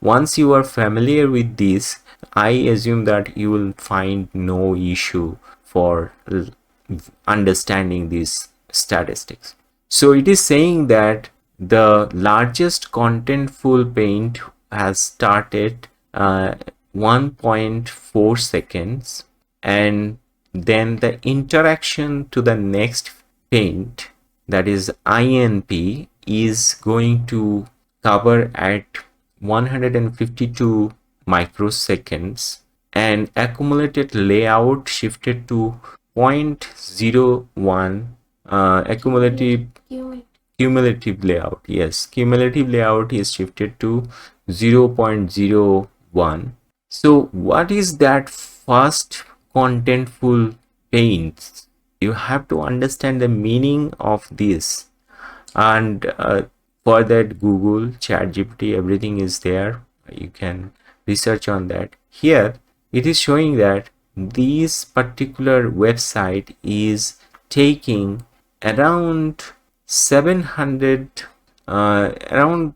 once you are familiar with this, I assume that you will find no issue for understanding these statistics. So it is saying that the largest contentful paint has started 1.4 seconds, and then the interaction to the next paint, that is INP, is going to cover at 152 microseconds, and accumulated layout shifted to 0.01 cumulative layout. Yes, cumulative layout is shifted to 0.01. So what is that first contentful paints? You have to understand the meaning of this, and for that Google, ChatGPT, everything is there. You can research on that. Here it is showing that this particular website is taking around 700 around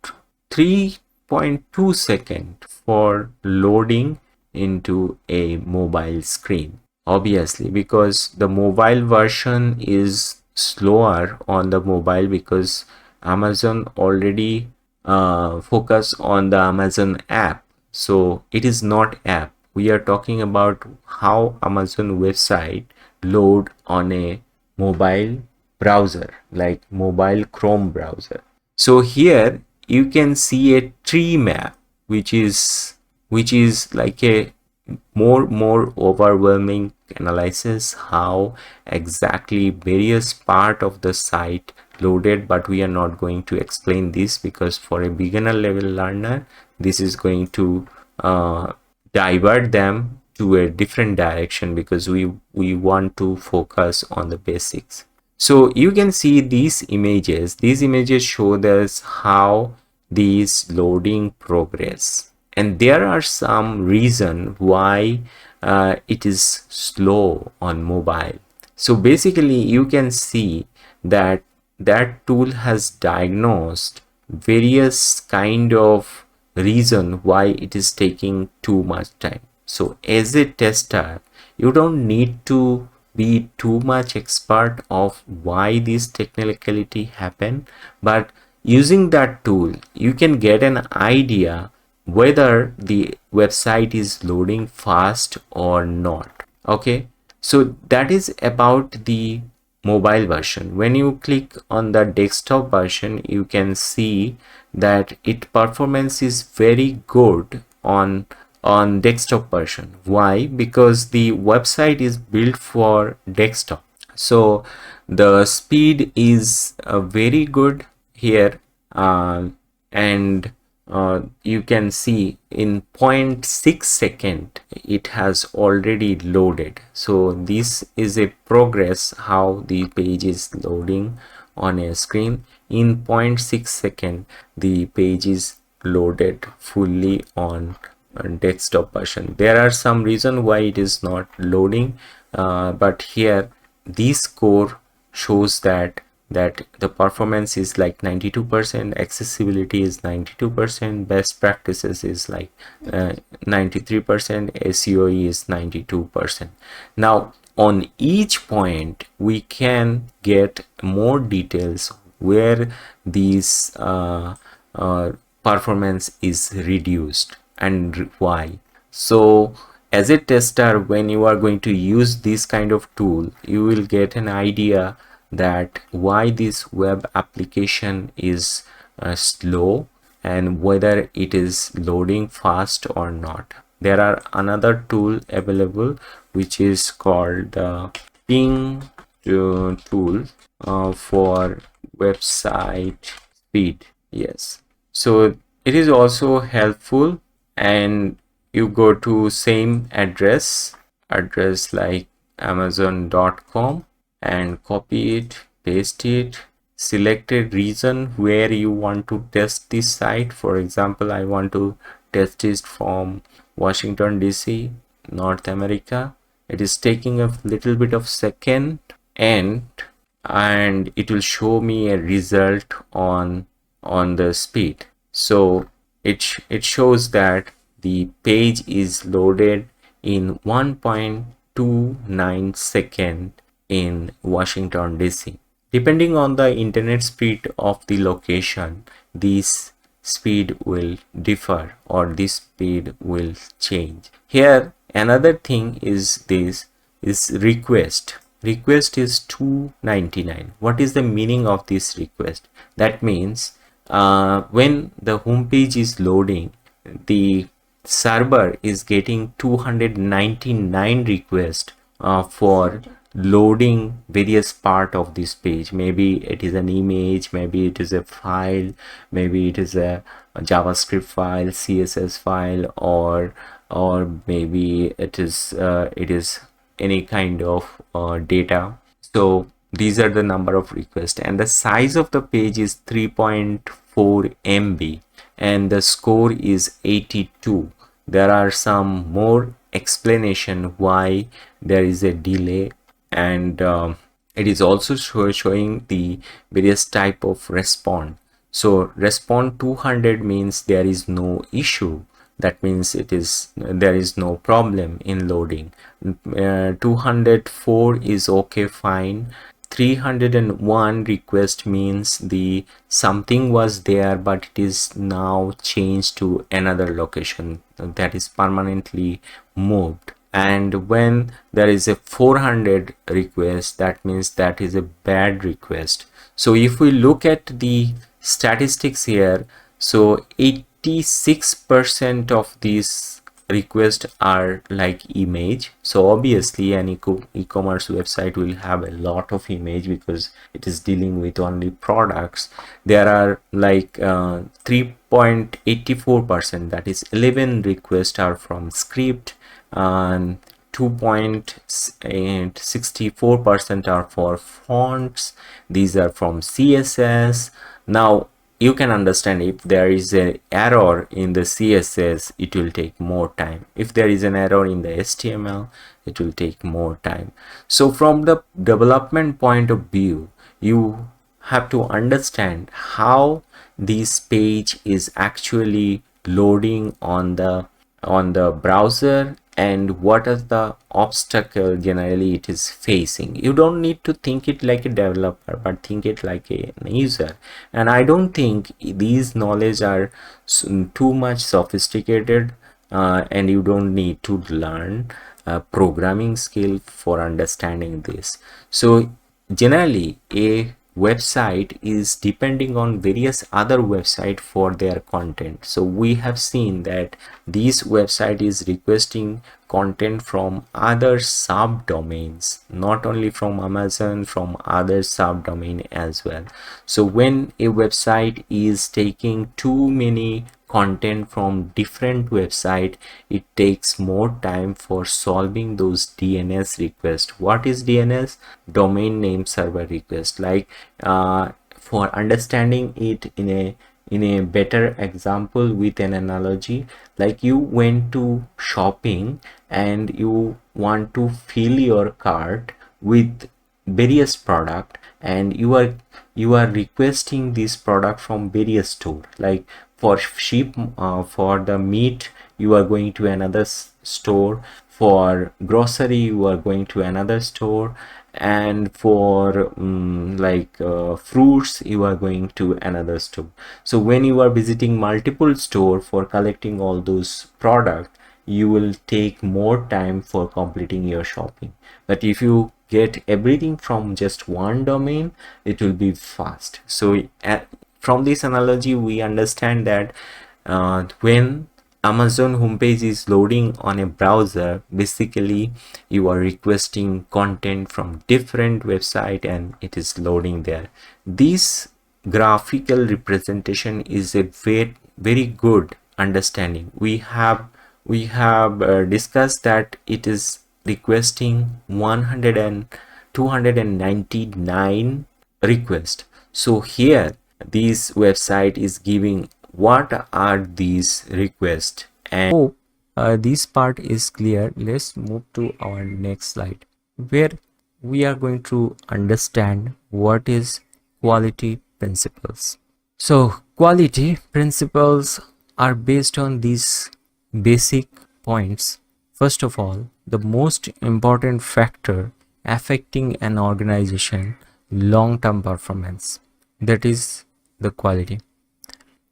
3 8.2 seconds for loading into a mobile screen. Obviously, because the mobile version is slower on the mobile, because Amazon already focus on the Amazon app. So it is not app. We are talking about how Amazon website load on a mobile browser, like mobile Chrome browser. So here you can see a tree map, which is like a more overwhelming analysis how exactly various part of the site loaded, but we are not going to explain this, because for a beginner level learner this is going to divert them to a different direction, because we want to focus on the basics. So you can see these images show us how these loading progress, and there are some reason why it is slow on mobile. So basically you can see that that tool has diagnosed various kind of reason why it is taking too much time. So as a tester, you don't need to be too much expert of why this technicality happen, but using that tool you can get an idea whether the website is loading fast or not. Okay, so that is about the mobile version. When you click on the desktop version, you can see that its performance is very good on desktop version. Why? Because the website is built for desktop, so the speed is very good here, and you can see in 0.6 second it has already loaded. So this is a progress how the page is loading on a screen. In 0.6 second the page is loaded fully on desktop version. There are some reason why it is not loading, but here this score shows that the performance is like 92%, accessibility is 92%, best practices is like 93%, SEO is 92%. Now on each point we can get more details where these performance is reduced and why. So as a tester, when you are going to use this kind of tool, you will get an idea that why this web application is slow and whether it is loading fast or not. There are another tool available which is called ping tool for website speed. Yes, so it is also helpful, and you go to same address like amazon.com and copy it, paste it, select a region where you want to test this site. For example, I want to test it from Washington DC, North America. It is taking a little bit of second, and it will show me a result on the speed. So it shows that the page is loaded in 1.29 second in Washington DC. Depending on the internet speed of the location, this speed will differ or this speed will change. Here another thing is this is request. Request is 299. What is the meaning of this request? That means when the home page is loading, the server is getting 299 requests for loading various part of this page. Maybe it is an image, maybe it is a file, maybe it is a JavaScript file, CSS file, or maybe it is any kind of data. So these are the number of requests, and the size of the page is 3.4 MB, and the score is 82. There are some more explanation why there is a delay, and it is also showing the various type of response. So respond 200 means there is no issue. That means there is no problem in loading. 204 is okay, fine. 301 request means the something was there but it is now changed to another location, that is permanently moved. And when there is a 400 request, that means that is a bad request. So if we look at the statistics here, so 86% of these requests are like image. So obviously an e-commerce website will have a lot of image because it is dealing with only products. There are like 3.84%, that is 11 requests are from script, and 2.64% are for fonts. These are from CSS. Now you can understand, if there is an error in the CSS, it will take more time. If there is an error in the HTML, it will take more time. So from the development point of view, you have to understand how this page is actually loading on the browser and what is the obstacle generally it is facing. You don't need to think it like a developer, but think it like a user. And I don't think these knowledge are too much sophisticated, and you don't need to learn programming skill for understanding this. So generally a website is depending on various other website for their content. So we have seen that this website is requesting content from other subdomains, not only from Amazon, from other subdomain as well. So when a website is taking too many content from different website, it takes more time for solving those DNS requests. What is DNS? Domain name server request. Like for understanding it in a better example with an analogy, like you went to shopping and you want to fill your cart with various product, and you are requesting this product from various store. Like for sheep, for the meat, you are going to another store. For grocery, you are going to another store. And for fruits, you are going to another store. So when you are visiting multiple store for collecting all those products, you will take more time for completing your shopping. But if you get everything from just one domain, it will be fast. So from this analogy, we understand that when Amazon homepage is loading on a browser, basically you are requesting content from different website and it is loading there. This graphical representation is a very good understanding. We have discussed that it is requesting 299 requests. So here this website is giving what are these requests. And hope this part is clear. Let's move to our next slide, where we are going to understand what is quality principles. So quality principles are based on these basic points. First of all, the most important factor affecting an organization long-term performance, that is the quality.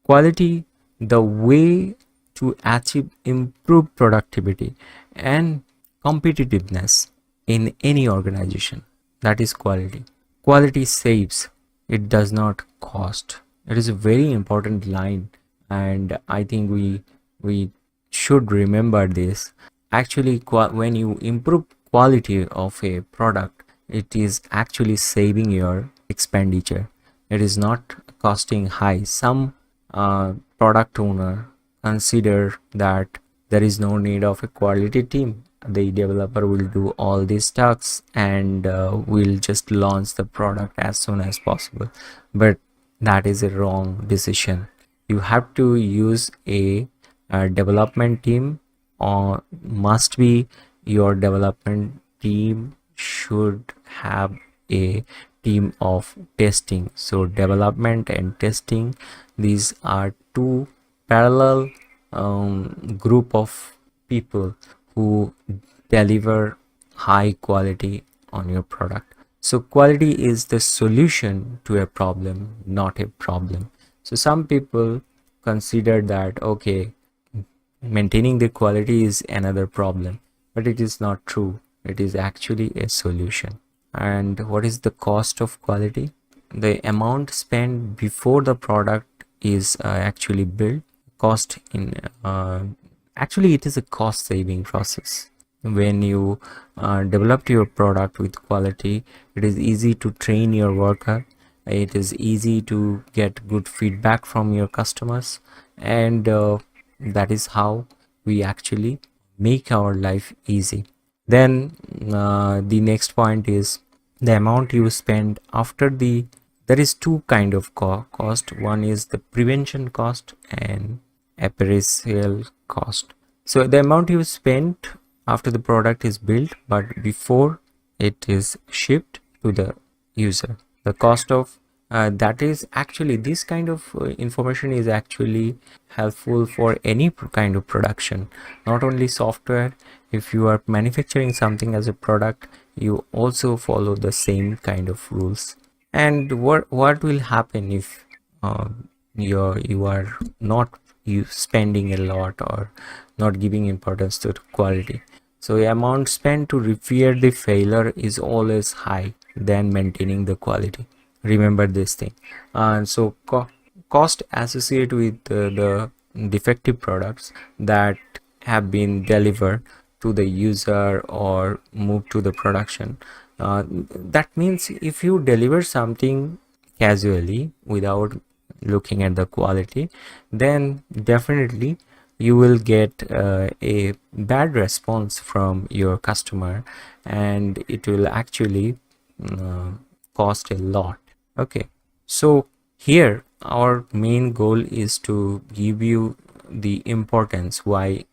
Quality, the way to achieve improved productivity and competitiveness in any organization, that is quality. Quality saves, it does not cost. It is a very important line, and I think we should remember this. Actually, when you improve quality of a product, it is actually saving your expenditure. It is not costing high. Some product owner consider that there is no need of a quality team. The developer will do all these tasks and will just launch the product as soon as possible. But that is a wrong decision. You have to use a development team, or must be your development team should have a team of testing. So development and testing, these are two parallel group of people who deliver high quality on your product. So quality is the solution to a problem, not a problem. So some people consider that, okay, maintaining the quality is another problem, but it is not true. It is actually a solution. And what is the cost of quality? The amount spent before the product is actually built. Cost in actually it is a cost saving process. When you develop your product with quality, it is easy to train your worker, it is easy to get good feedback from your customers, and that is how we actually make our life easy. Then the next point is the amount you spend after the, there is two kind of cost. One is the prevention cost and appraisal cost. So the amount you spent after the product is built but before it is shipped to the user, the cost of that is actually, this kind of information is actually helpful for any kind of production, not only software. If you are manufacturing something as a product, you also follow the same kind of rules. And what will happen if you are not spending a lot or not giving importance to quality? So the amount spent to repair the failure is always high than maintaining the quality. Remember this thing. And so cost associated with the defective products that have been delivered to the user or moved to the production. That means if you deliver something casually without looking at the quality, then definitely you will get a bad response from your customer, and it will actually cost a lot. Okay, so here our main goal is to give you the importance, why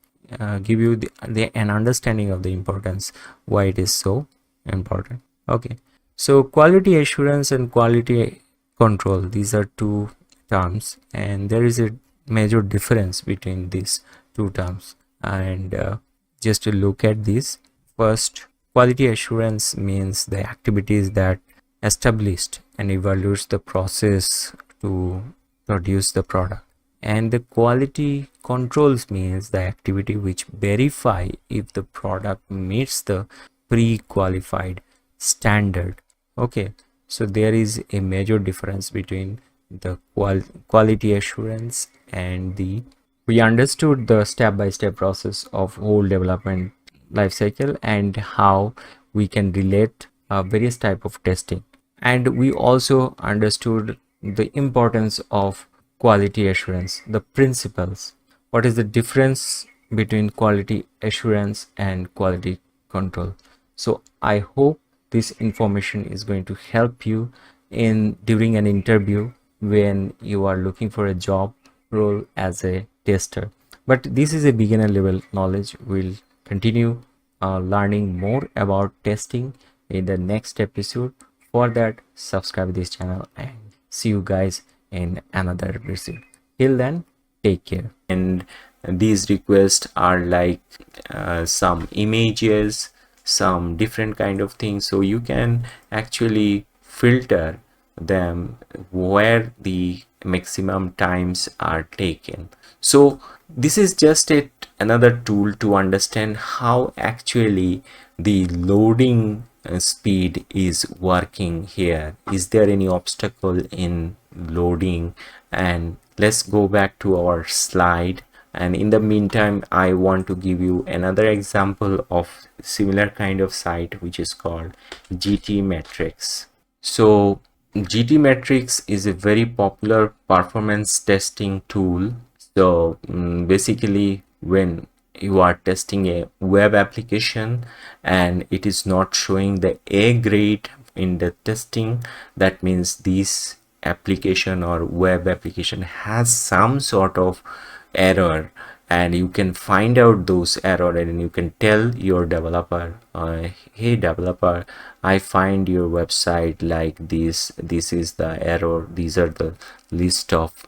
give you an understanding of the importance, why it is so important. Okay, so quality assurance and quality control, these are two terms, and there is a major difference between these two terms. And just to look at this, first, quality assurance means the activities that established and evaluates the process to produce the product, and the quality controls means the activity which verify if the product meets the pre-qualified standard. Okay, so there is a major difference between the quality assurance and the, we understood the step-by-step process of whole development life cycle and how we can relate various type of testing, and we also understood the importance of quality assurance, the principles, what is the difference between quality assurance and quality control. So I hope this information is going to help you in during an interview when you are looking for a job role as a tester. But this is a beginner level knowledge. We'll continue learning more about testing in the next episode. For that, subscribe this channel and see you guys in another episode. Till then, take care. And these requests are like some images, some different kind of things, so you can actually filter them where the maximum times are taken. So this is just another tool to understand how actually the loading speed is working here. Is there any obstacle in loading? And let's go back to our slide, and in the meantime I want to give you another example of similar kind of site which is called GTmetrix. So GTmetrix is a very popular performance testing tool. So basically, when you are testing a web application and it is not showing the A grade in the testing, that means this application or web application has some sort of error and you can find out those error, and you can tell your developer, hey developer, I find your website like this is the error, these are the list of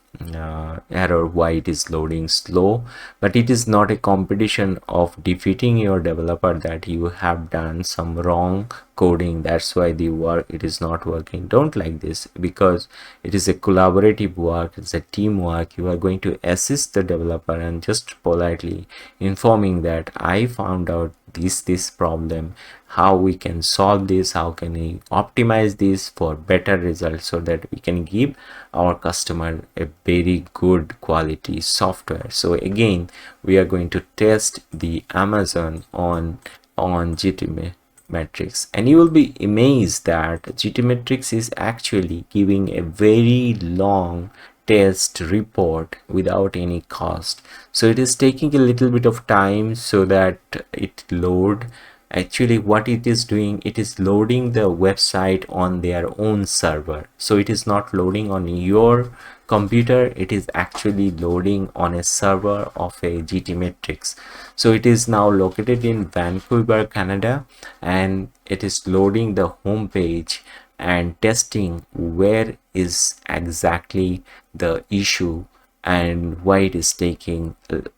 error why it is loading slow. But it is not a competition of defeating your developer that you have done some wrong coding, that's why the work it is not working. Don't like this, because it is a collaborative work, it's a teamwork. You are going to assist the developer and just politely informing that I found out this problem, how we can solve this, how can we optimize this for better results, so that we can give our customer a very good quality software. So again, we are going to test the Amazon on GTmetrix, and you will be amazed that GTmetrix is actually giving a very long test report without any cost. So it is taking a little bit of time so that it load. Actually what it is doing, it is loading the website on their own server, so it is not loading on your computer, it is actually loading on a server of a GTmetrix. So it is now located in Vancouver, Canada, and it is loading the home page and testing where is exactly the issue and why it is taking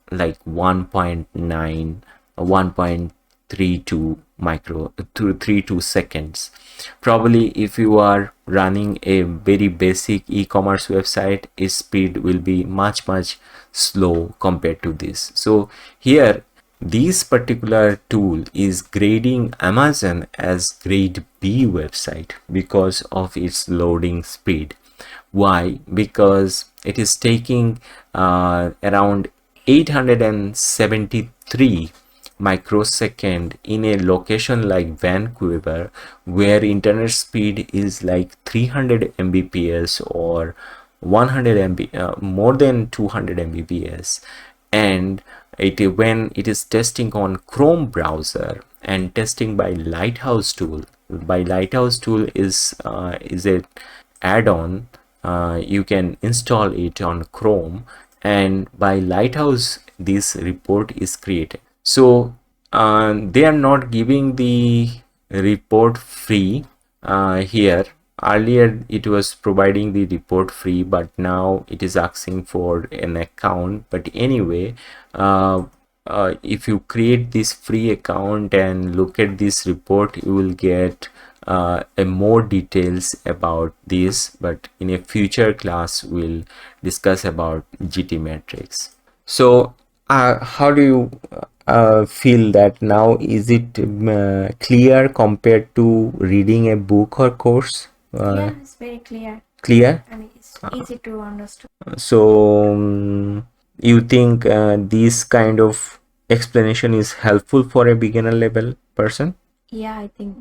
like 1.32 seconds. Probably if you are running a very basic e-commerce website, its speed will be much slow compared to this. So here this particular tool is grading Amazon as grade B website because of its loading speed. Why? Because it is taking around 873 microsecond in a location like Vancouver, where internet speed is like 300 Mbps or 100 MB, more than 200 Mbps. And when it is testing on Chrome browser and testing by Lighthouse tool. By Lighthouse tool is a add-on, you can install it on Chrome, and by Lighthouse this report is created. So they are not giving the report free here. Earlier it was providing the report free, but now it is asking for an account. But anyway, if you create this free account and look at this report, you will get more details about this. But in a future class we'll discuss about GTmetrix. So how do you feel that now? Is it clear compared to reading a book or course? Yeah, it's very clear. Clear? And it's easy to understand. So you think this kind of explanation is helpful for a beginner level person? Yeah, I think.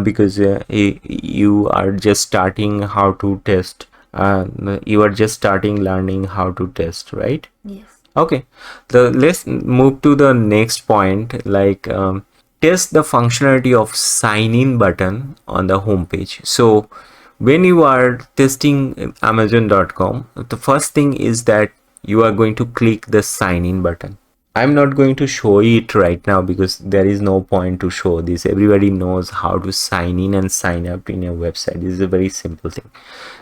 Because you are just starting how to test. You are just starting learning how to test, right? Yes. Okay, let's move to the next point, like test the functionality of sign in button on the home page. So when you are testing Amazon.com, the first thing is that you are going to click the sign in button. I'm not going to show it right now because there is no point to show this. Everybody knows how to sign in and sign up in a website. This is a very simple thing.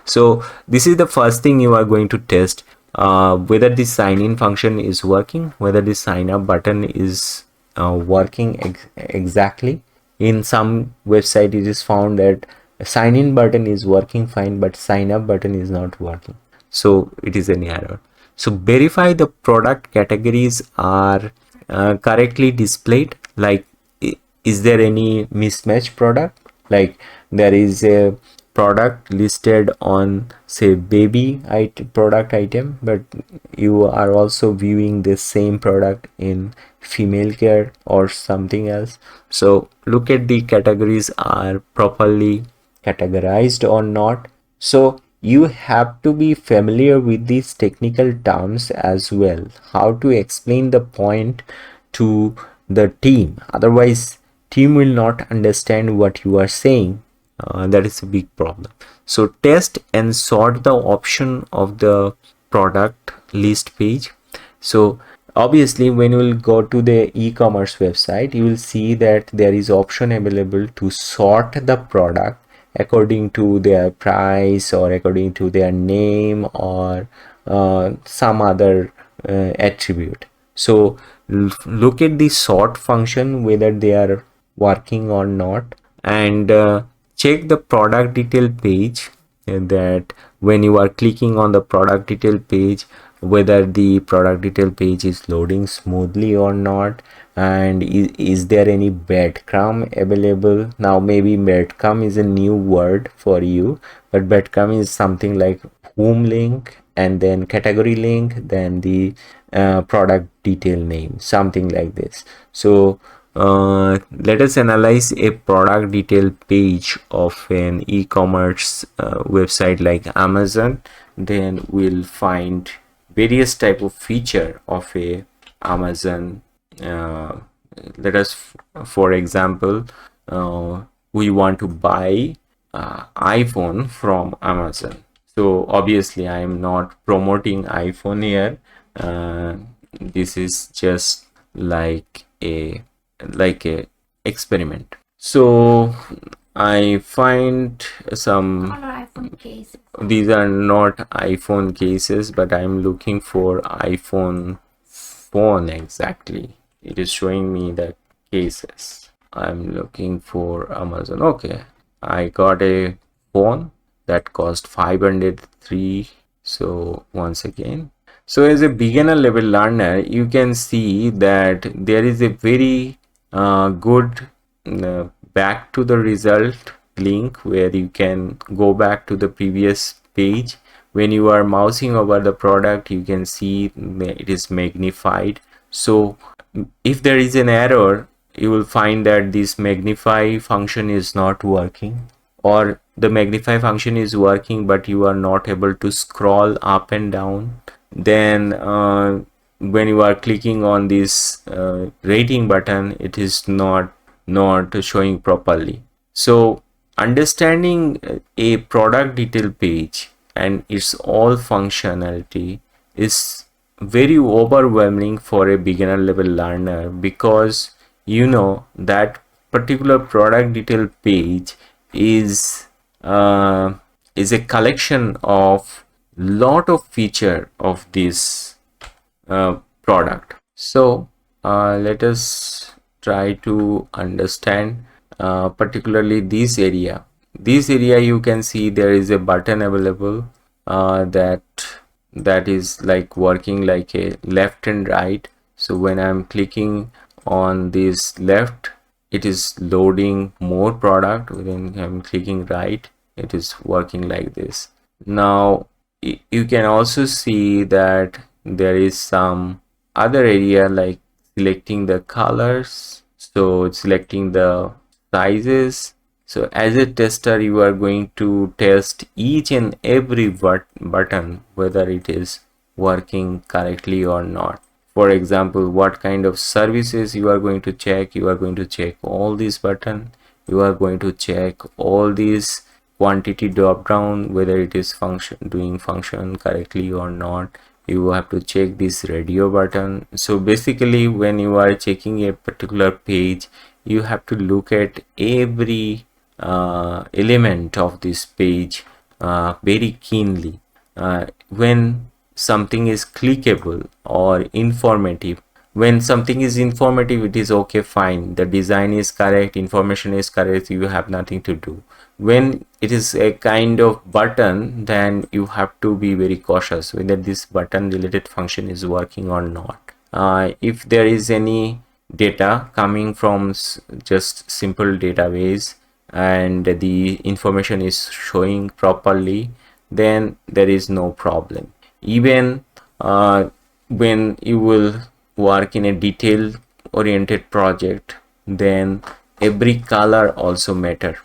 So this is the first thing you are going to test, whether the sign in function is working, whether the sign up button is working exactly. In some website it is found that sign in button is working fine, but sign up button is not working, so it is an error. So verify the product categories are correctly displayed. Like, is there any mismatch product? Like there is a product listed on, say, baby product item, but you are also viewing the same product in female care or something else. So look at the categories are properly categorized or not. So you have to be familiar with these technical terms as well, how to explain the point to the team. Otherwise team will not understand what you are saying. That is a big problem. So test and sort the option of the product list page. So Obviously, when you will go to the e-commerce website, you will see that there is option available to sort the product according to their price or according to their name or some other attribute. So look at the sort function, whether they are working or not, and check the product detail page, that when you are clicking on the product detail page, whether the product detail page is loading smoothly or not, and is there any breadcrumb available. Now maybe breadcrumb is a new word for you, but breadcrumb is something like home link and then category link, then the product detail name, something like this. So let us analyze a product detail page of an e-commerce website like Amazon. Then we'll find various type of feature of a Amazon. Let us, for example, we want to buy iPhone from Amazon. So obviously I am not promoting iPhone here. This is just like a experiment. So I find some, All are iPhone cases. these are not iPhone cases, but I'm looking for iPhone phone exactly. It is showing me the cases. I'm looking for Amazon. Okay, I got a phone that cost 503. So once again, so as a beginner level learner, you can see that there is a very good back to the result link where you can go back to the previous page. When you are mousing over the product, you can see it is magnified. So if there is an error, you will find that this magnify function is not working, or the magnify function is working but you are not able to scroll up and down. Then when you are clicking on this rating button, it is not showing properly. So understanding a product detail page and its all functionality is very overwhelming for a beginner level learner, because you know that particular product detail page is a collection of lot of feature of this product. So let us try to understand particularly this area. You can see there is a button available that is like working like a left and right. So when I'm clicking on this left, it is loading more product. When I'm clicking right, it is working like this. Now you can also see that there is some other area like selecting the colors, so selecting the sizes. So as a tester, you are going to test each and every button whether it is working correctly or not. For example, what kind of services you are going to check. You are going to check all these buttons. You are going to check all these quantity drop down, whether it is doing function correctly or not. You have to check this radio button. So basically, when you are checking a particular page, you have to look at every element of this page very keenly. When something is clickable or informative, when something is informative, it is okay, fine, the design is correct, information is correct, you have nothing to do. When it is a kind of button, then you have to be very cautious whether this button related function is working or not. If there is any data coming from just simple database and the information is showing properly, then there is no problem. Even when you will work in a detail oriented project, then every color also matter.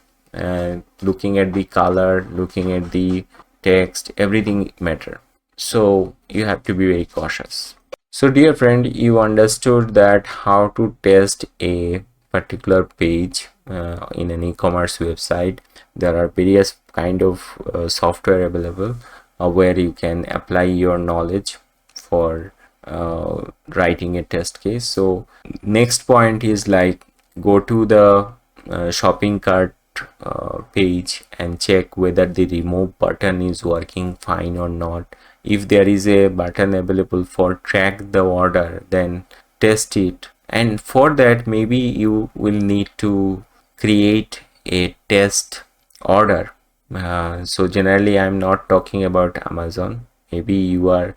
Looking at the color, looking at the text, everything matter. So you have to be very cautious. So dear friend, you understood that how to test a particular page in an e-commerce website. There are various kind of software available where you can apply your knowledge for writing a test case. So next point is like go to the shopping cart page and check whether the remove button is working fine or not. If there is a button available for track the order, then test it, and for that maybe you will need to create a test order. So generally I'm not talking about Amazon. Maybe you are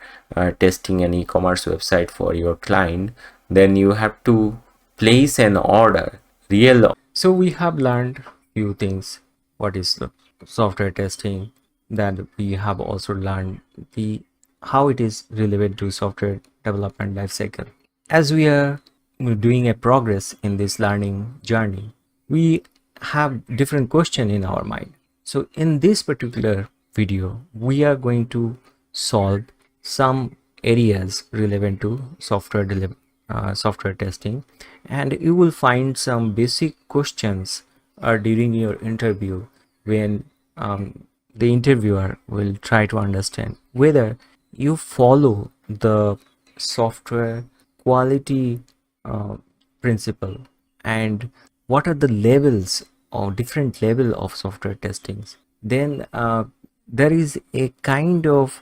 testing an e-commerce website for your client, then you have to place an order, real. So we have learned few things. What is the software testing? That we have also learned the how it is relevant to software development lifecycle. As we are doing a progress in this learning journey, we have different question in our mind. So in this particular video, we are going to solve some areas relevant to software testing, and you will find some basic questions during your interview when the interviewer will try to understand whether you follow the software quality principle and what are the levels or different level of software testings. Then there is a kind of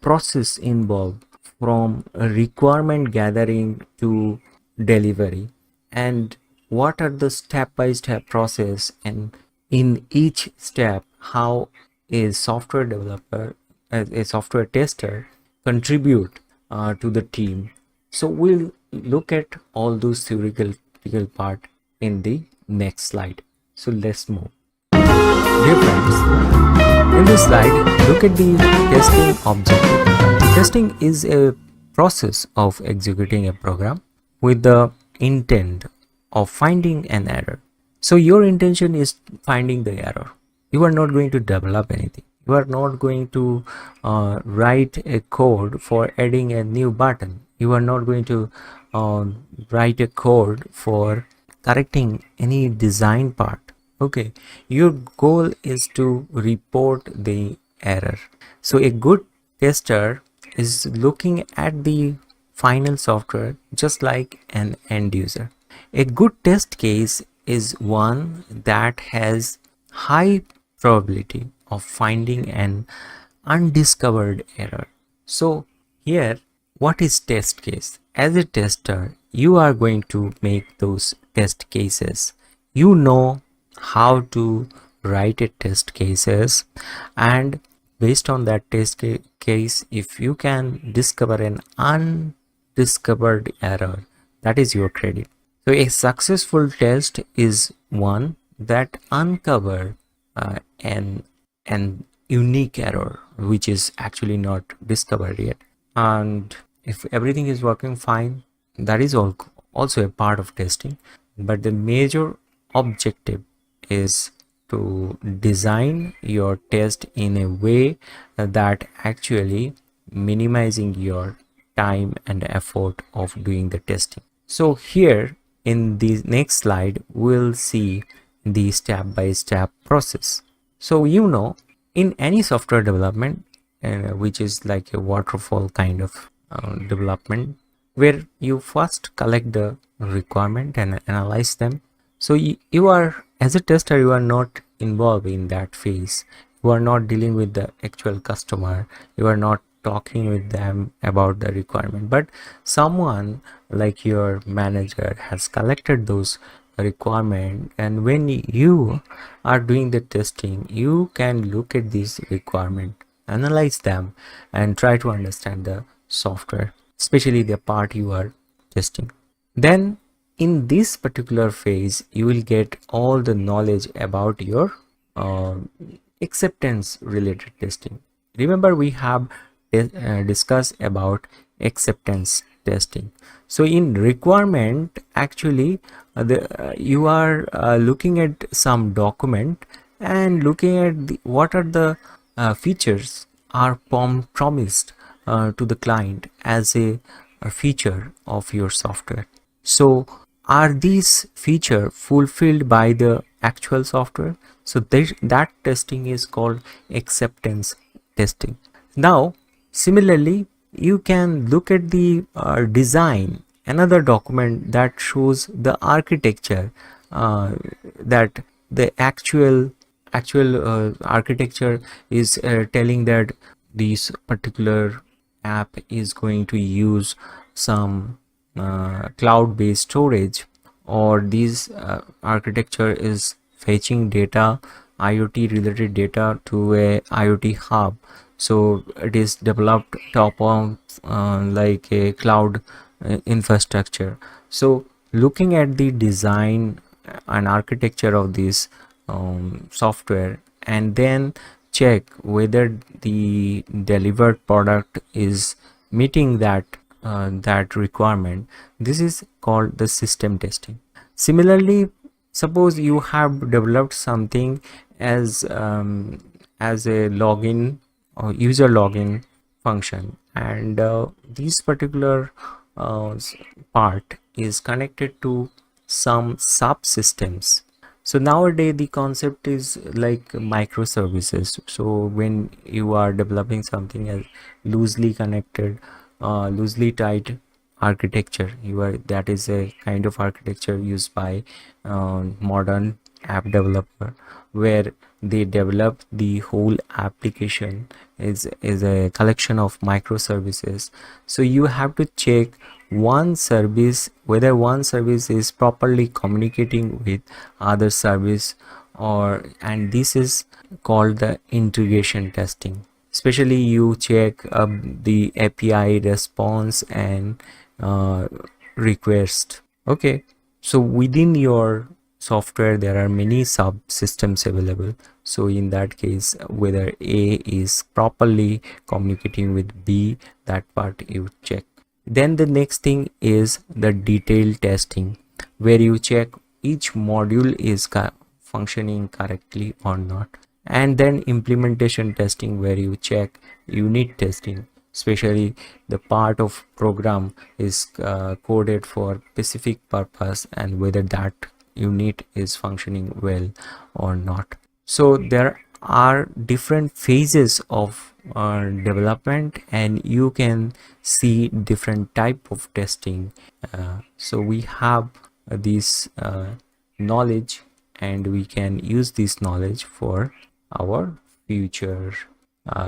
process involved from requirement gathering to delivery, and what are the step-by-step process, and in each step how a software developer, a software tester contribute to the team. So we'll look at all those theoretical part in the next slide. So let's move. Dear friends, in this slide, look at the testing objective. Testing is a process of executing a program with the intent of finding an error. So your intention is finding the error. You are not going to develop anything. You are not going to write a code for adding a new button. You are not going to write a code for correcting any design part. Okay, your goal is to report the error. So a good tester is looking at the final software just like an end user. A good test case is one that has high probability of finding an undiscovered error. So here, what is test case? As a tester, you are going to make those test cases. You know how to write a test cases, and based on that test case, if you can discover an undiscovered error, that is your credit. So a successful test is one that uncover an unique error which is actually not discovered yet, and if everything is working fine, that is also a part of testing. But the major objective is to design your test in a way that actually minimizing your time and effort of doing the testing. So here in the next slide, we'll see the step-by-step process. So you know, in any software development, which is like a waterfall kind of development, where you first collect the requirement and analyze them. So you are, as a tester, you are not involved in that phase. You are not dealing with the actual customer. You are not talking with them about the requirement, but someone like your manager has collected those requirement, and when you are doing the testing, you can look at these requirement, analyze them, and try to understand the software, especially the part you are testing. Then in this particular phase, you will get all the knowledge about your acceptance related testing. Remember, we have discussed about acceptance testing. So in requirement, actually you are looking at some document and looking at what are the features are promised to the client as a feature of your software. So are these feature fulfilled by the actual software? So that testing is called acceptance testing. Now similarly, you can look at the design, another document that shows the architecture, that the actual architecture is telling that this particular app is going to use some cloud-based storage, or this architecture is fetching data, IoT related data, to a IoT hub. So it is developed top of like a cloud infrastructure. So looking at the design and architecture of this software, and then check whether the delivered product is meeting that requirement. This is called the system testing. Similarly, suppose you have developed something as a login or user login function, and this particular part is connected to some subsystems. So nowadays the concept is like microservices. So when you are developing something as loosely connected, loosely tied architecture, that is a kind of architecture used by modern app developer, where they develop the whole application is a collection of microservices. So you have to check one service, whether one service is properly communicating with other service, or and this is called the integration testing. Especially you check the API response and request. Okay, so within your software there are many subsystems available. So in that case, whether A is properly communicating with B, that part you check. Then the next thing is the detailed testing, where you check each module is functioning correctly or not. And then implementation testing, where you check unit testing, especially the part of program is coded for specific purpose and whether that unit is functioning well or not. So there are different phases of development, and you can see different type of testing. So we have this knowledge, and we can use this knowledge for our future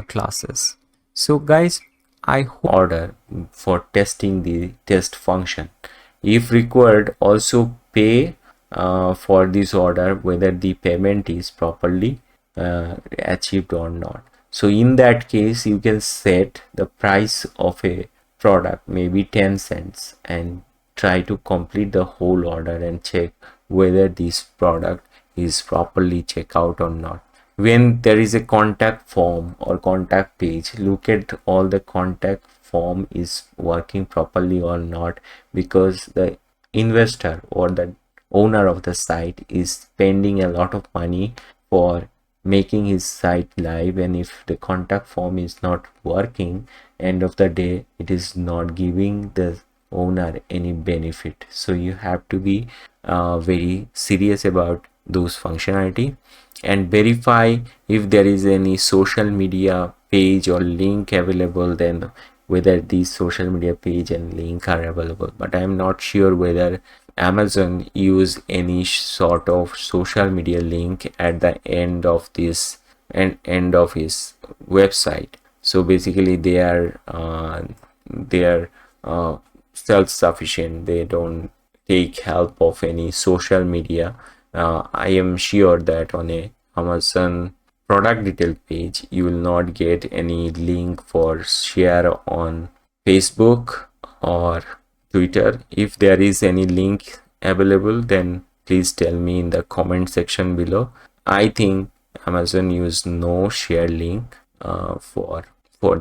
classes. So guys, I hope Order for testing the test function. If required, also pay for this order whether the payment is properly achieved or not. So in that case, you can set the price of a product, maybe 10 cents, and try to complete the whole order and check whether this product is properly checked out or not. When there is a contact form or contact page, look at all the contact form is working properly or not, because the investor or the owner of the site is spending a lot of money for making his site live, and if the contact form is not working, end of the day it is not giving the owner any benefit. So you have to be very serious about those functionality, and verify if there is any social media page or link available, then whether these social media page and link are available. But I am not sure whether Amazon use any sort of social media link at the end of this and end of his website. So basically they are self-sufficient. They don't take help of any social media. I am sure that on a Amazon product detail page, you will not get any link for share on Facebook or Twitter. If there is any link available, then please tell me in the comment section below. I think Amazon use no share link for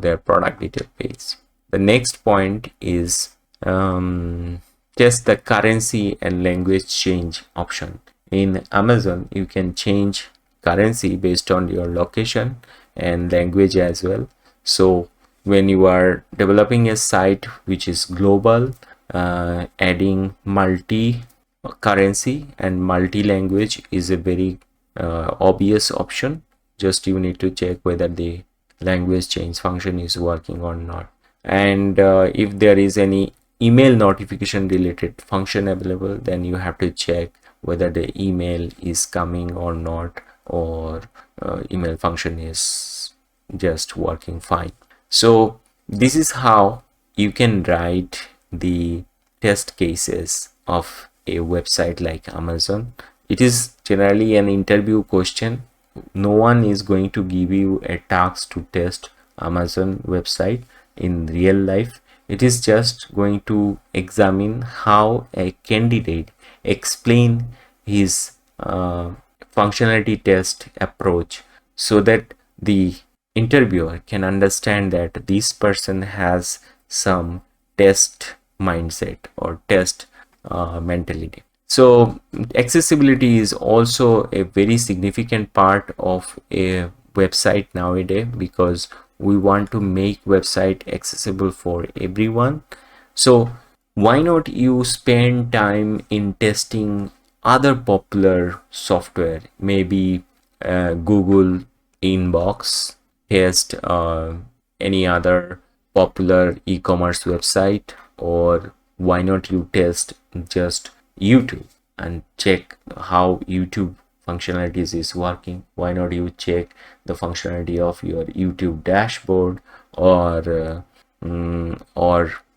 their product detail page. The next point is test the currency and language change option. In Amazon, you can change currency based on your location and language as well. So when you are developing a site which is global, adding multi currency and multi language is a very obvious option. Just you need to check whether the language change function is working or not. and if there is any email notification related function available, then you have to check whether the email is coming or not, or email function is just working fine. So this is how you can write the test cases of a website like Amazon. It is generally an interview question. No one is going to give you a task to test Amazon website in real life. It is just going to examine how a candidate explain his functionality test approach, so that the interviewer can understand that this person has some test mindset or test mentality. So accessibility is also a very significant part of a website nowadays, because we want to make website accessible for everyone. So why not you spend time in testing other popular software, maybe Google Inbox, test any other popular e-commerce website, or why not you test just YouTube and check how YouTube functionalities is working. Why not you check the functionality of your YouTube dashboard, or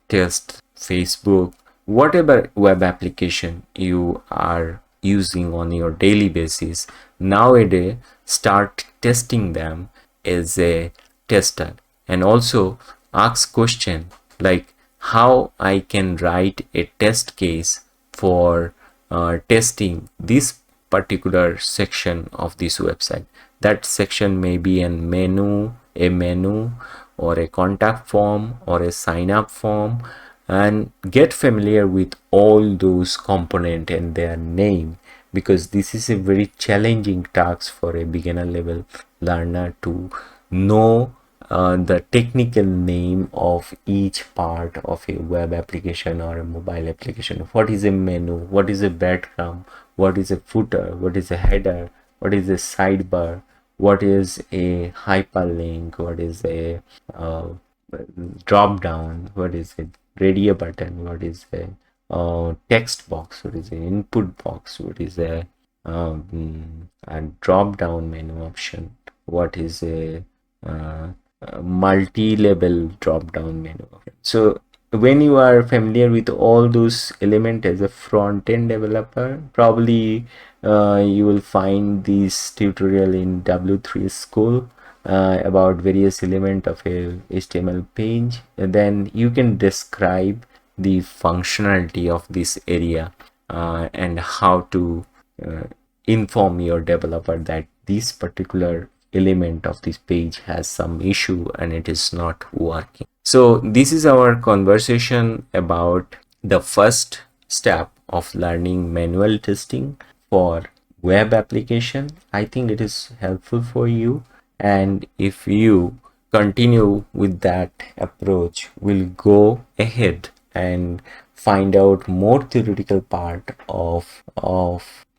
test Facebook, whatever web application you are using on your daily basis. Nowadays, start testing them as a tester, and also ask question like how I can write a test case for testing this particular section of this website. That section may be a menu, or a contact form, or a sign up form, and get familiar with all those components and their name, because this is a very challenging task for a beginner level learner to know the technical name of each part of a web application or a mobile application. What is a menu? What is a breadcrumb? What is a footer? What is a header? What is a sidebar? What is a hyperlink? What is a drop down? What is a radio button? What is a text box? What is an input box? What is a drop down menu option? What is a multi-level drop down menu? So when you are familiar with all those elements as a front-end developer, probably you will find this tutorial in W3 school about various elements of a HTML page, and then you can describe the functionality of this area and how to inform your developer that this particular element of this page has some issue and it is not working. So this is our conversation about the first step of learning manual testing for web application. I think it is helpful for you, and if you continue with that approach, we'll go ahead and find out more theoretical part of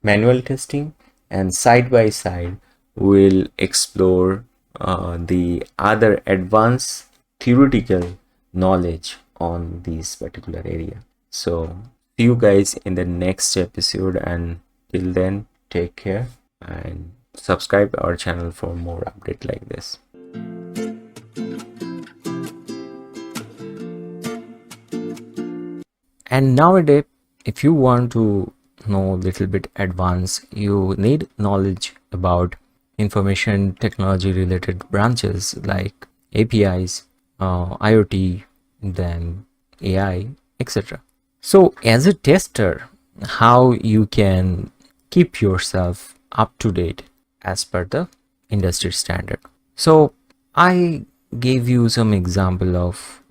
manual testing, and side by side we'll explore the other advanced theoretical knowledge on this particular area. So see you guys in the next episode, and till then, take care and subscribe our channel for more update like this. And nowadays, if you want to know a little bit advanced, you need knowledge about information technology related branches like APIs, IoT, then AI, etc. So as a tester, how you can keep yourself up to date as per the industry standard. So I gave you some example of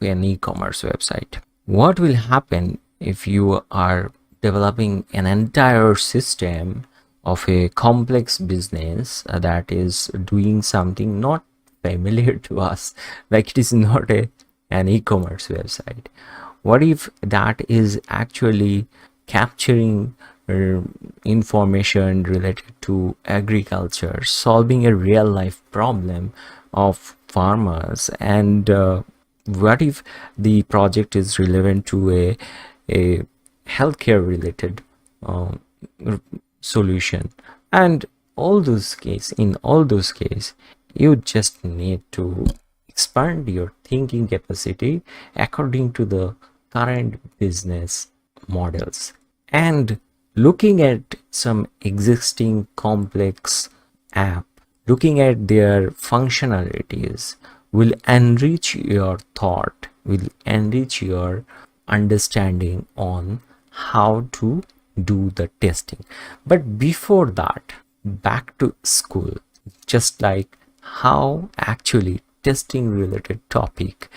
an e-commerce website. What will happen if you are developing an entire system of a complex business that is doing something not familiar to us, like it is not an e-commerce website? What if that is actually capturing information related to agriculture, solving a real life problem of farmers, and what if the project is relevant to a healthcare related um, solution, and in all those cases you just need to expand your thinking capacity according to the current business models, and looking at some existing complex app, looking at their functionalities will enrich your thought, will enrich your understanding on how to do the testing. But before that, back to school, just like how actually testing related topic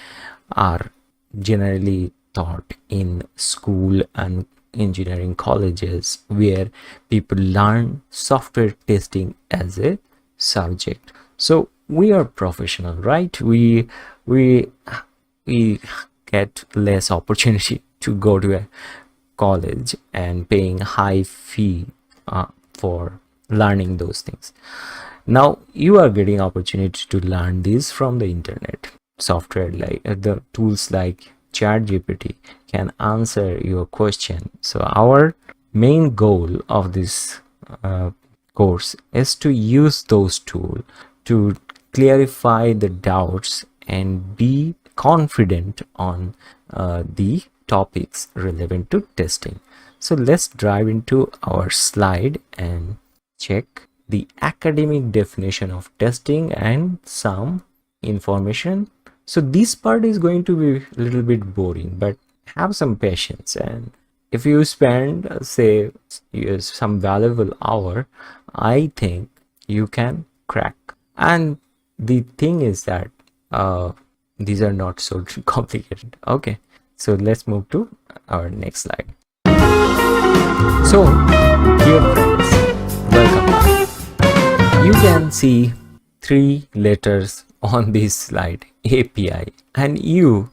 are generally taught in school and engineering colleges, where people learn software testing as a subject. So we are professional, right? We get less opportunity to go to a college and paying high fee for learning those things. Now you are getting opportunity to learn this from the internet. Software like the tools like ChatGPT can answer your question. So our main goal of this course is to use those tools to clarify the doubts and be confident on the topics relevant to testing. So let's dive into our slide and check the academic definition of testing and some information. So this part is going to be a little bit boring, but have some patience, and if you spend say some valuable hour, I think you can crack. And the thing is that these are not so complicated. Okay, so let's move to our next slide. So dear friends, welcome back. You can see 3 letters on this slide, API, and you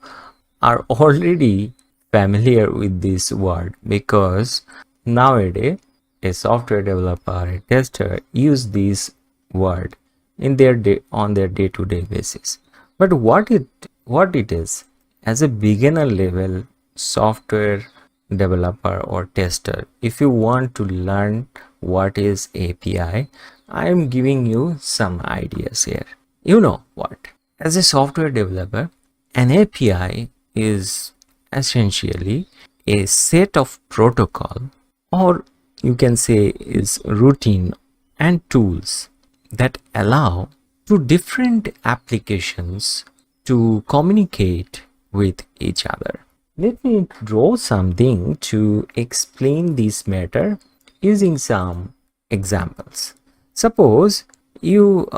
are already familiar with this word because nowadays a software developer, a tester use this word in their on their day-to-day basis. But what it is, as a beginner level software developer or tester, if you want to learn what is API, I am giving you some ideas here. You know what? As a software developer, an API is essentially a set of protocol, or you can say is routine and tools that allow two different applications to communicate with each other. Let me draw something to explain this matter using some examples. Suppose you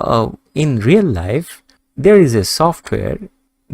in real life there is a software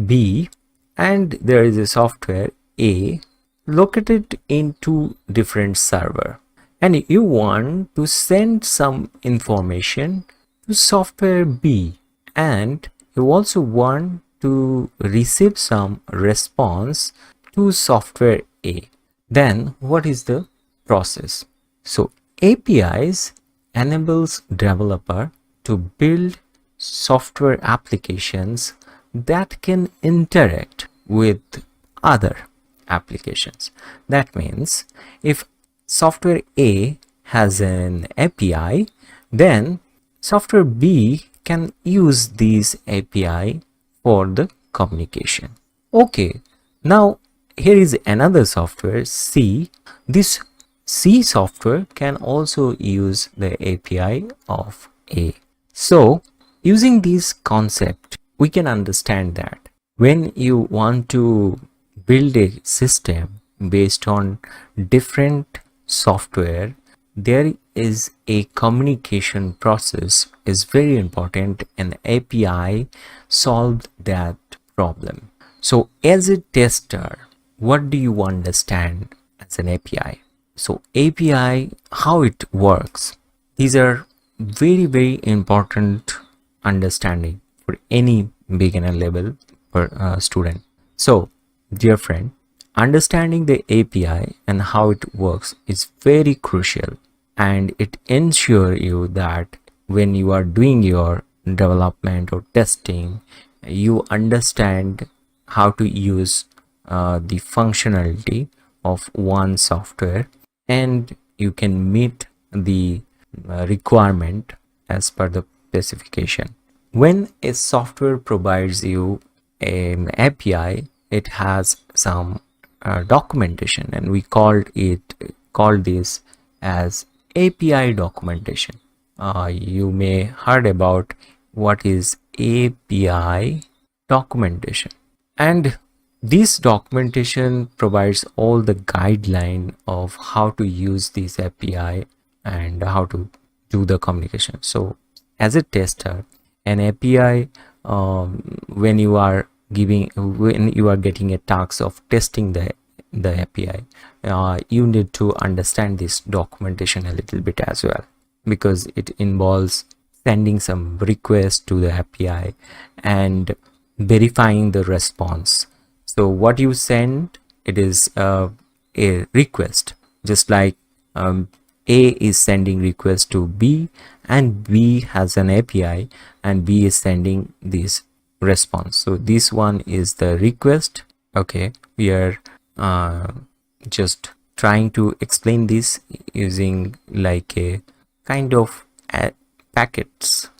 B and there is a software A located in two different servers, and you want to send some information to software B, and you also want to receive some response to software A. Then what is the process? So APIs enables developer to build software applications that can interact with other applications. That means if software A has an API, then software B can use this API for the communication. Okay, now here is another software C. This C software can also use the API of A. So using this concept, we can understand that when you want to build a system based on different software, there is a communication process is very important, and API solved that problem. So as a tester, what do you understand as an API? So API, how it works, these are very important understanding for any beginner level student. So dear friend, understanding the API and how it works is very crucial, and it ensures you that when you are doing your development or testing, you understand how to use the functionality of one software, and you can meet the requirement as per the specification. When a software provides you an API, it has some documentation, and we called this as API documentation. You may heard about what is API documentation, and this documentation provides all the guideline of how to use this API and how to do the communication. So as a tester, an API, when you are getting a task of testing the API, you need to understand this documentation a little bit as well, because it involves sending some request to the API and verifying the response. So what you send, it is a request, just like A is sending request to B, and B has an API, and B is sending this response. So this one is the request. Okay, we are just trying to explain this using like a kind of packets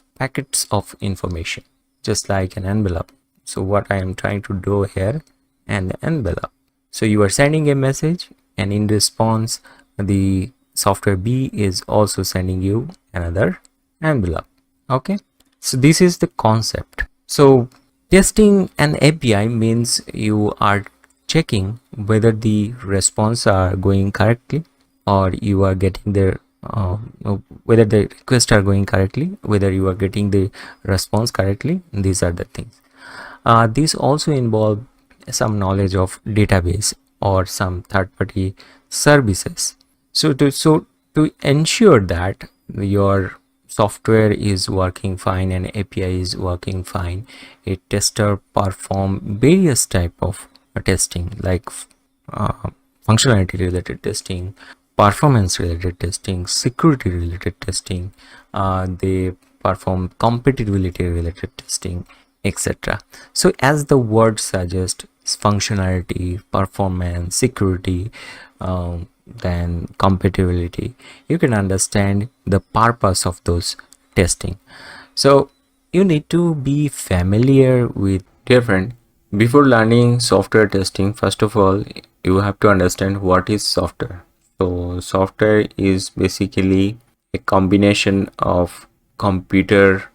of information, just like an envelope. So what I am trying to do here, an envelope. So you are sending a message, and in response the software B is also sending you another envelope. Okay, so this is the concept. So testing an API means you are checking whether the response are going correctly, or you are getting the whether the requests are going correctly, whether you are getting the response correctly. These are the things. These also involve some knowledge of database or some third-party services. So to ensure that your software is working fine and API is working fine, a tester perform various type of testing, like functionality related testing, performance related testing, security related testing. They perform compatibility related testing, etc. So as the word suggests, functionality, performance, security, then compatibility, you can understand the purpose of those testing. So you need to be familiar with different. Before learning software testing, first of all, you have to understand what is software. So software is basically a combination of computer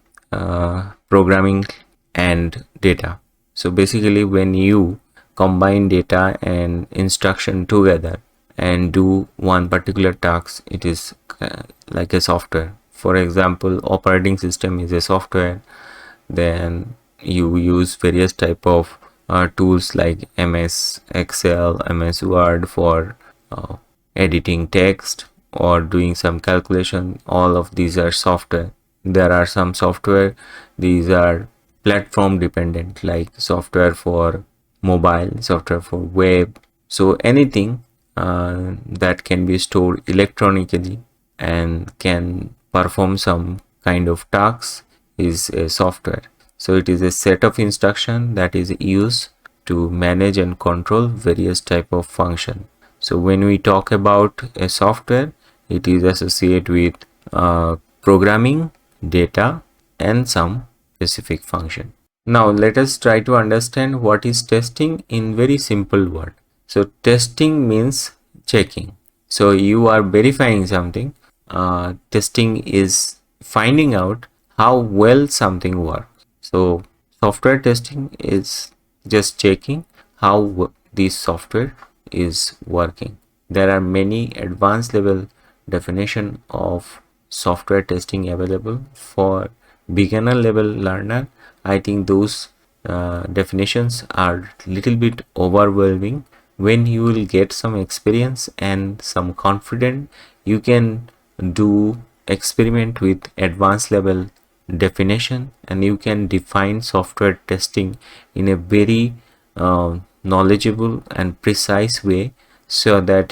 programming and data. So basically when you combine data and instruction together and do one particular task, it is like a software. For example, operating system is a software. Then you use various type of tools like MS Excel, MS Word for editing text or doing some calculation. All of these are software. There are some software, these are platform dependent, like software for mobile, software for web. So anything that can be stored electronically and can perform some kind of tasks is a software. So it is a set of instruction that is used to manage and control various type of function. So when we talk about a software, it is associated with programming, data, and some specific function. Now let us try to understand what is testing in very simple word. So testing means checking. So you are verifying something. Testing is finding out how well something works. So software testing is just checking how this software is working. There are many advanced level definition of software testing available. For beginner level learner, I think those definitions are little bit overwhelming. When you will get some experience and some confidence, you can do experiment with advanced level definition, and you can define software testing in a very knowledgeable and precise way, so that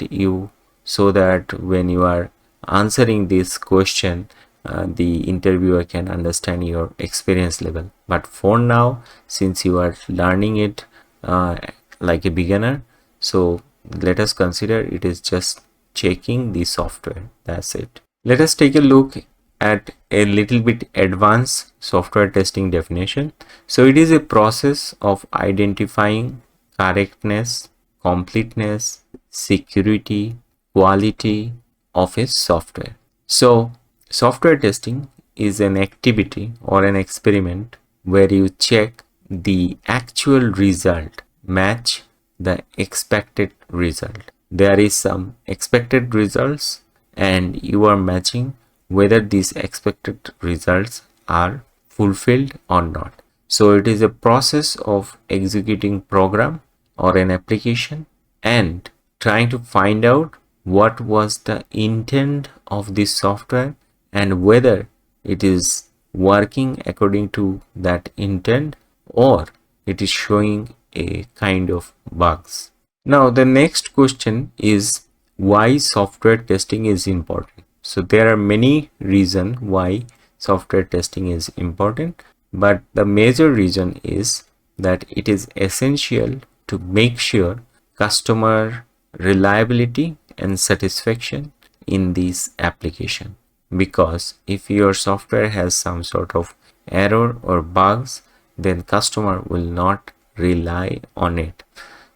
when you are answering this question, the interviewer can understand your experience level. But for now, since you are learning it like a beginner. So let us consider it is just checking the software. That's it. Let us take a look at a little bit advanced software testing definition. So it is a process of identifying correctness, completeness, security, quality of a software. So software testing is an activity or an experiment where you check the actual result match the expected result. There is some expected results and you are matching whether these expected results are fulfilled or not. So it is a process of executing program or an application and trying to find out what was the intent of this software and whether it is working according to that intent or it is showing a kind of bugs. Now the next question is why software testing is important. So there are many reasons why software testing is important, but the major reason is that it is essential to make sure customer reliability and satisfaction in this application. Because if your software has some sort of error or bugs, then customer will not rely on it.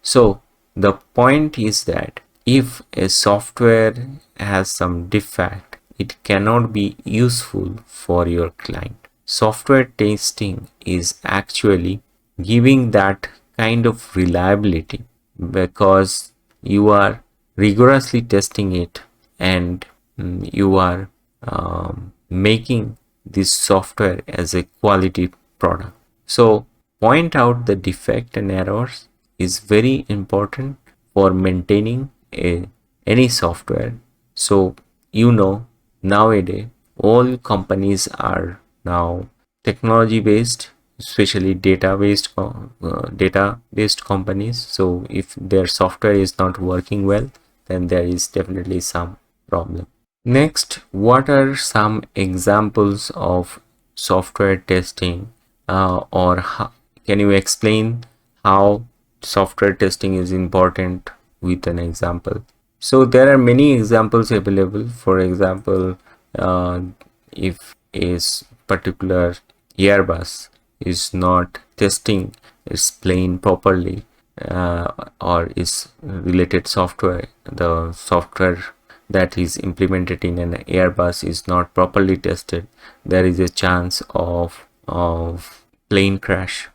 So the point is that if a software has some defect, it cannot be useful for your client. Software testing is actually giving that kind of reliability because you are rigorously testing it and you are making this software as a quality product. So point out the defect and errors is very important for maintaining any software. So nowadays all companies are now technology based, especially data based companies. So if their software is not working well, then there is definitely some problem. Next, what are some examples of software testing can you explain how software testing is important with an example? So there are many examples available. For example, if a particular Airbus is not testing its plane properly or its related software, the software that is implemented in an Airbus is not properly tested, there is a chance of plane crash.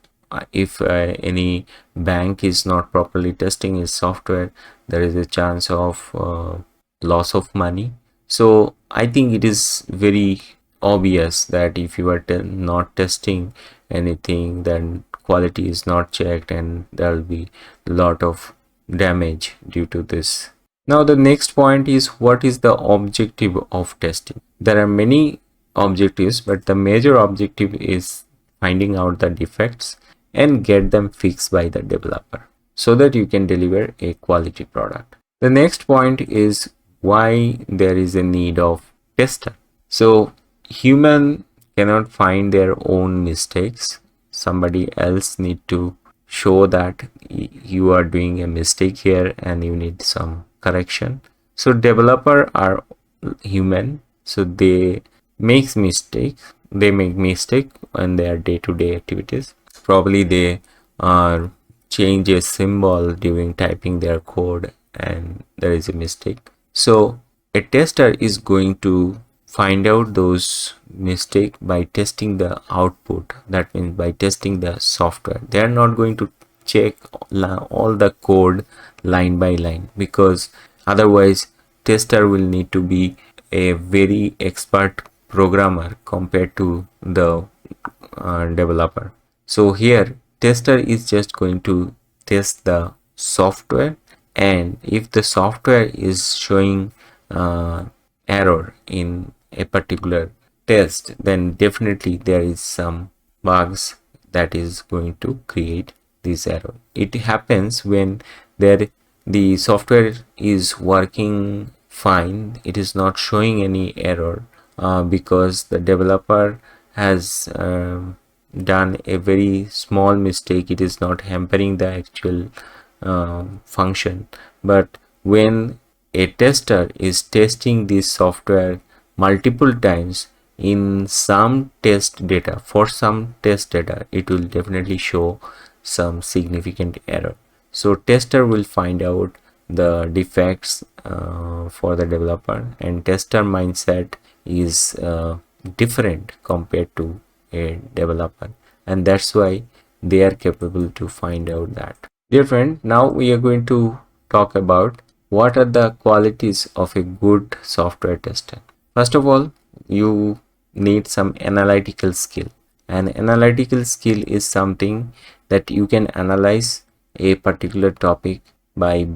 If any bank is not properly testing its software, there is a chance of loss of money. So I think it is very obvious that if you are not testing anything, then quality is not checked and there will be a lot of damage due to this. Now the next point is, what is the objective of testing? There are many objectives, but the major objective is finding out the defects and get them fixed by the developer so that you can deliver a quality product. The next point is why there is a need of tester. So human cannot find their own mistakes. Somebody else need to show that you are doing a mistake here and you need some correction. So developer are human, so they make mistake on their day-to-day activities. Probably they change a symbol during typing their code and there is a mistake. So a tester is going to find out those mistakes by testing the output. That means by testing the software. They are not going to check all the code line by line, because otherwise tester will need to be a very expert programmer compared to the developer. So here tester is just going to test the software, and if the software is showing error in a particular test, then definitely there is some bugs that is going to create this error. It happens when the software is working fine, it is not showing any error because the developer has done a very small mistake, it is not hampering the actual function. But when a tester is testing this software multiple times, in some test data, for some test data, it will definitely show some significant error. So tester will find out the defects for the developer, and tester mindset is different compared to a developer, and that's why they are capable to find out that. Dear friend, now we are going to talk about what are the qualities of a good software tester. First of all, you need some analytical skill. An analytical skill is something that you can analyze a particular topic by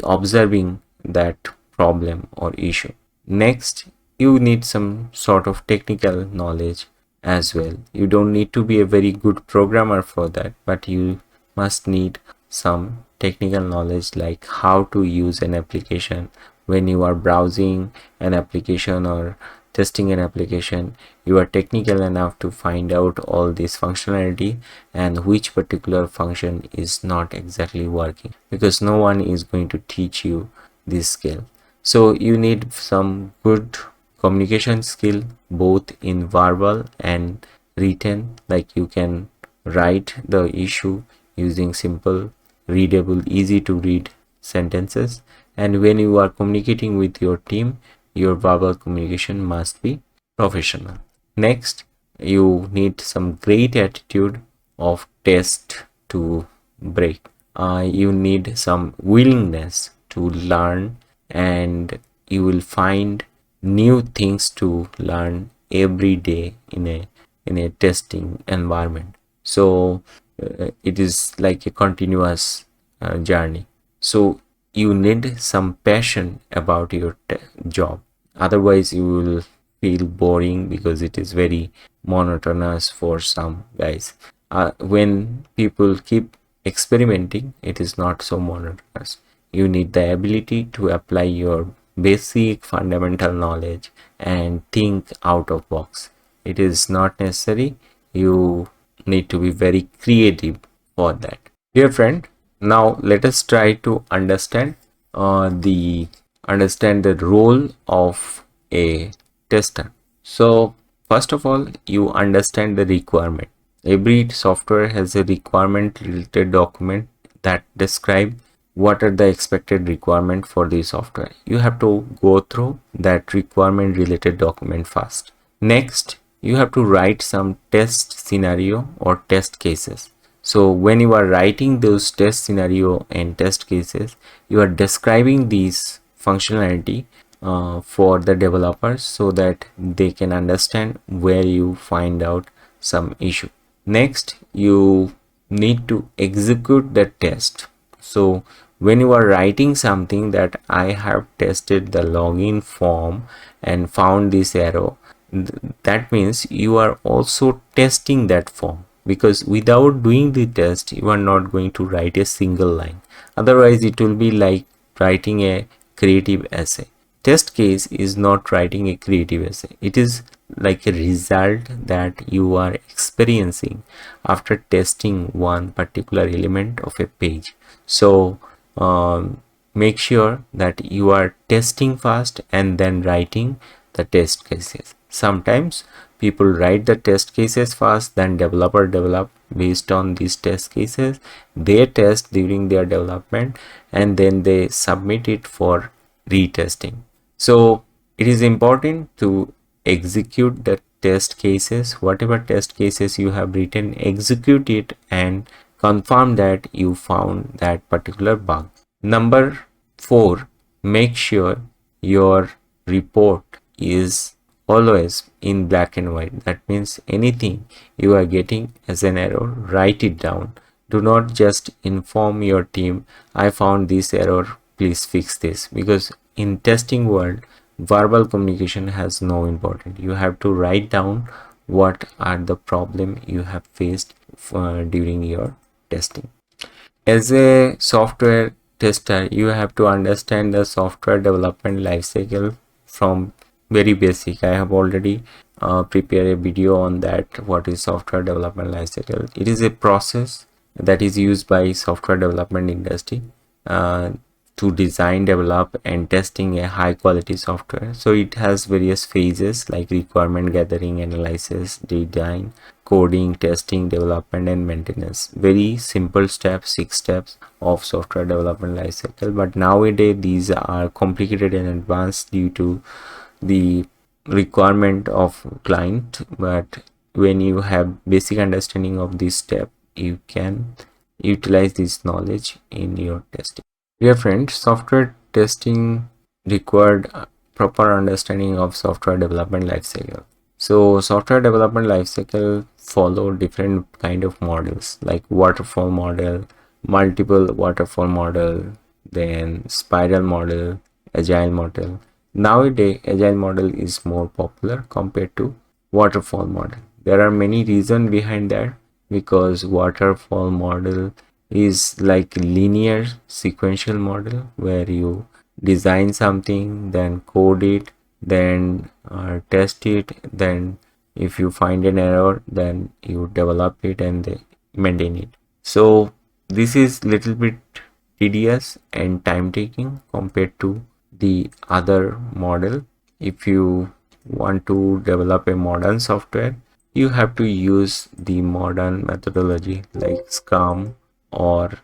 observing that problem or issue. Next, you need some sort of technical knowledge as well. You don't need to be a very good programmer for that, but you must need some technical knowledge, like how to use an application. When you are browsing an application or testing an application, you are technical enough to find out all this functionality and which particular function is not exactly working, because no one is going to teach you this skill. So you need some good communication skill, both in verbal and written, like you can write the issue using simple, readable, easy to read sentences. And when you are communicating with your team, your verbal communication must be professional. Next, you need some great attitude of test to break. You need some willingness to learn, and you will find new things to learn every day in a testing environment. So it is like a continuous journey. So you need some passion about your job, otherwise you will feel boring because it is very monotonous for some guys. When people keep experimenting, it is not so monotonous. You need the ability to apply your basic fundamental knowledge and think out of box. It is not necessary. You need to be very creative for that. Dear friend, now let us try to understand the role of a tester. So first of all, you understand the requirement. Every software has a requirement related document that describe what are the expected requirement for the software. You have to go through that requirement related document first. Next, you have to write some test scenario or test cases. So when you are writing those test scenario and test cases, you are describing these functionality for the developers so that they can understand where you find out some issue. Next, you need to execute the test. So when you are writing something that I have tested the login form and found this error, that means you are also testing that form, because without doing the test you are not going to write a single line. Otherwise it will be like writing a creative essay. Test case is not writing a creative essay. It is like a result that you are experiencing after testing one particular element of a page. So make sure that you are testing first and then writing the test cases. Sometimes people write the test cases first, then developer develop based on these test cases. They test during their development and then they submit it for retesting. So it is important to execute the test cases. Whatever test cases you have written, execute it and confirm that you found that particular bug. Number 4, make sure your report is always in black and white. That means anything you are getting as an error, write it down. Do not just inform your team, I found this error, please fix this, because in testing world, verbal communication has no importance. You have to write down what are the problem you have faced during your testing. As a software tester, you have to understand the software development lifecycle from very basic. I have already prepare a video on that, what is software development lifecycle. It is a process that is used by software development industry uh, to design, develop and testing a high quality software. So it has various phases like requirement gathering, analysis, design, coding, testing, development and maintenance. Very simple steps, 6 steps of software development lifecycle. But nowadays these are complicated and advanced due to the requirement of client. But when you have basic understanding of this step, you can utilize this knowledge in your testing. Dear friends, software testing required proper understanding of software development lifecycle. So software development lifecycle follow different kind of models like waterfall model, multiple waterfall model, then spiral model, agile model. Nowadays, agile model is more popular compared to waterfall model. There are many reasons behind that, because waterfall model is like linear sequential model where you design something, then code it, then test it, then if you find an error, then you develop it and maintain it. So this is little bit tedious and time taking compared to the other model. If you want to develop a modern software, you have to use the modern methodology like Scrum or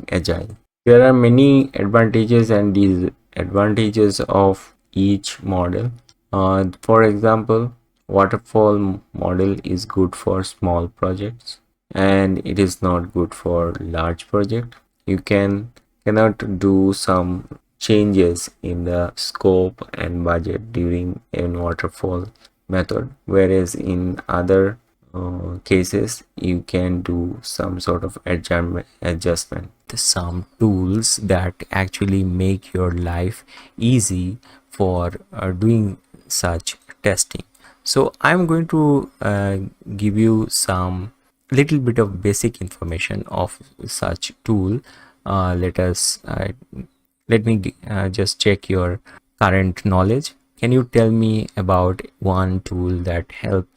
Agile. There are many advantages and disadvantages of each model. For example, waterfall model is good for small projects and it is not good for large project. You cannot do some changes in the scope and budget during a waterfall method, whereas in other cases you can do some sort of adjustment. Some tools that actually make your life easy for doing such testing. So I'm going to give you some little bit of basic information of such tool. Let me just check your current knowledge. Can you tell me about one tool that help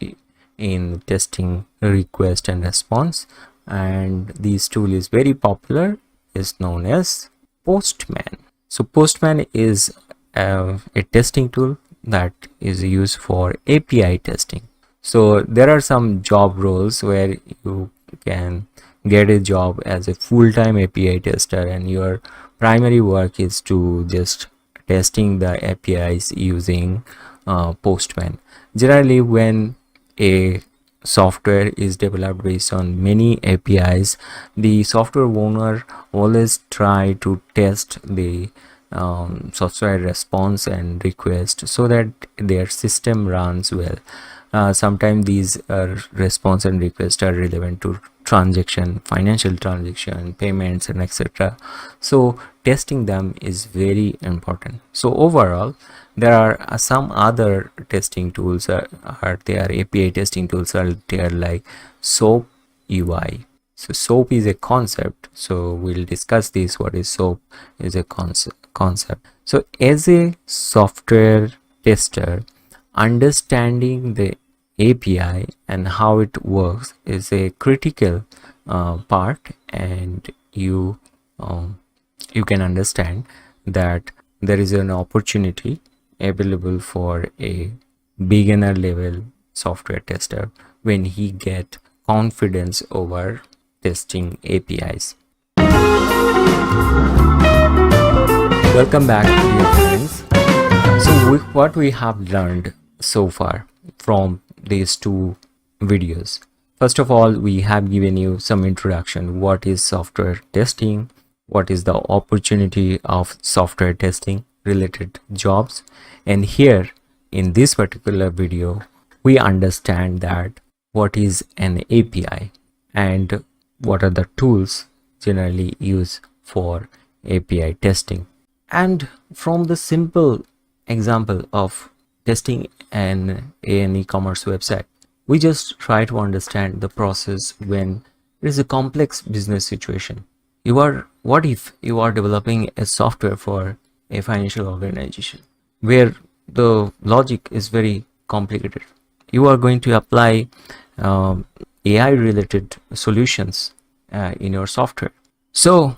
in testing request and response? And this tool is very popular, is known as Postman. So Postman is a testing tool that is used for API testing. So there are some job roles where you can get a job as a full-time API tester and your primary work is to just testing the APIs using Postman. Generally, when a software is developed based on many APIs, the software owner always try to test the software response and request so that their system runs well. Sometimes these response and requests are relevant to transaction, financial transaction, payments and etc. So testing them is very important. So overall, there are some other testing tools are there, API testing tools are there like SOAP UI. So SOAP is a concept, so we'll discuss this. What is SOAP is a concept. So as a software tester, understanding the API and how it works is a critical part, and you can understand that there is an opportunity available for a beginner level software tester when he get confidence over testing APIs. Welcome back, dear friends. So what we have learned so far from these two videos. First of all, we have given you some introduction. What is software testing? What is the opportunity of software testing related jobs? And here in this particular video, we understand that what is an API and what are the tools generally used for API testing. And from the simple example of testing an e-commerce website, we just try to understand the process when there is a complex business situation. What if you are developing a software for a financial organization where the logic is very complicated? you are going to apply AI related solutions in your software. So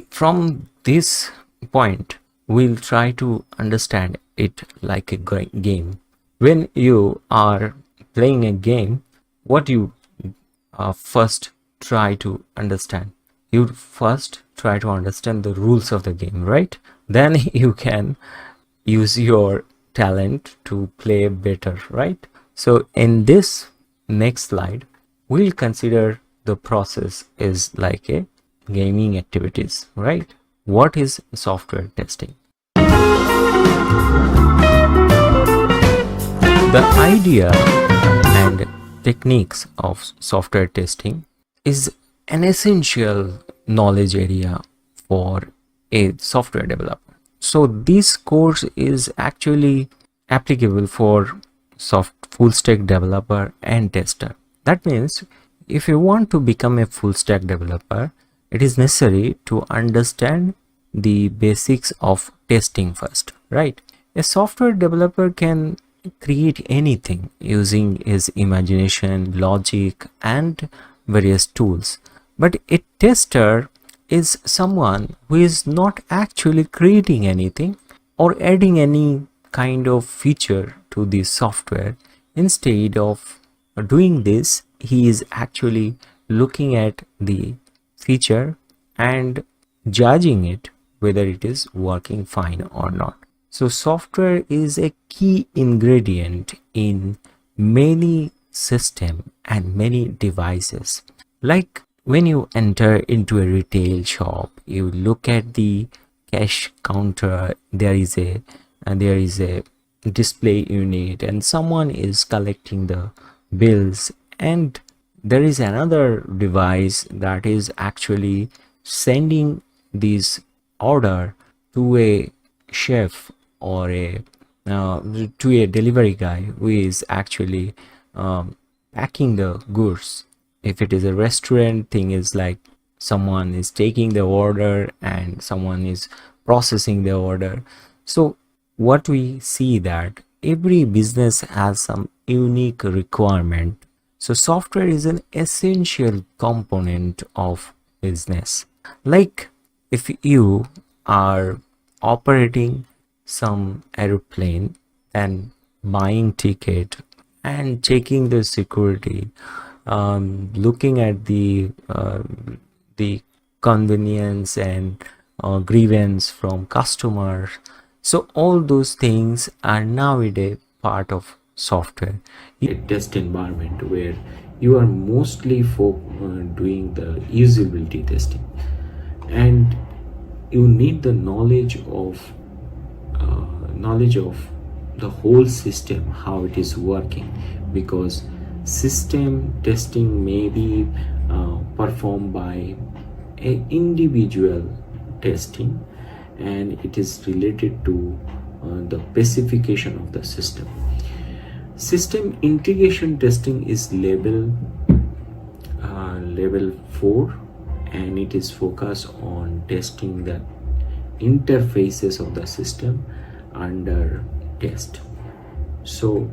from this point, we'll try to understand it like a game. When you are playing a game, what you first try to understand? You first try to understand the rules of the game, right? Then you can use your talent to play better, right? So in this next slide, we'll consider the process is like a gaming activities, right? What is software testing? The idea and techniques of software testing is an essential knowledge area for a software developer. So this course is actually applicable for full stack developer and tester. That means if you want to become a full stack developer, it is necessary to understand the basics of testing first, right? A software developer can create anything using his imagination, logic, and various tools. But a tester is someone who is not actually creating anything or adding any kind of feature to the software. Instead of doing this, he is actually looking at the feature and judging it whether it is working fine or not. So software is a key ingredient in many systems and many devices. Like when you enter into a retail shop, you look at the cash counter, there is a display unit and someone is collecting the bills, and there is another device that is actually sending this order to a chef or to a delivery guy who is actually packing the goods. If it is a restaurant, thing is like someone is taking the order and someone is processing the order. So what we see that every business has some unique requirement. So software is an essential component of business. Like if you are operating some airplane and buying ticket and checking the security, looking at the convenience and grievance from customers. So all those things are nowadays part of software. A test environment where you are mostly doing the usability testing, and you need the knowledge of the whole system, how it is working, because system testing may be performed by an individual testing, and it is related to the specification of the system. System integration testing is level 4, and it is focused on testing the interfaces of the system under test. So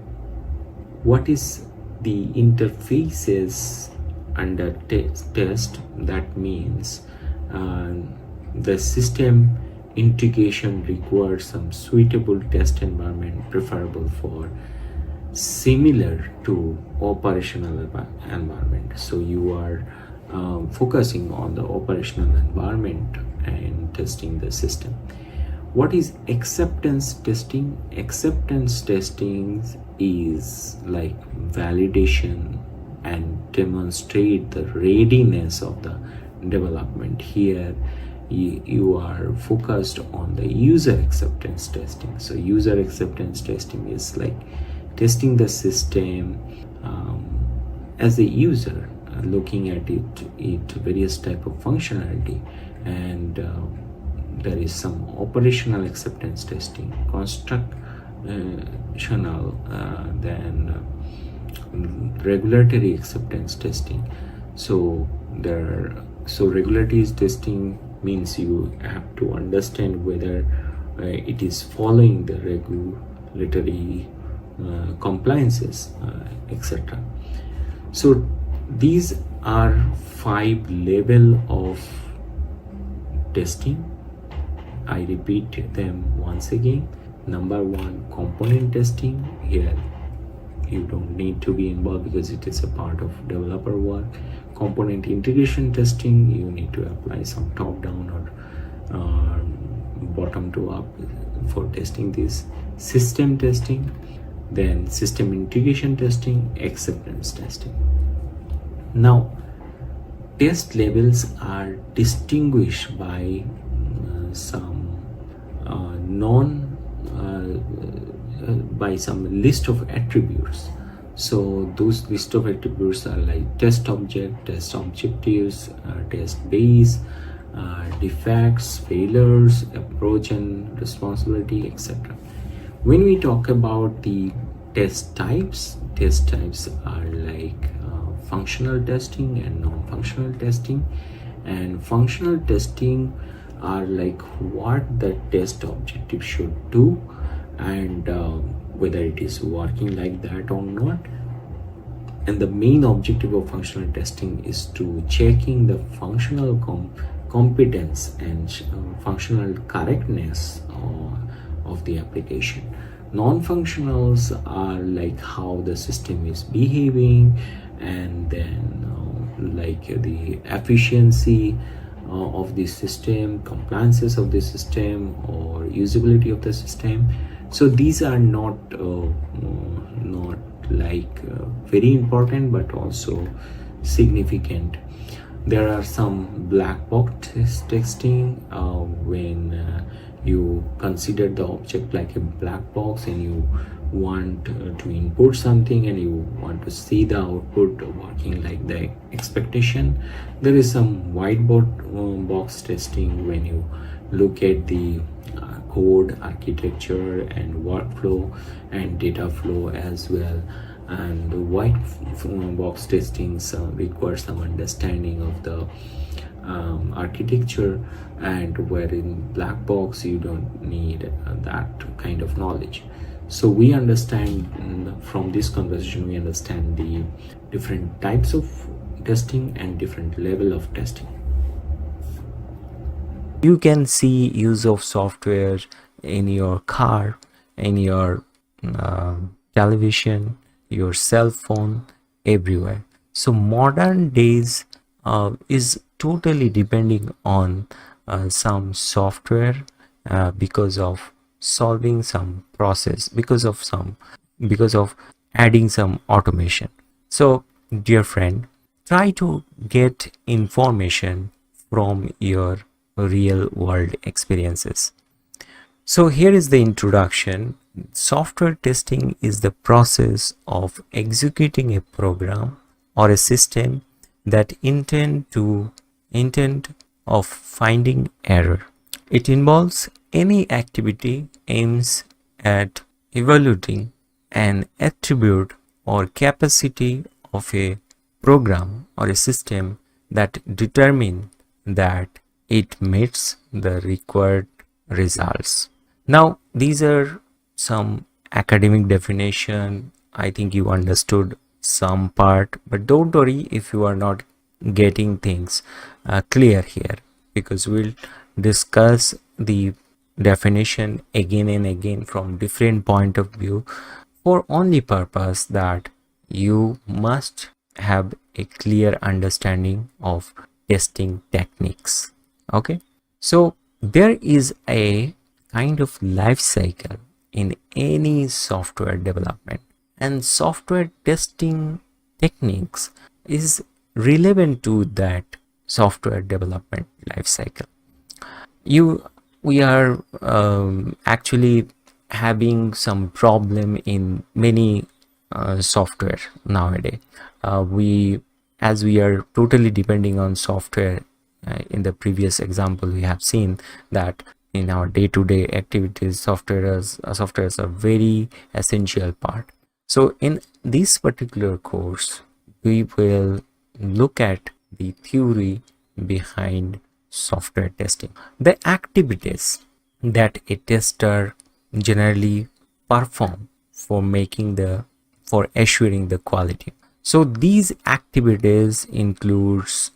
what is the interfaces under test? That means the system integration requires some suitable test environment, preferable for similar to operational environment. So you are focusing on the operational environment and testing the system. What is acceptance testing? Acceptance testing is like validation and demonstrate the readiness of the development. Here you are focused on the user acceptance testing. So user acceptance testing is like testing the system as a user, looking at it various type of functionality, and there is some operational acceptance testing, constructional, then regulatory acceptance testing. So regulatory testing means you have to understand whether it is following the regulatory compliances, etc. So these are 5 level of testing. I repeat them once again. Number 1, component testing. Here you don't need to be involved because it is a part of developer work. Component integration testing, you need to apply some top down or bottom to up for testing this. System testing, then system integration testing, acceptance testing. Now test levels are distinguished by some by some list of attributes. So those list of attributes are like test object, test objectives, test base, defects, failures, approach and responsibility, etc. When we talk about the test types are like functional testing and non-functional testing. And functional testing are like what the test objective should do and whether it is working like that or not. And the main objective of functional testing is to checking the functional competence and functional correctness of the application. Non-functionals are like how the system is behaving, and then like the efficiency of the system, compliances of the system, or usability of the system. So these are not like very important but also significant. There are some black box testing when you consider the object like a black box and you want to input something and you want to see the output working like the expectation. There is some white box testing when you look at the code architecture and workflow and data flow as well. And the white box testing requires some understanding of the architecture, and where in black box you don't need that kind of knowledge. So we understand from this conversation, we understand the different types of testing and different level of testing. You can see use of software in your car, in your television, your cell phone, everywhere. So modern days is totally depending on some software because of solving some process, because of adding some automation. So dear friend, try to get information from your real world experiences. So here is the introduction. Software testing is the process of executing a program or a system that intent of finding error. It involves any activity aims at evaluating an attribute or capacity of a program or a system that determine that it meets the required results. Now these are some academic definition. I think you understood some part, but don't worry if you are not getting things clear here, because we'll discuss the definition again and again from different point of view, for only purpose that you must have a clear understanding of testing techniques. Okay, so there is a kind of life cycle in any software development, and software testing techniques is relevant to that software development life cycle. We are actually having some problem in many software nowadays. As we are totally depending on software, in the previous example we have seen that in our day-to-day activities software is a very essential part. So in this particular course we will look at the theory behind software testing, the activities that a tester generally perform for for assuring the quality. So these activities includes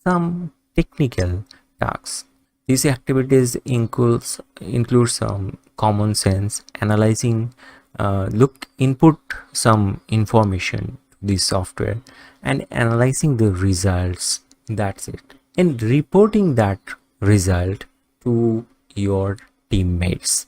some technical tasks. These activities include some common sense analyzing, input some information to the software and analyzing the results. That's it. And reporting that result to your teammates.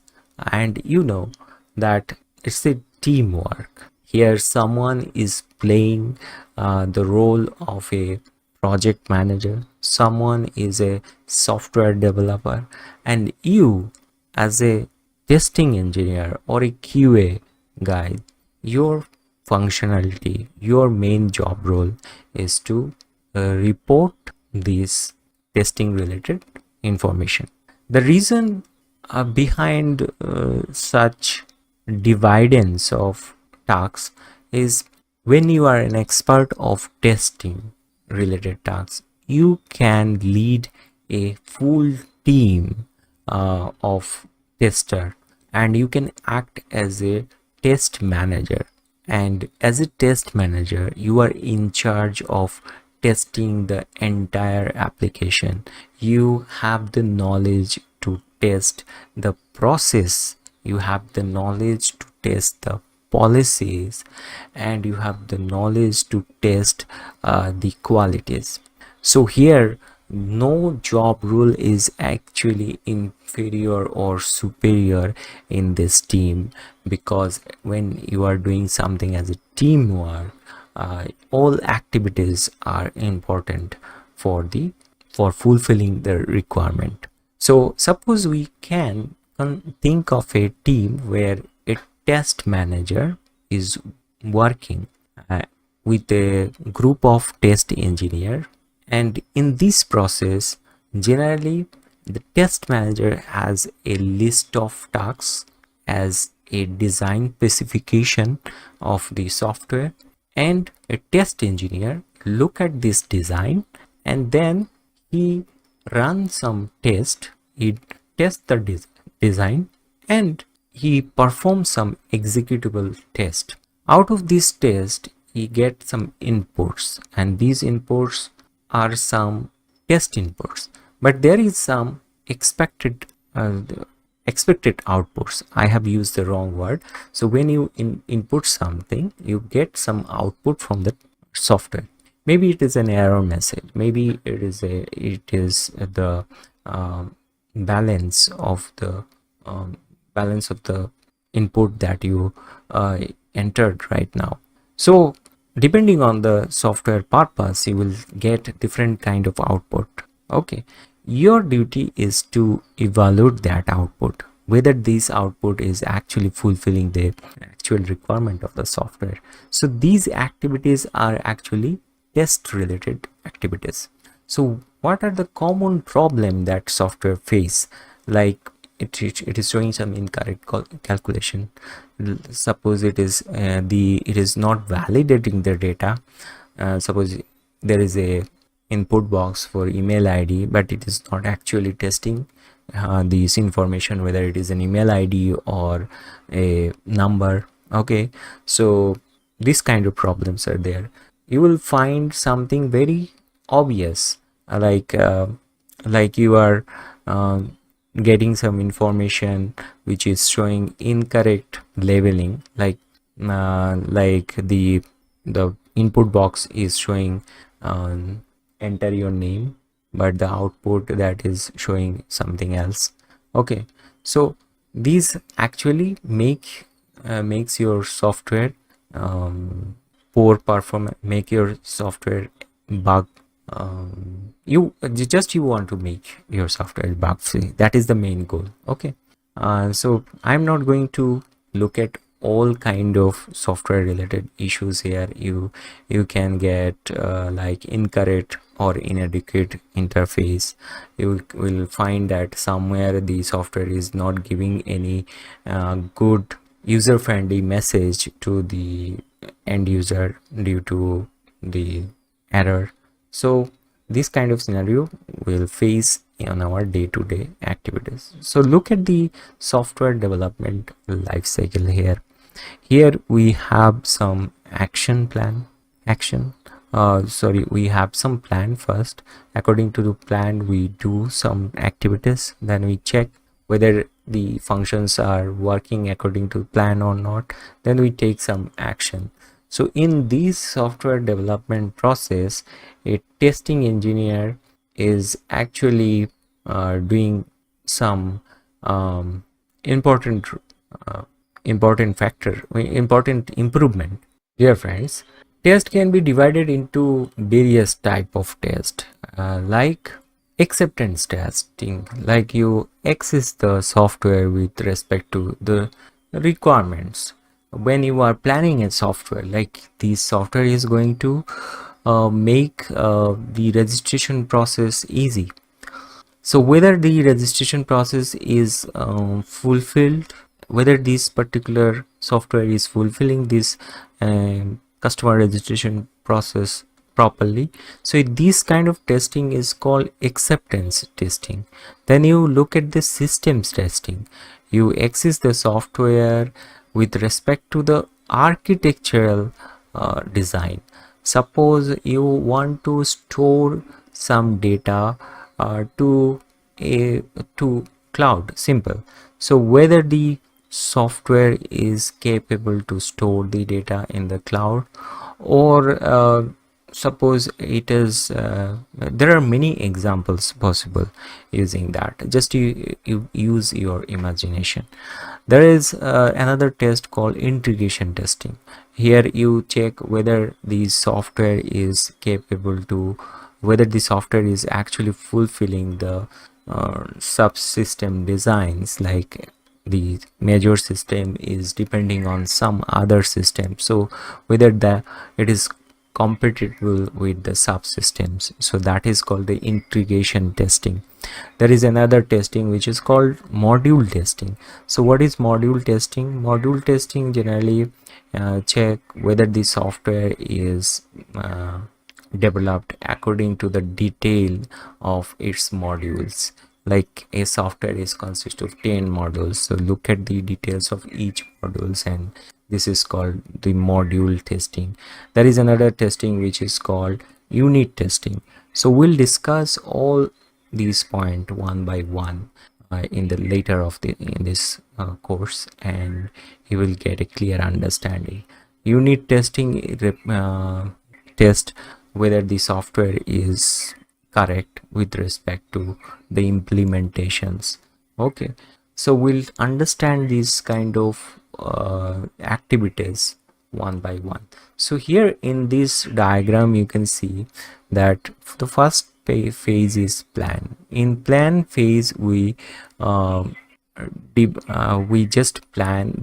And you know that it's a teamwork. Here someone is playing the role of a project manager, someone is a software developer, and you as a testing engineer or a QA guy, your functionality, your main job role is to report this testing related information. The reason behind such dividends of tasks is when you are an expert of testing related tasks, you can lead a full team of tester, and you can act as a test manager. And as a test manager, you are in charge of testing the entire application. You have the knowledge to test the process, you have the knowledge to test the policies, and you have the knowledge to test the qualities. So here no job role is actually inferior or superior in this team, because when you are doing something as a teamwork, all activities are important for fulfilling the requirement. So suppose we can think of a team where a test manager is working with a group of test engineer, and in this process generally the test manager has a list of tasks as a design specification of the software, and a test engineer look at this design and then he runs some test, he tests the design and he performs some executable test. Out of this test he gets some inputs, and these inputs are some test inputs, but there is some expected outputs. I have used the wrong word. So when you input something, you get some output from the software. Maybe it is an error message, maybe it is the balance of the input that you entered right now. So depending on the software purpose, you will get different kind of output. Okay, your duty is to evaluate that output, whether this output is actually fulfilling the actual requirement of the software. So these activities are actually test related activities. So what are the common problem that software face? Like it is showing some incorrect calculation. Suppose it is not validating the data. Suppose there is a input box for email ID, but it is not actually testing this information, whether it is an email ID or a number. Okay, so this kind of problems are there. You will find something very obvious, like you are getting some information which is showing incorrect labeling, like the input box is showing enter your name, but the output that is showing something else. Okay, so these actually makes your software poor performance, make your software bug. You want to make your software bug free. That is the main goal. Okay, so I'm not going to look at all kind of software related issues here. You can get like incorrect or inadequate interface. You will find that somewhere the software is not giving any good user friendly message to the end user due to the error. So this kind of scenario will face on our day-to-day activities. So look at the software development life cycle here. Here we have some we have some plan first. According to the plan, we do some activities, then we check whether the functions are working according to plan or not, then we take some action. So in this software development process, a testing engineer is actually doing some important uh, important improvement. Dear friends, test can be divided into various type of test, like acceptance testing, like you access the software with respect to the requirements. When you are planning a software, like this software is going to make the registration process easy. So whether the registration process is fulfilled, whether this particular software is fulfilling this customer registration process properly. So this kind of testing is called acceptance testing. Then you look at the systems testing. You access the software with respect to the architectural design. Suppose you want to store some data to cloud, simple. So whether the software is capable to store the data in the cloud, or suppose it is there are many examples possible using that. Just you use your imagination. There is another test called integration testing. Here you check whether the software is capable to, whether the software is actually fulfilling the subsystem designs, like the major system is depending on some other system, so whether it is compatible with the subsystems. So that is called the integration testing. There is another testing which is called module testing. So what is module testing? Module testing generally check whether the software is developed according to the detail of its modules. Like a software is consist of 10 modules, so look at the details of each modules, and this is called the module testing. There is another testing which is called unit testing. So we'll discuss all these points one by one in the later of in this course, and you will get a clear understanding. Unit testing test whether the software is correct with respect to the implementations. Okay, so we'll understand these kind of activities one by one. So here in this diagram you can see that the first phase is plan. In plan phase we just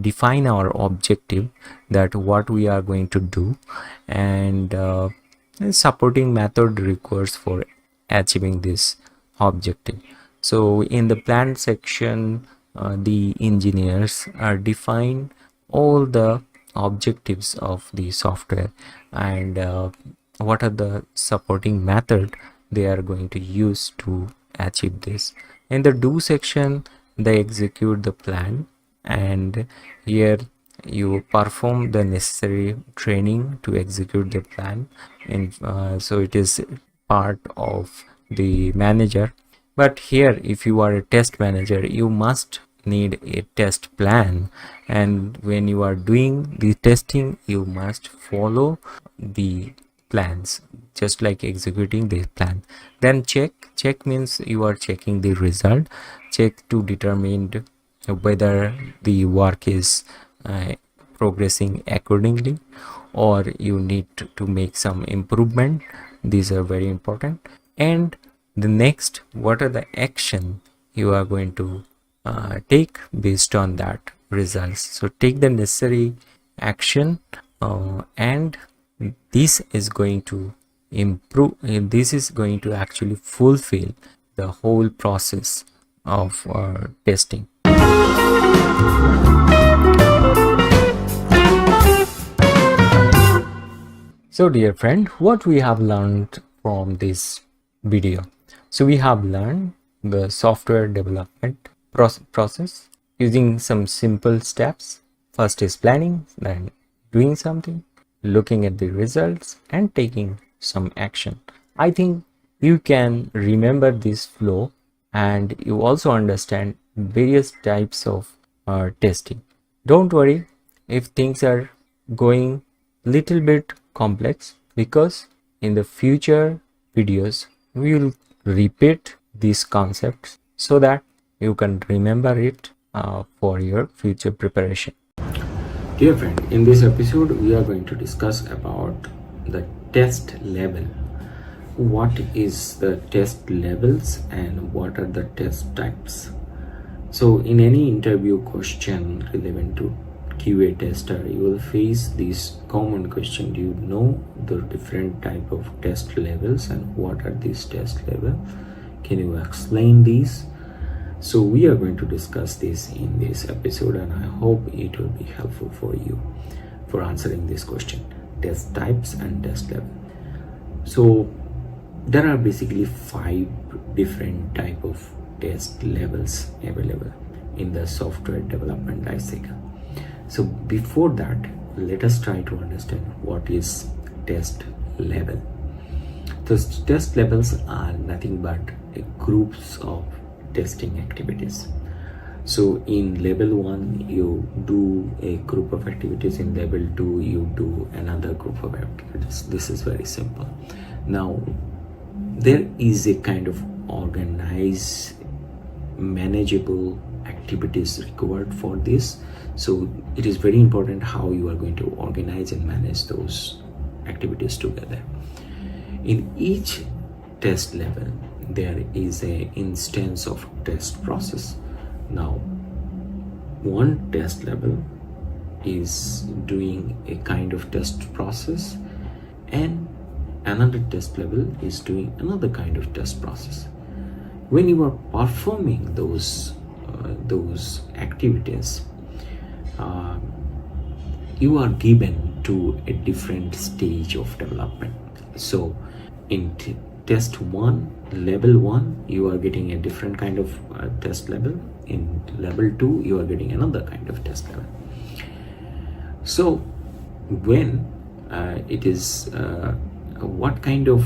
define our objective, that what we are going to do, and supporting method requires for achieving this objective. So in the plan section, the engineers are define all the objectives of the software, and what are the supporting method they are going to use to achieve this. In the do section, they execute the plan, and here you perform the necessary training to execute the plan, and so it is part of the manager. But here if you are a test manager, you must need a test plan, and when you are doing the testing you must follow the plans, just like executing the plan. Then check means you are checking the result, check to determine whether the work is progressing accordingly, or you need to make some improvement. These are very important. And the next, what are the action you are going to take based on that results. So take the necessary action, and this is going to improve, this is going to actually fulfill the whole process of testing. So dear friend, what we have learned from this video? So we have learned the software development process using some simple steps. First is planning, then doing something, looking at the results, and taking some action. I think you can remember this flow, and you also understand various types of testing. Don't worry if things are going little bit complex, because in the future videos we will repeat these concepts so that you can remember it for your future preparation. Dear friend, in this episode we are going to discuss about the test level. What is the test levels and what are the test types? So in any interview question relevant to QA tester, you will face this common question: do you know the different type of test levels and what are these test levels? Can you explain these? So we are going to discuss this in this episode, and I hope it will be helpful for you for answering this question: test types and test level. So there are basically 5 different type of test levels available in the software development lifecycle. So before that, let us try to understand what is test level. Those test levels are nothing but groups of testing activities. So in level 1 you do a group of activities, in level 2 you do another group of activities. This is very simple. Now there is a kind of organized, manageable activities required for this. So it is very important how you are going to organize and manage those activities together. In each test level there is a instance of test process. Now one test level is doing a kind of test process, and another test level is doing another kind of test process. When you are performing those activities, you are given to a different stage of development. So in test 1, level 1, you are getting a different kind of test level. In level 2 you are getting another kind of test level. So when it is what kind of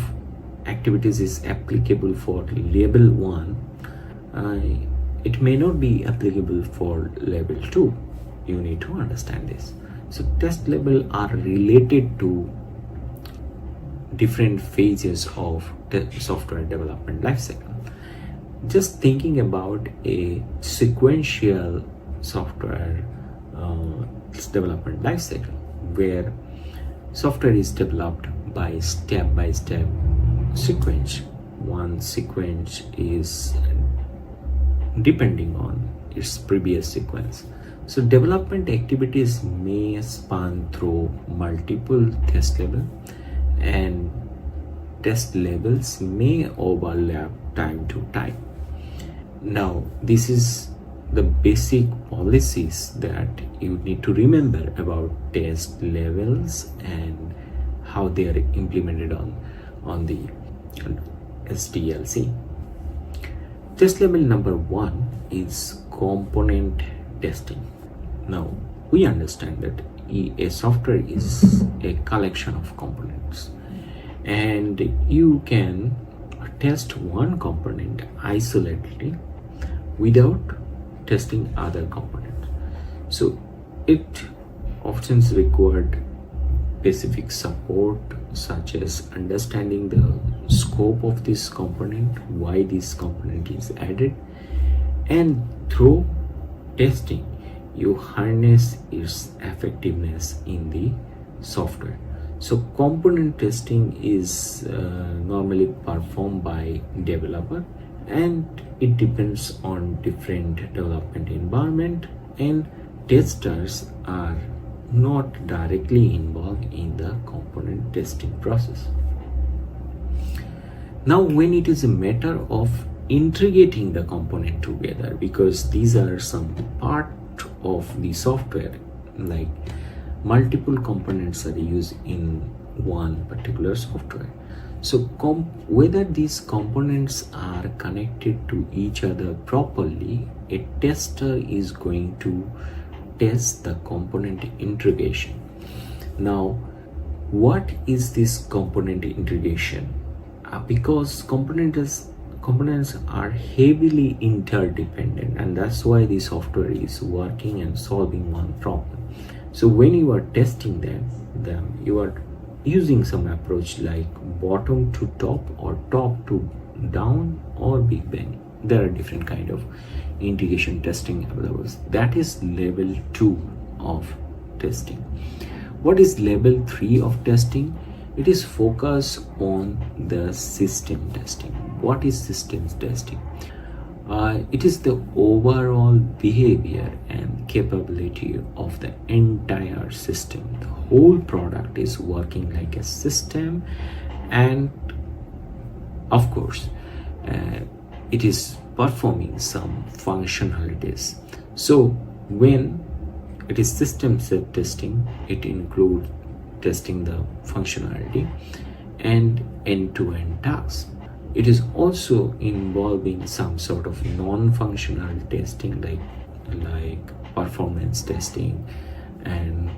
activities is applicable for level 1, it may not be applicable for level 2. You need to understand this. So test level are related to different phases of the software development lifecycle. Just thinking about a sequential software development lifecycle where software is developed by step-by-step sequence. One sequence is depending on its previous sequence. So development activities may span through multiple test levels, and test levels may overlap time to time. Now this is the basic policies that you need to remember about test levels and how they are implemented on the SDLC. Test level number 1 is component testing. Now we understand that a software is a collection of components, and you can test one component isolatedly without testing other components. So it often required specific support, such as understanding the scope of this component, why this component is added, and through testing you harness its effectiveness in the software. So component testing is normally performed by developer, and it depends on different development environment, and testers are not directly involved in the component testing process. Now when it is a matter of integrating the component together, because these are some part of the software, like multiple components are used in one particular software. So whether these components are connected to each other properly, a tester is going to test the component integration. Now, what is this component integration? Because components are heavily interdependent, and that's why the software is working and solving one problem. So when you are testing them you are using some approach like bottom to top or top to down or big bang. There are different kind of integration testing available. That is level 2 of testing. What is level 3 of testing? It is focus on the system testing. What is systems testing? It is the overall behavior and capability of the entire system. The whole product is working like a system, and of course it is performing some functionalities. So when it is system set testing, it includes testing the functionality and end-to-end tasks. It is also involving some sort of non-functional testing like performance testing and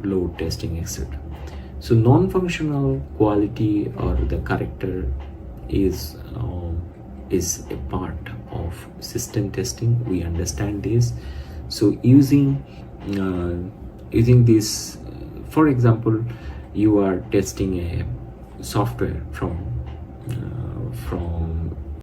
load testing, etc. So non-functional quality or the character is a part of system testing. We understand this. So using this, for example, you are testing a software from